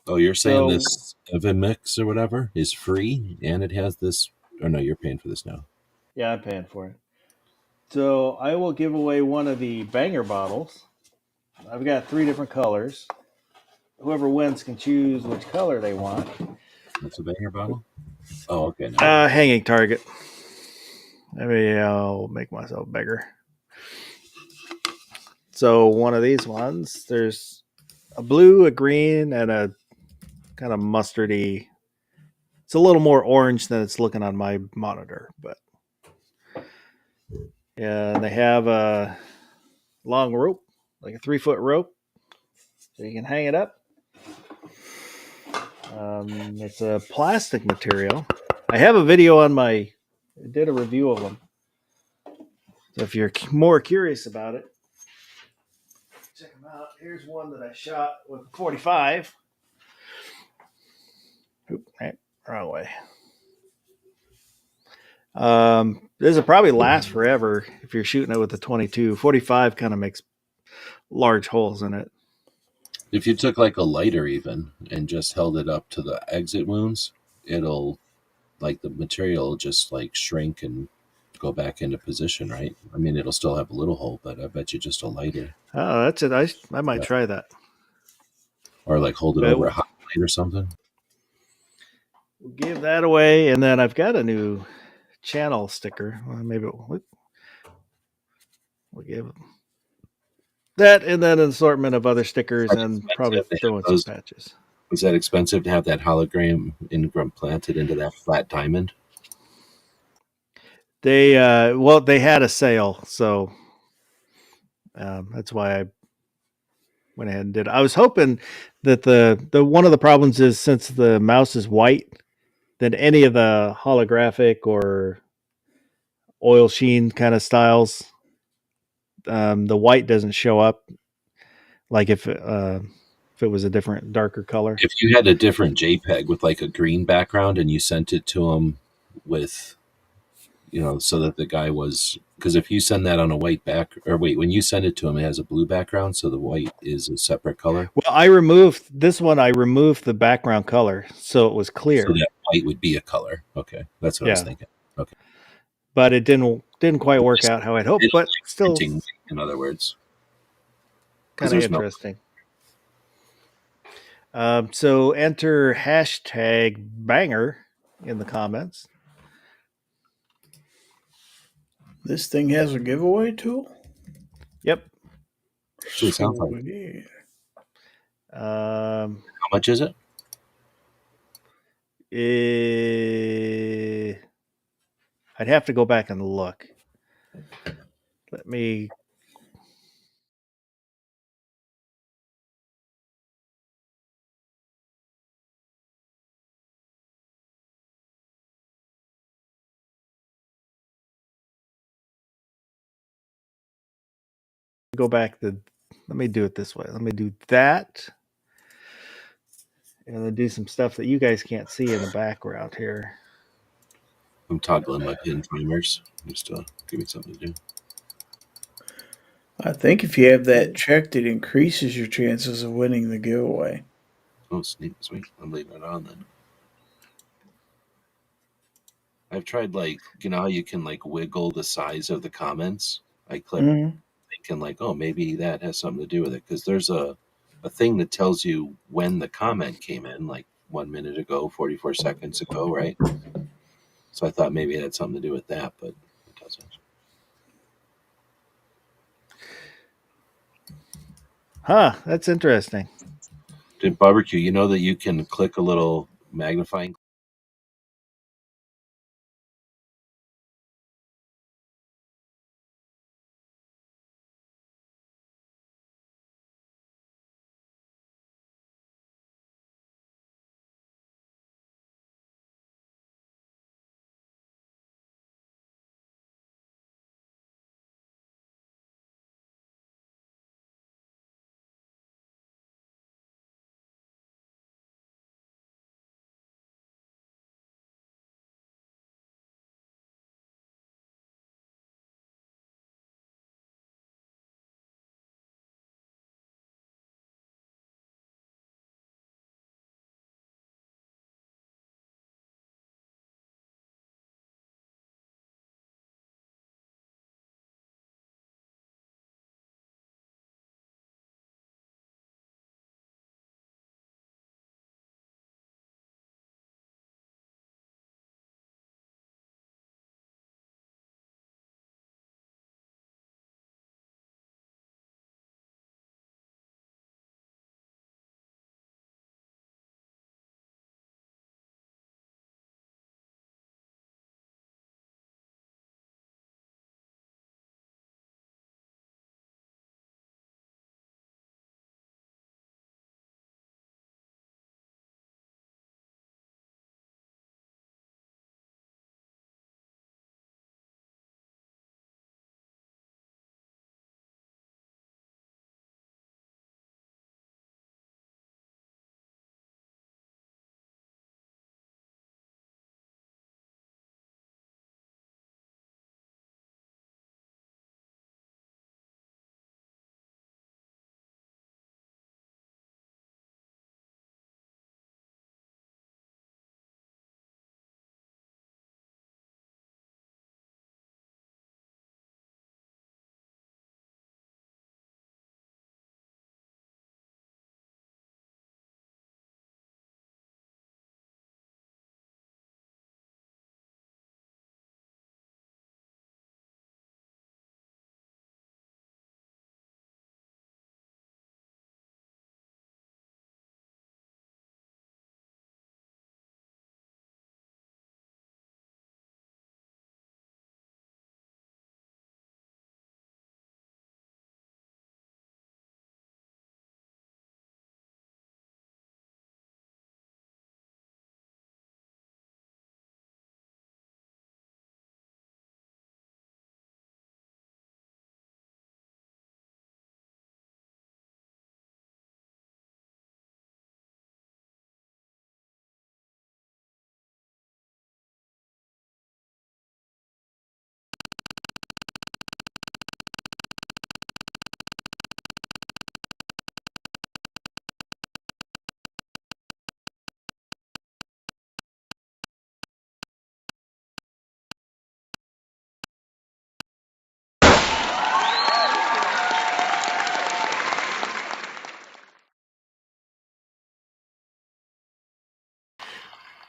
Oh, you're saying this Vimix or whatever is free, and it has this? Or no, you're paying for this now. Yeah, I'm paying for it. So I will give away one of the banger bottles. I've got 3 different colors. Whoever wins can choose which color they want. What's a banger bottle? Oh, okay. Hanging target. Maybe I'll make myself bigger. So one of these ones, there's a blue, a green, and a kind of mustardy. It's a little more orange than it's looking on my monitor, but yeah, and they have a long rope, like a 3-foot rope, so you can hang it up. It's a plastic material. I have a video on I did a review of them. So if you're more curious about it, check them out. Here's one that I shot with a 45. Oop, wrong way. This will probably last forever if you're shooting it with the 22. 45 kind of makes large holes in it. If you took like a lighter even and just held it up to the exit wounds, it'll like the material will just like shrink and go back into position, right? I mean, it'll still have a little hole, but I bet you just a lighter. Oh, that's it. I might try that. Or like hold it But over a hot plate or something. we'll give that away, and then I've got a new channel sticker. Well, maybe we'll give that, and then an assortment of other stickers, and probably throw in some patches. Was that expensive to have that hologram implanted into that flat diamond? They they had a sale, so that's why I went ahead and did it. I was hoping that the one of the problems is, since the mouse is white, that any of the holographic or oil sheen kind of styles, the white doesn't show up. Like if it was a different, darker color. If you had a different JPEG with like a green background and you sent it to him with, so that the guy was, because if you send that on a white when you send it to him, it has a blue background, so the white is a separate color. Well, I removed the background color, so it was clear. So that white would be a color. Okay, that's what I was thinking. Okay, but it didn't quite work out how I'd hoped. But like still, printing, in other words, kind of interesting. So enter hashtag banger in the comments. This thing has a giveaway tool? Yep. So it sounds like. How much is it? I'd have to go back and look. Let me. Go back let me do it this way. Let me do that, and then do some stuff that you guys can't see in the background here. I'm toggling my pin timers just to give me something to do. I think if you have that checked, it increases your chances of winning the giveaway. Oh, sweet. I'm leaving it on then. I've tried, like, how you can like wiggle the size of the comments. I click thinking like, oh, maybe that has something to do with it, because there's a thing that tells you when the comment came in, like 1 minute ago, 44 seconds ago, right? So I thought maybe it had something to do with that, but it doesn't. Huh, that's interesting. Did Barbecue, you know that you can click a little magnifying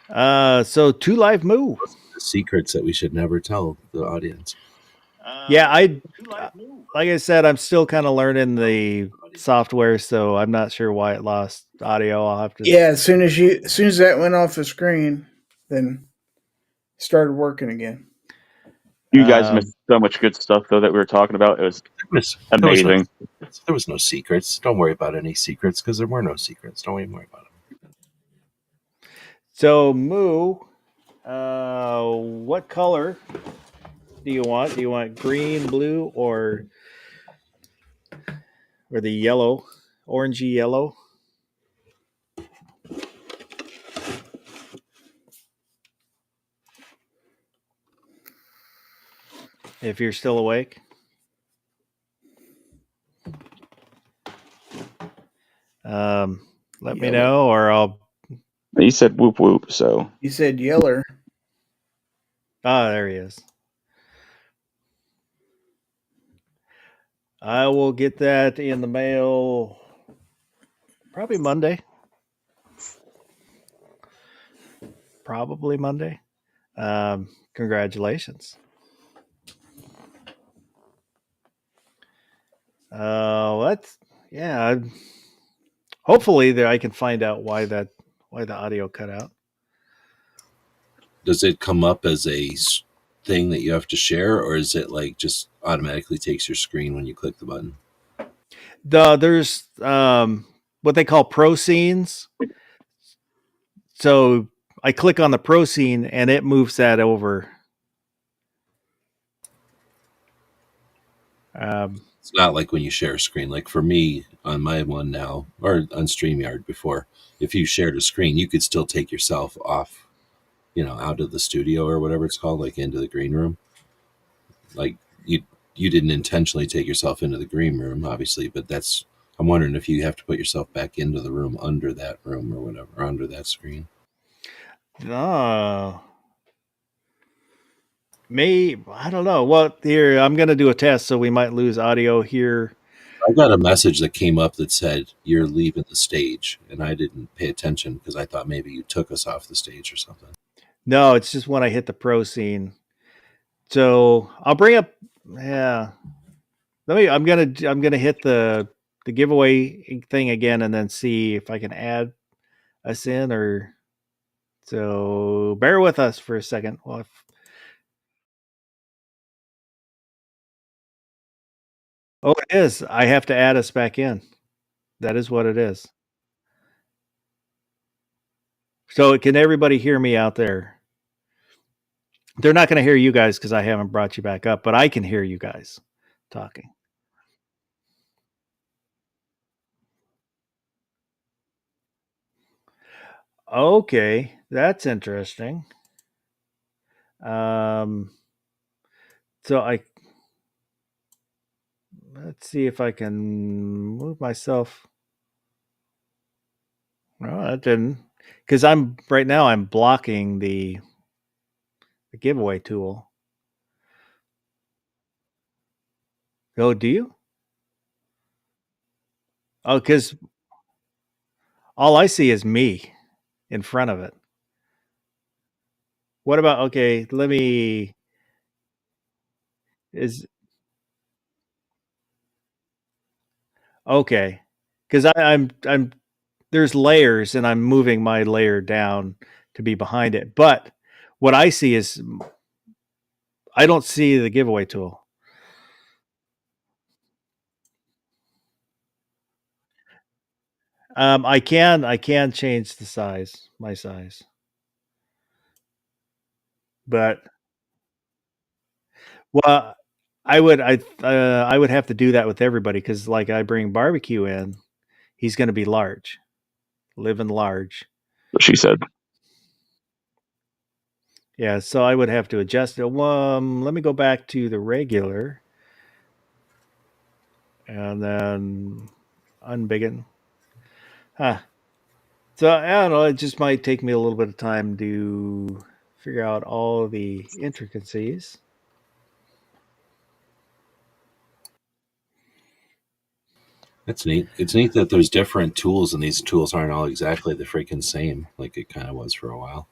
So 2 Live Moo. The secrets that we should never tell the audience. Yeah, like I said, I'm still kind of learning the software, so I'm not sure why it lost audio. I'll have to. Yeah, as soon as that went off the screen, then it started working again. You guys missed so much good stuff though that we were talking about. It was amazing. There was no secrets. Don't worry about any secrets because there were no secrets. Don't even worry about them. So Moo, what color do you want? Do you want green, blue, or the yellow, orangey yellow? If you're still awake. Let me know, or I'll. He said whoop whoop, so. You said yeller. Ah, there he is. I will get that in the mail probably Monday. Probably Monday. Congratulations. Hopefully I can find out why the audio cut out. Does it come up as a thing that you have to share, or is it like just automatically takes your screen when you click the button? There's what they call pro scenes. So I click on the pro scene and it moves that over. It's not like when you share a screen. Like for me on my one now, or on StreamYard before, if you shared a screen, you could still take yourself off, out of the studio or whatever it's called, like into the green room. Like you didn't intentionally take yourself into the green room, obviously, but I'm wondering if you have to put yourself back into the room under that room or whatever, or under that screen. I don't know. Well, here I'm going to do a test, so we might lose audio here. I got a message that came up that said you're leaving the stage, and I didn't pay attention because I thought maybe you took us off the stage or something. No, it's just when I hit the pro scene. So I'll bring up. Yeah, I'm gonna hit the giveaway thing again, and then see if I can add us in. Or so bear with us for a second. Well, oh, it is. I have to add us back in. That is what it is. So can everybody hear me out there? They're not going to hear you guys because I haven't brought you back up, but I can hear you guys talking. Okay, that's interesting. So let's see if I can move myself. No, that didn't, because I'm blocking the giveaway tool. Oh, do you? Oh, because all I see is me in front of it. What about, okay, let me, okay, because I'm there's layers and I'm moving my layer down to be behind it. But what I see is I don't see the giveaway tool. I can change the size, my size. But well, I would have to do that with everybody because like I bring barbecue in, he's going to be large, living large. What she said. Yeah, so I would have to adjust it. Let me go back to the regular, and then unbiggen. So I don't know. It just might take me a little bit of time to figure out all the intricacies. That's neat. It's neat that there's different tools, and these tools aren't all exactly the freaking same, like it kind of was for a while.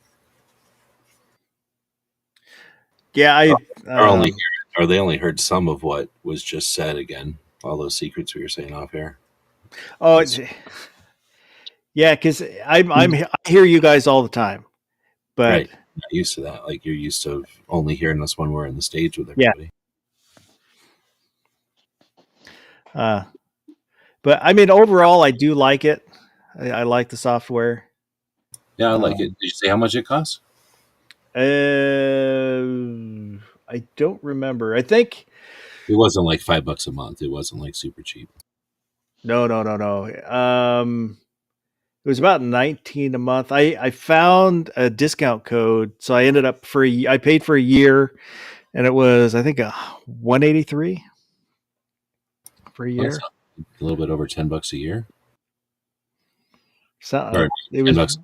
Yeah, they only heard some of what was just said again. All those secrets we were saying off air. oh, yeah, because I hear you guys all the time, but right, not used to that. Like you're used to only hearing us when we're in the stage with yeah. everybody. But I mean, overall, I do like it. I like the software. Yeah, I like it. Did you say how much it costs? I don't remember. I think it wasn't like $5 a month. It wasn't like super cheap. No. It was about 19 a month. I found a discount code, so I ended up I paid for a year, and it was I think $183 for a year. A little bit over $10 a year. So it was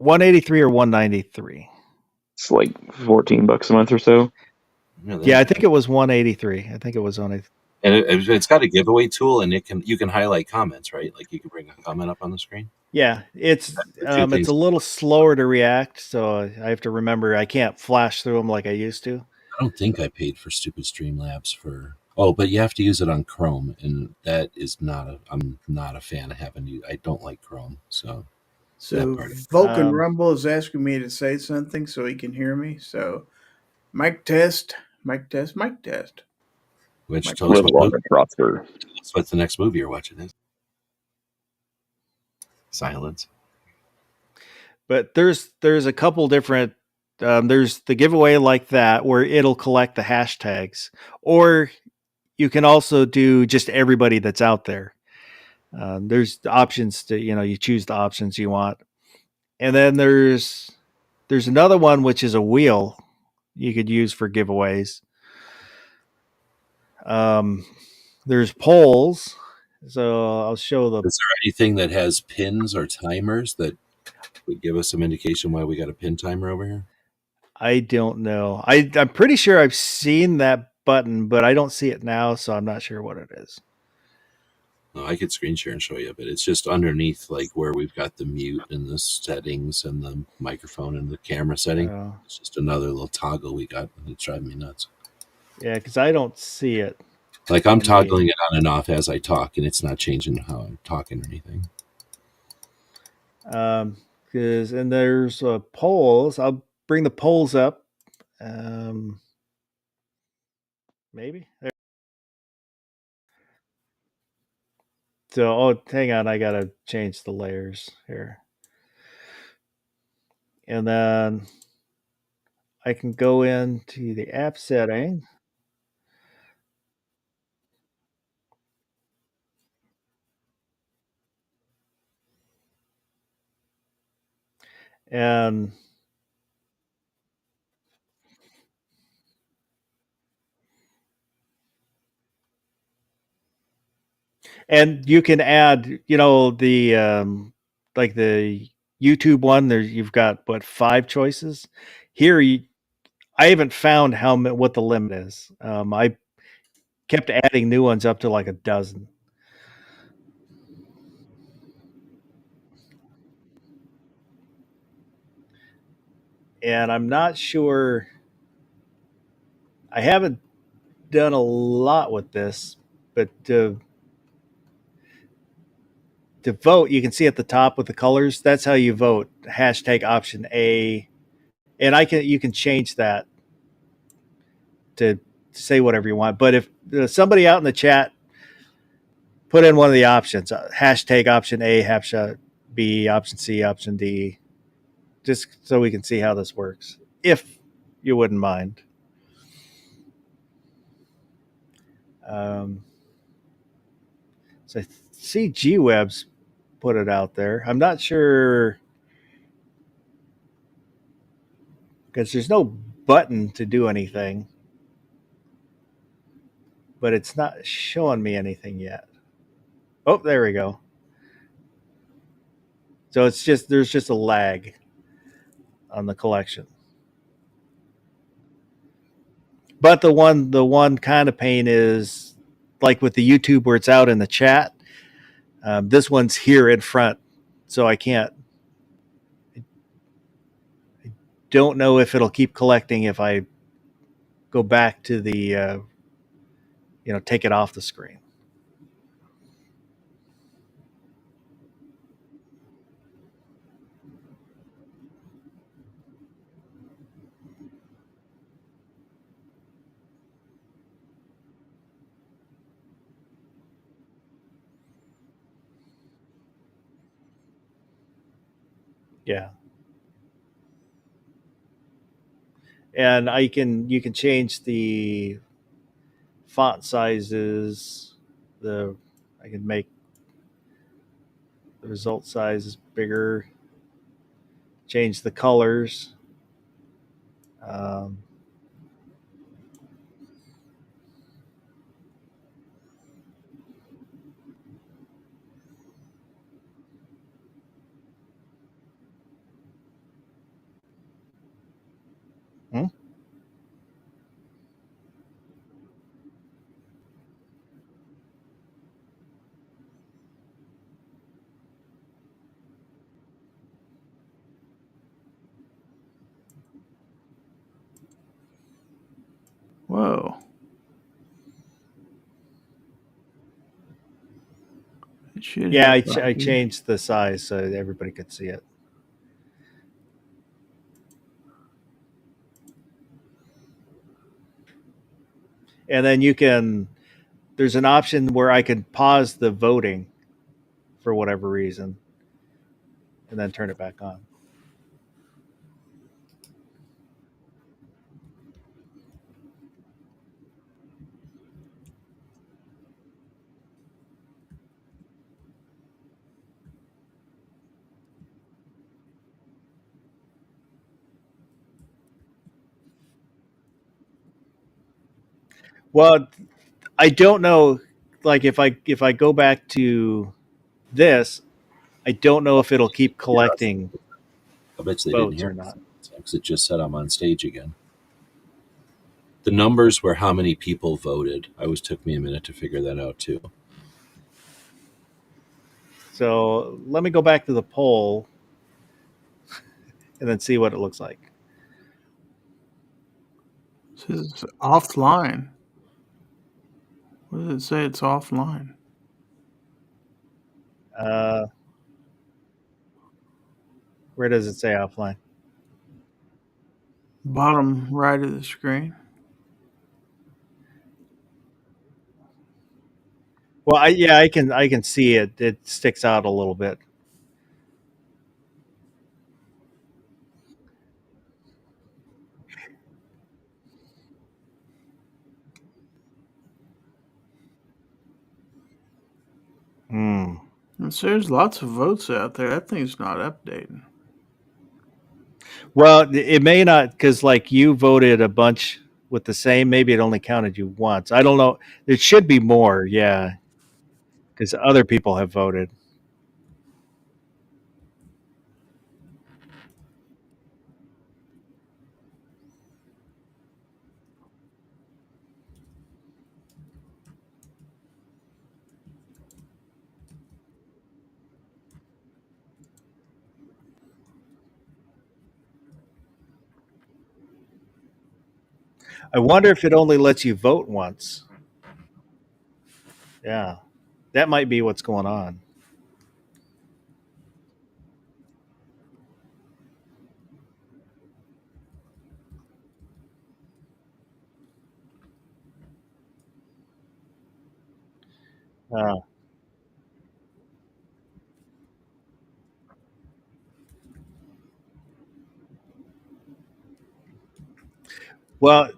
$183 or $193. It's like $14 a month or so. Yeah, I think it was $183. I think it was on and it's got a giveaway tool, and you can highlight comments, right? Like you can bring a comment up on the screen. Yeah, it's a little slower to react, so I have to remember I can't flash through them like I used to. I don't think I paid for stupid Streamlabs for. Oh, but you have to use it on Chrome, and that is I'm not a fan of having. I don't like Chrome, so. Vulcan Rumble is asking me to say something so he can hear me. So, mic test. Which tells what's the next movie you're watching is. Silence. But there's a couple different. There's the giveaway like that where it'll collect the hashtags, or you can also do just everybody that's out there. There's options to you choose the options you want, and then there's another one which is a wheel you could use for giveaways. There's polls, so I'll show them. Is there anything that has pins or timers that would give us some indication why we got a pin timer over here? I don't know. I'm pretty sure I've seen that button, but I don't see it now, so I'm not sure what it is. No, I could screen share and show you, but it's just underneath, like where we've got the mute and the settings and the microphone and the camera setting. It's just another little toggle we got, and it's driving me nuts. Yeah, because I don't see it. Like I'm toggling it on and off as I talk, and it's not changing how I'm talking or anything. Because and there's polls. I'll bring the polls up. Maybe. So, hang on. I got to change the layers here. And then I can go into the app setting. And you can add, the like the YouTube one. There, you've got 5 choices. Here, I haven't found what the limit is. I kept adding new ones up to like a dozen. And I'm not sure. I haven't done a lot with this, but to vote, you can see at the top with the colors. That's how you vote. Hashtag option A, and you can change that to say whatever you want. But if somebody out in the chat put in one of the options, hashtag option A, hashtag B, option C, option D, just so we can see how this works, if you wouldn't mind. So I see G-Web's put it out there. I'm not sure because there's no button to do anything, but it's not showing me anything yet. Oh, there we go. So there's just a lag on the collection. But the one kind of pain is like with the YouTube where it's out in the chat. This one's here in front, so I don't know if it'll keep collecting if I go back to the, take it off the screen. Yeah. And you can change the font sizes. I can make the result size bigger, change the colors. Um, hmm? Whoa. It should Yeah, have I got you. changed the size so everybody could see it. And then there's an option where I can pause the voting for whatever reason and then turn it back on. Well, I don't know, like if I go back to this, I don't know if it'll keep collecting I bet you they didn't votes hear or me not. because it just said I'm on stage again. The numbers were how many people voted. I always took me a minute to figure that out too. So let me go back to the poll and then see what it looks like. It says it's offline. What does it say? It's offline. Where does it say offline? Bottom right of the screen. Well, I can see it. It sticks out a little bit. Hmm. There's lots of votes out there. That thing's not updating. Well, it may not because like you voted a bunch with the same. Maybe it only counted you once. I don't know. It should be more. Yeah, because other people have voted. I wonder if it only lets you vote once. Yeah, that might be what's going on. Uh, well,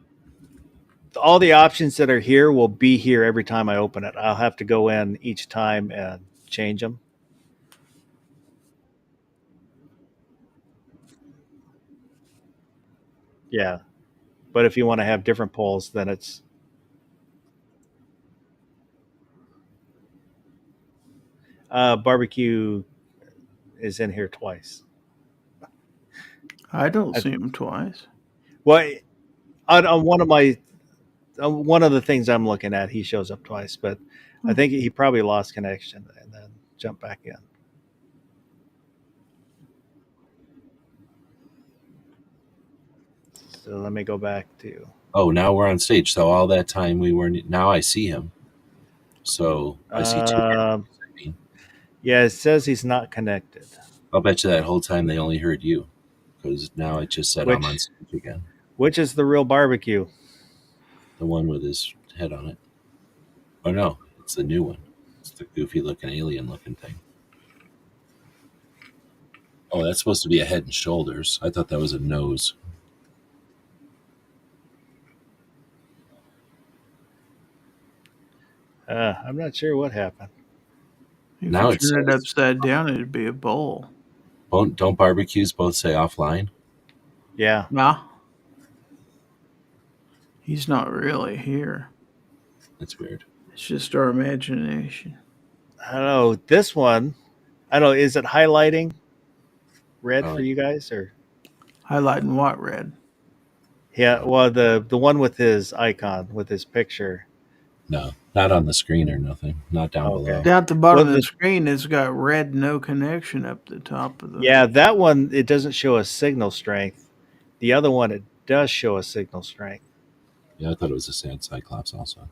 all the options that are here will be here every time I open it. I'll have to go in each time and change them. Yeah, but if you want to have different polls, then it's barbecue is in here twice. I don't I, see him twice. well, on one of the things I'm looking at, he shows up twice, but I think he probably lost connection and then jumped back in. So let me go back to. Oh, now we're on stage. So all that time we weren't. Now I see him. So I see two. I mean, Yeah, it says he's not connected. I'll bet you that whole time they only heard you, because now it just said I'm on stage again. Which is the real barbecue? The one with his head on it. Oh no, it's the new one. It's the goofy looking alien looking thing. Oh, that's supposed to be a head and shoulders. I thought that was a nose. I'm not sure what happened. If Now you it turn it says- upside down, it'd be a bowl. Don't barbecues both say offline? Yeah. Nah. He's not really here. That's weird. It's just our imagination. I don't know. This one, I don't know. Is it highlighting red Oh. for you guys or? Highlighting what red? Yeah. Well, the one with his icon with his picture. No, not on the screen or nothing. Not down Okay. below. Down at the bottom Well, of the screen, it's got red no connection up the top of the. Yeah, that one it doesn't show a signal strength. The other one it does show a signal strength. Yeah, I thought it was a sad Cyclops also.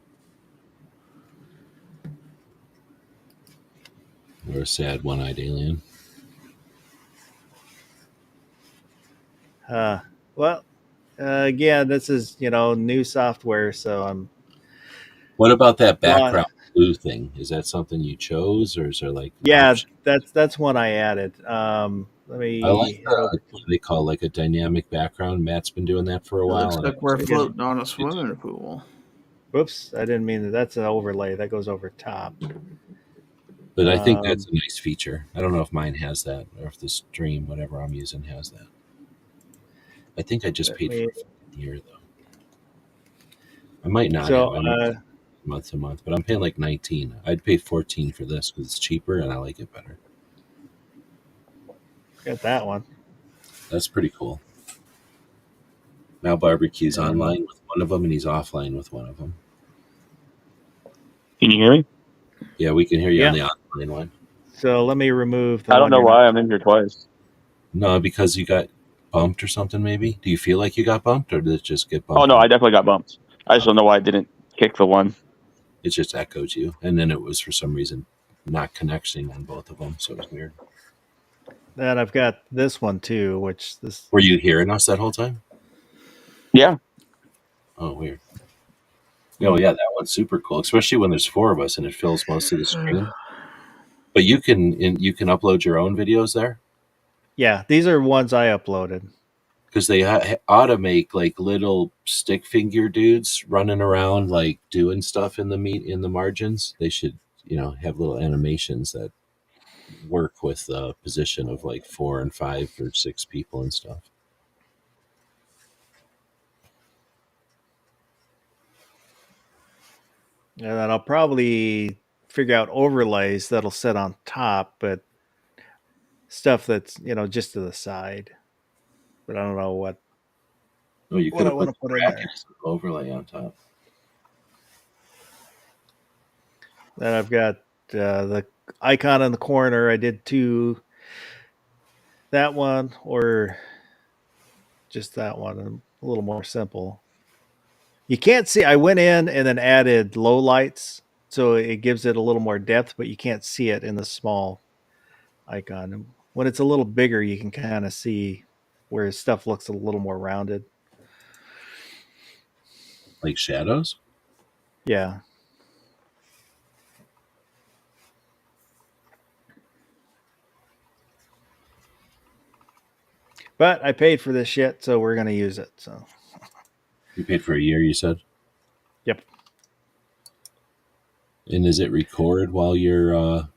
Or a sad one-eyed alien. Well, again, this is new software, so I'm. What about that Well, background blue thing? Is that something you chose, or is there like? an Yeah, option? that's one I added. Let me. I like what they call like a dynamic background. Matt's been doing that for a It while. looks and like I- we're floating on a swimming pool. Whoops, I didn't mean that. That's an overlay that goes over top. But I think that's a nice feature. I don't know if mine has that, or if the stream, whatever I'm using, has that. I think I just paid for a year though. I might not So, have. I might month to month, but I'm paying like 19. I'd pay 14 for this because it's cheaper and I like it better. got that one. That's pretty cool. Now barbecue's online with one of them and he's offline with one of them. Can you hear me? Yeah, we can hear you on Yeah. the online one. So let me remove the I don't one know you're why not- I'm in here twice. No, because you got bumped or something. Maybe. Do you feel like you got bumped, or did it just get bumped? Oh no, I definitely got bumped. I just don't know why I didn't kick the one. It just echoed you, and then it was for some reason not connecting on both of them, so it was weird. Then I've got this one too, which this. Were you hearing us that whole time? Yeah. Oh, weird. Oh yeah, that one's super cool, especially when there's 4 of us and it fills most of the screen. But you can upload your own videos there Yeah, these are ones I uploaded. because they ought to make like little stick figure dudes running around like doing stuff in the margins. They should have little animations that work with the position of like 4 and 5 or 6 people and stuff. And then I'll probably figure out overlays that'll sit on top, but stuff that's just to the side. But I don't know what. Oh, you What could I have wanna put put in there. brackets overlay on top. Then I've got the icon in the corner. I did 2. That one or just that one, a little more simple. You can't see. I went in and then added low lights, so it gives it a little more depth, but you can't see it in the small icon. And when it's a little bigger, you can kind of see where stuff looks a little more rounded. Like shadows? Yeah. But I paid for this shit, so we're gonna use it. So You paid for a year, you said? Yep. And does it record while you're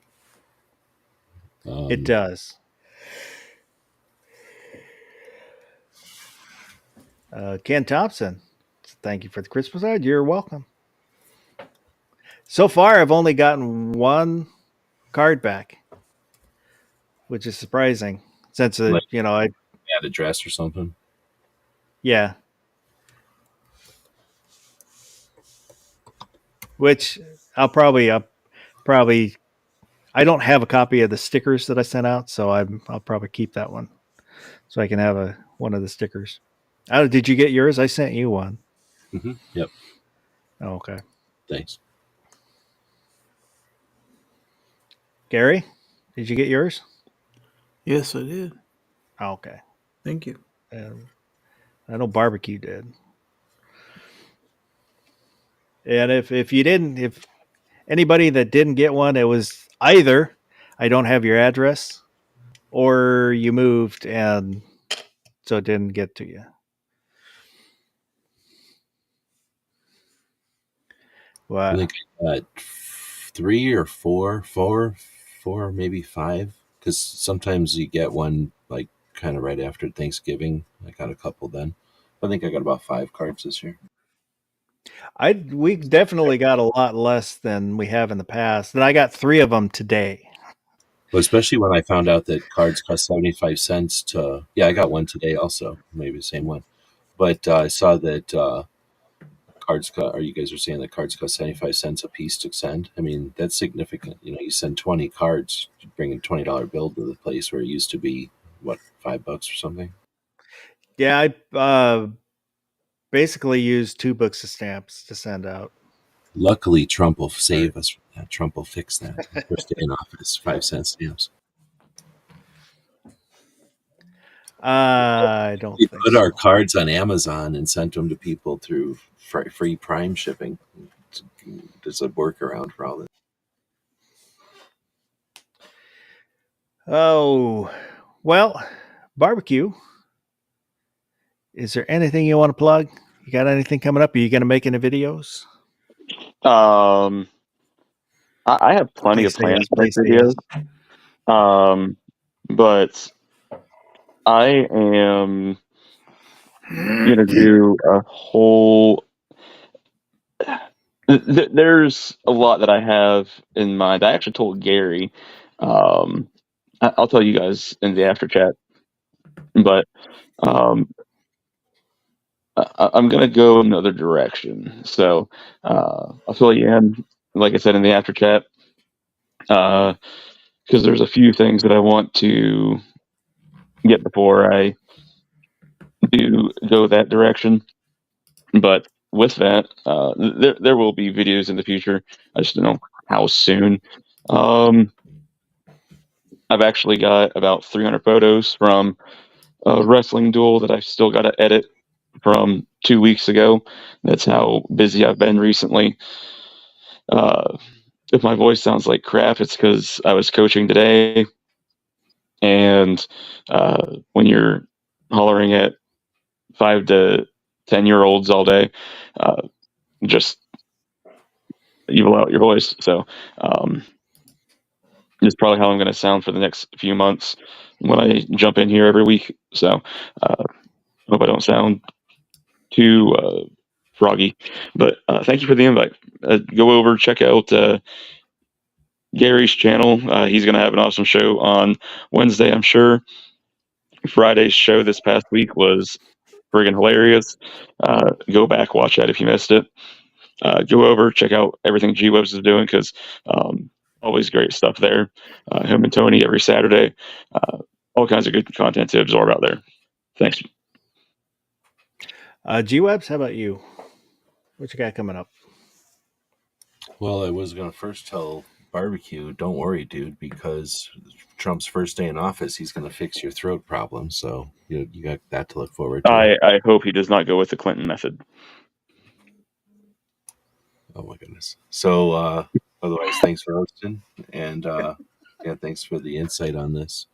it does. Ken Thompson, thank you for the Christmas card. You're welcome. So far, I've only gotten 1 card back, which is surprising since Like- I add a dress or something? yeah. Which I'll probably I don't have a copy of the stickers that I sent out, so I'll probably keep that one so I can have one of the stickers. Oh, did you get yours? I sent you one. Yep. Oh, okay. Thanks. Gary, did you get yours? Yes, I did. Oh, okay. Thank you. I know barbecue did. And if you didn't, if anybody that didn't get one, it was either I don't have your address or you moved and so it didn't get to you. Wow. I think I got 3 or 4, maybe 5. Because sometimes you get one like kind of right after Thanksgiving. I got a couple then. I think I got about 5 cards this year. We definitely got a lot less than we have in the past. And I got 3 of them today. Well, especially when I found out that cards cost 75 cents to, I got one today also, maybe the same one. But I saw that cards cost, or you guys are saying that cards cost 75 cents a piece to send. I mean, that's significant. You send 20 cards, you bring a $20 bill to the place where it used to be, what, $5 or something? Yeah, I basically used 2 books of stamps to send out. Luckily, Trump will save us from that. Trump will fix that. First day in office, 5-cent stamps. I don't We think put so. our cards on Amazon and sent them to people through free Prime shipping. There's a workaround for all this. Oh, well, barbecue. Is there anything you want to plug? You got anything coming up? Are you going to make any videos? I have plenty of plans for videos. But I am gonna do a whole. There's a lot that I have in mind. I actually told Gary. I'll tell you guys in the after chat, but I'm gonna go another direction. So I'll fill you in, like I said, in the after chat, because there's a few things that I want to get before I do go that direction. But with that, there will be videos in the future. I just don't know how soon. I've actually got about 300 photos from a wrestling duel that I've still got to edit from 2 weeks ago. That's how busy I've been recently. If my voice sounds like crap, it's because I was coaching today. And when you're hollering at 5 to 10-year-olds all day, just evil out your voice. So it's probably how I'm going to sound for the next few months when I jump in here every week. So hope I don't sound too froggy. But thank you for the invite. Go over, check out Gary's channel. He's going to have an awesome show on Wednesday, I'm sure. Friday's show this past week was friggin' hilarious. Go back, watch that if you missed it. Go over, check out everything G-Webs is doing, because always great stuff there. Him and Tony every Saturday. All kinds of good content to absorb out there. Thanks. G-Webs, how about you? What you got coming up? Well, I was going to first tell Barbecue, don't worry, dude, because Trump's first day in office, he's going to fix your throat problem. So you got that to look forward to. I hope he does not go with the Clinton method. Oh, my goodness. So otherwise, thanks for hosting. And thanks for the insight on this.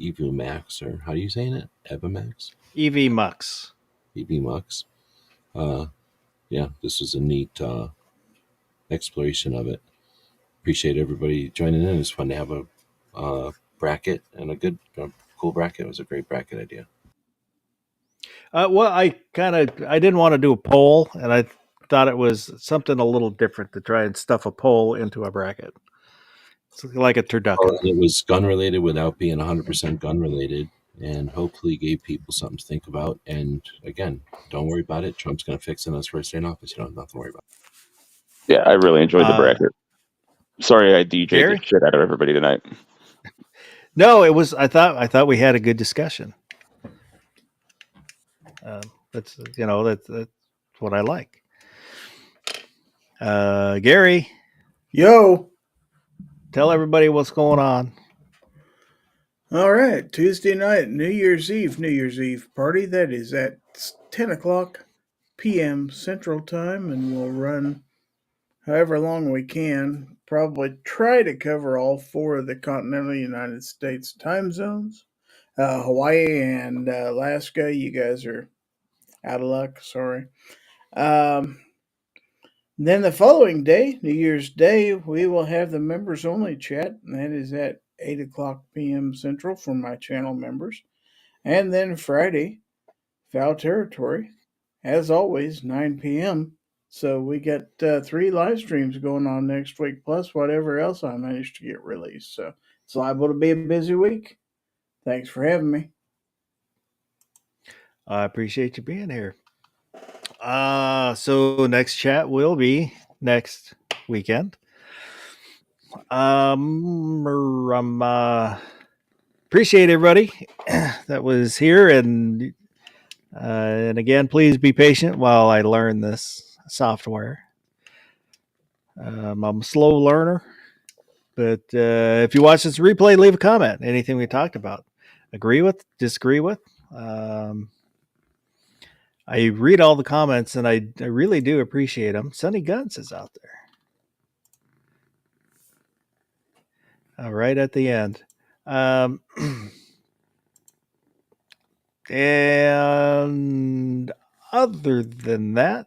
EV Max, or how are you saying it? Evamax? EV Mux. EV Mux. This was a neat exploration of it. Appreciate everybody joining in. It's fun to have a bracket, and a good, cool bracket. It was a great bracket idea. Well, I didn't want to do a poll, and I thought it was something a little different to try and stuff a poll into a bracket. It's like a turducken. It was gun related without being 100% gun related, and hopefully gave people something to think about. And again, don't worry about it. Trump's going to fix it on his first day in office. You don't have nothing to worry about. Yeah, I really enjoyed the bracket. Sorry, I DJ'd Gary? the shit out of everybody tonight. No, it was. I thought we had a good discussion. That's what I like. Gary, Yo. tell everybody what's going on. All right, Tuesday night, New Year's Eve party. That is at 10 o'clock p.m. Central Time, and we'll run however long we can. Probably try to cover all 4 of the continental United States time zones. Hawaii and Alaska, you guys are out of luck. Sorry. Then the following day, New Year's Day, we will have the members only chat, and that is at 8 o'clock p.m. Central for my channel members. And then Friday, Foul Territory, as always, 9 p.m. So we got 3 live streams going on next week, plus whatever else I managed to get released. So it's liable to be a busy week. Thanks for having me. I appreciate you being here. So next chat will be next weekend. Appreciate everybody that was here, and again, please be patient while I learn this software. I'm a slow learner, but if you watch this replay, leave a comment. Anything we talked about, agree with, disagree with. I read all the comments, and I really do appreciate them. Sunny Guns is out there. Right at the end. And other than that,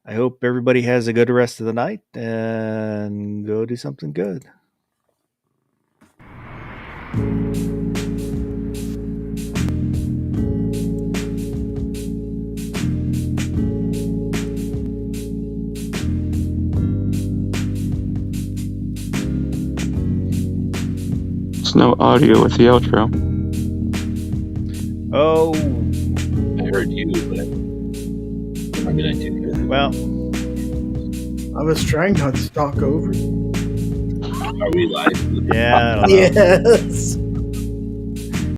I hope everybody has a good rest of the night and go do something good. There's no audio with the outro. Oh, I heard you, but I mean, I did hear you. well, I was trying not to talk over. Are we live? yeah. I don't know. Yes.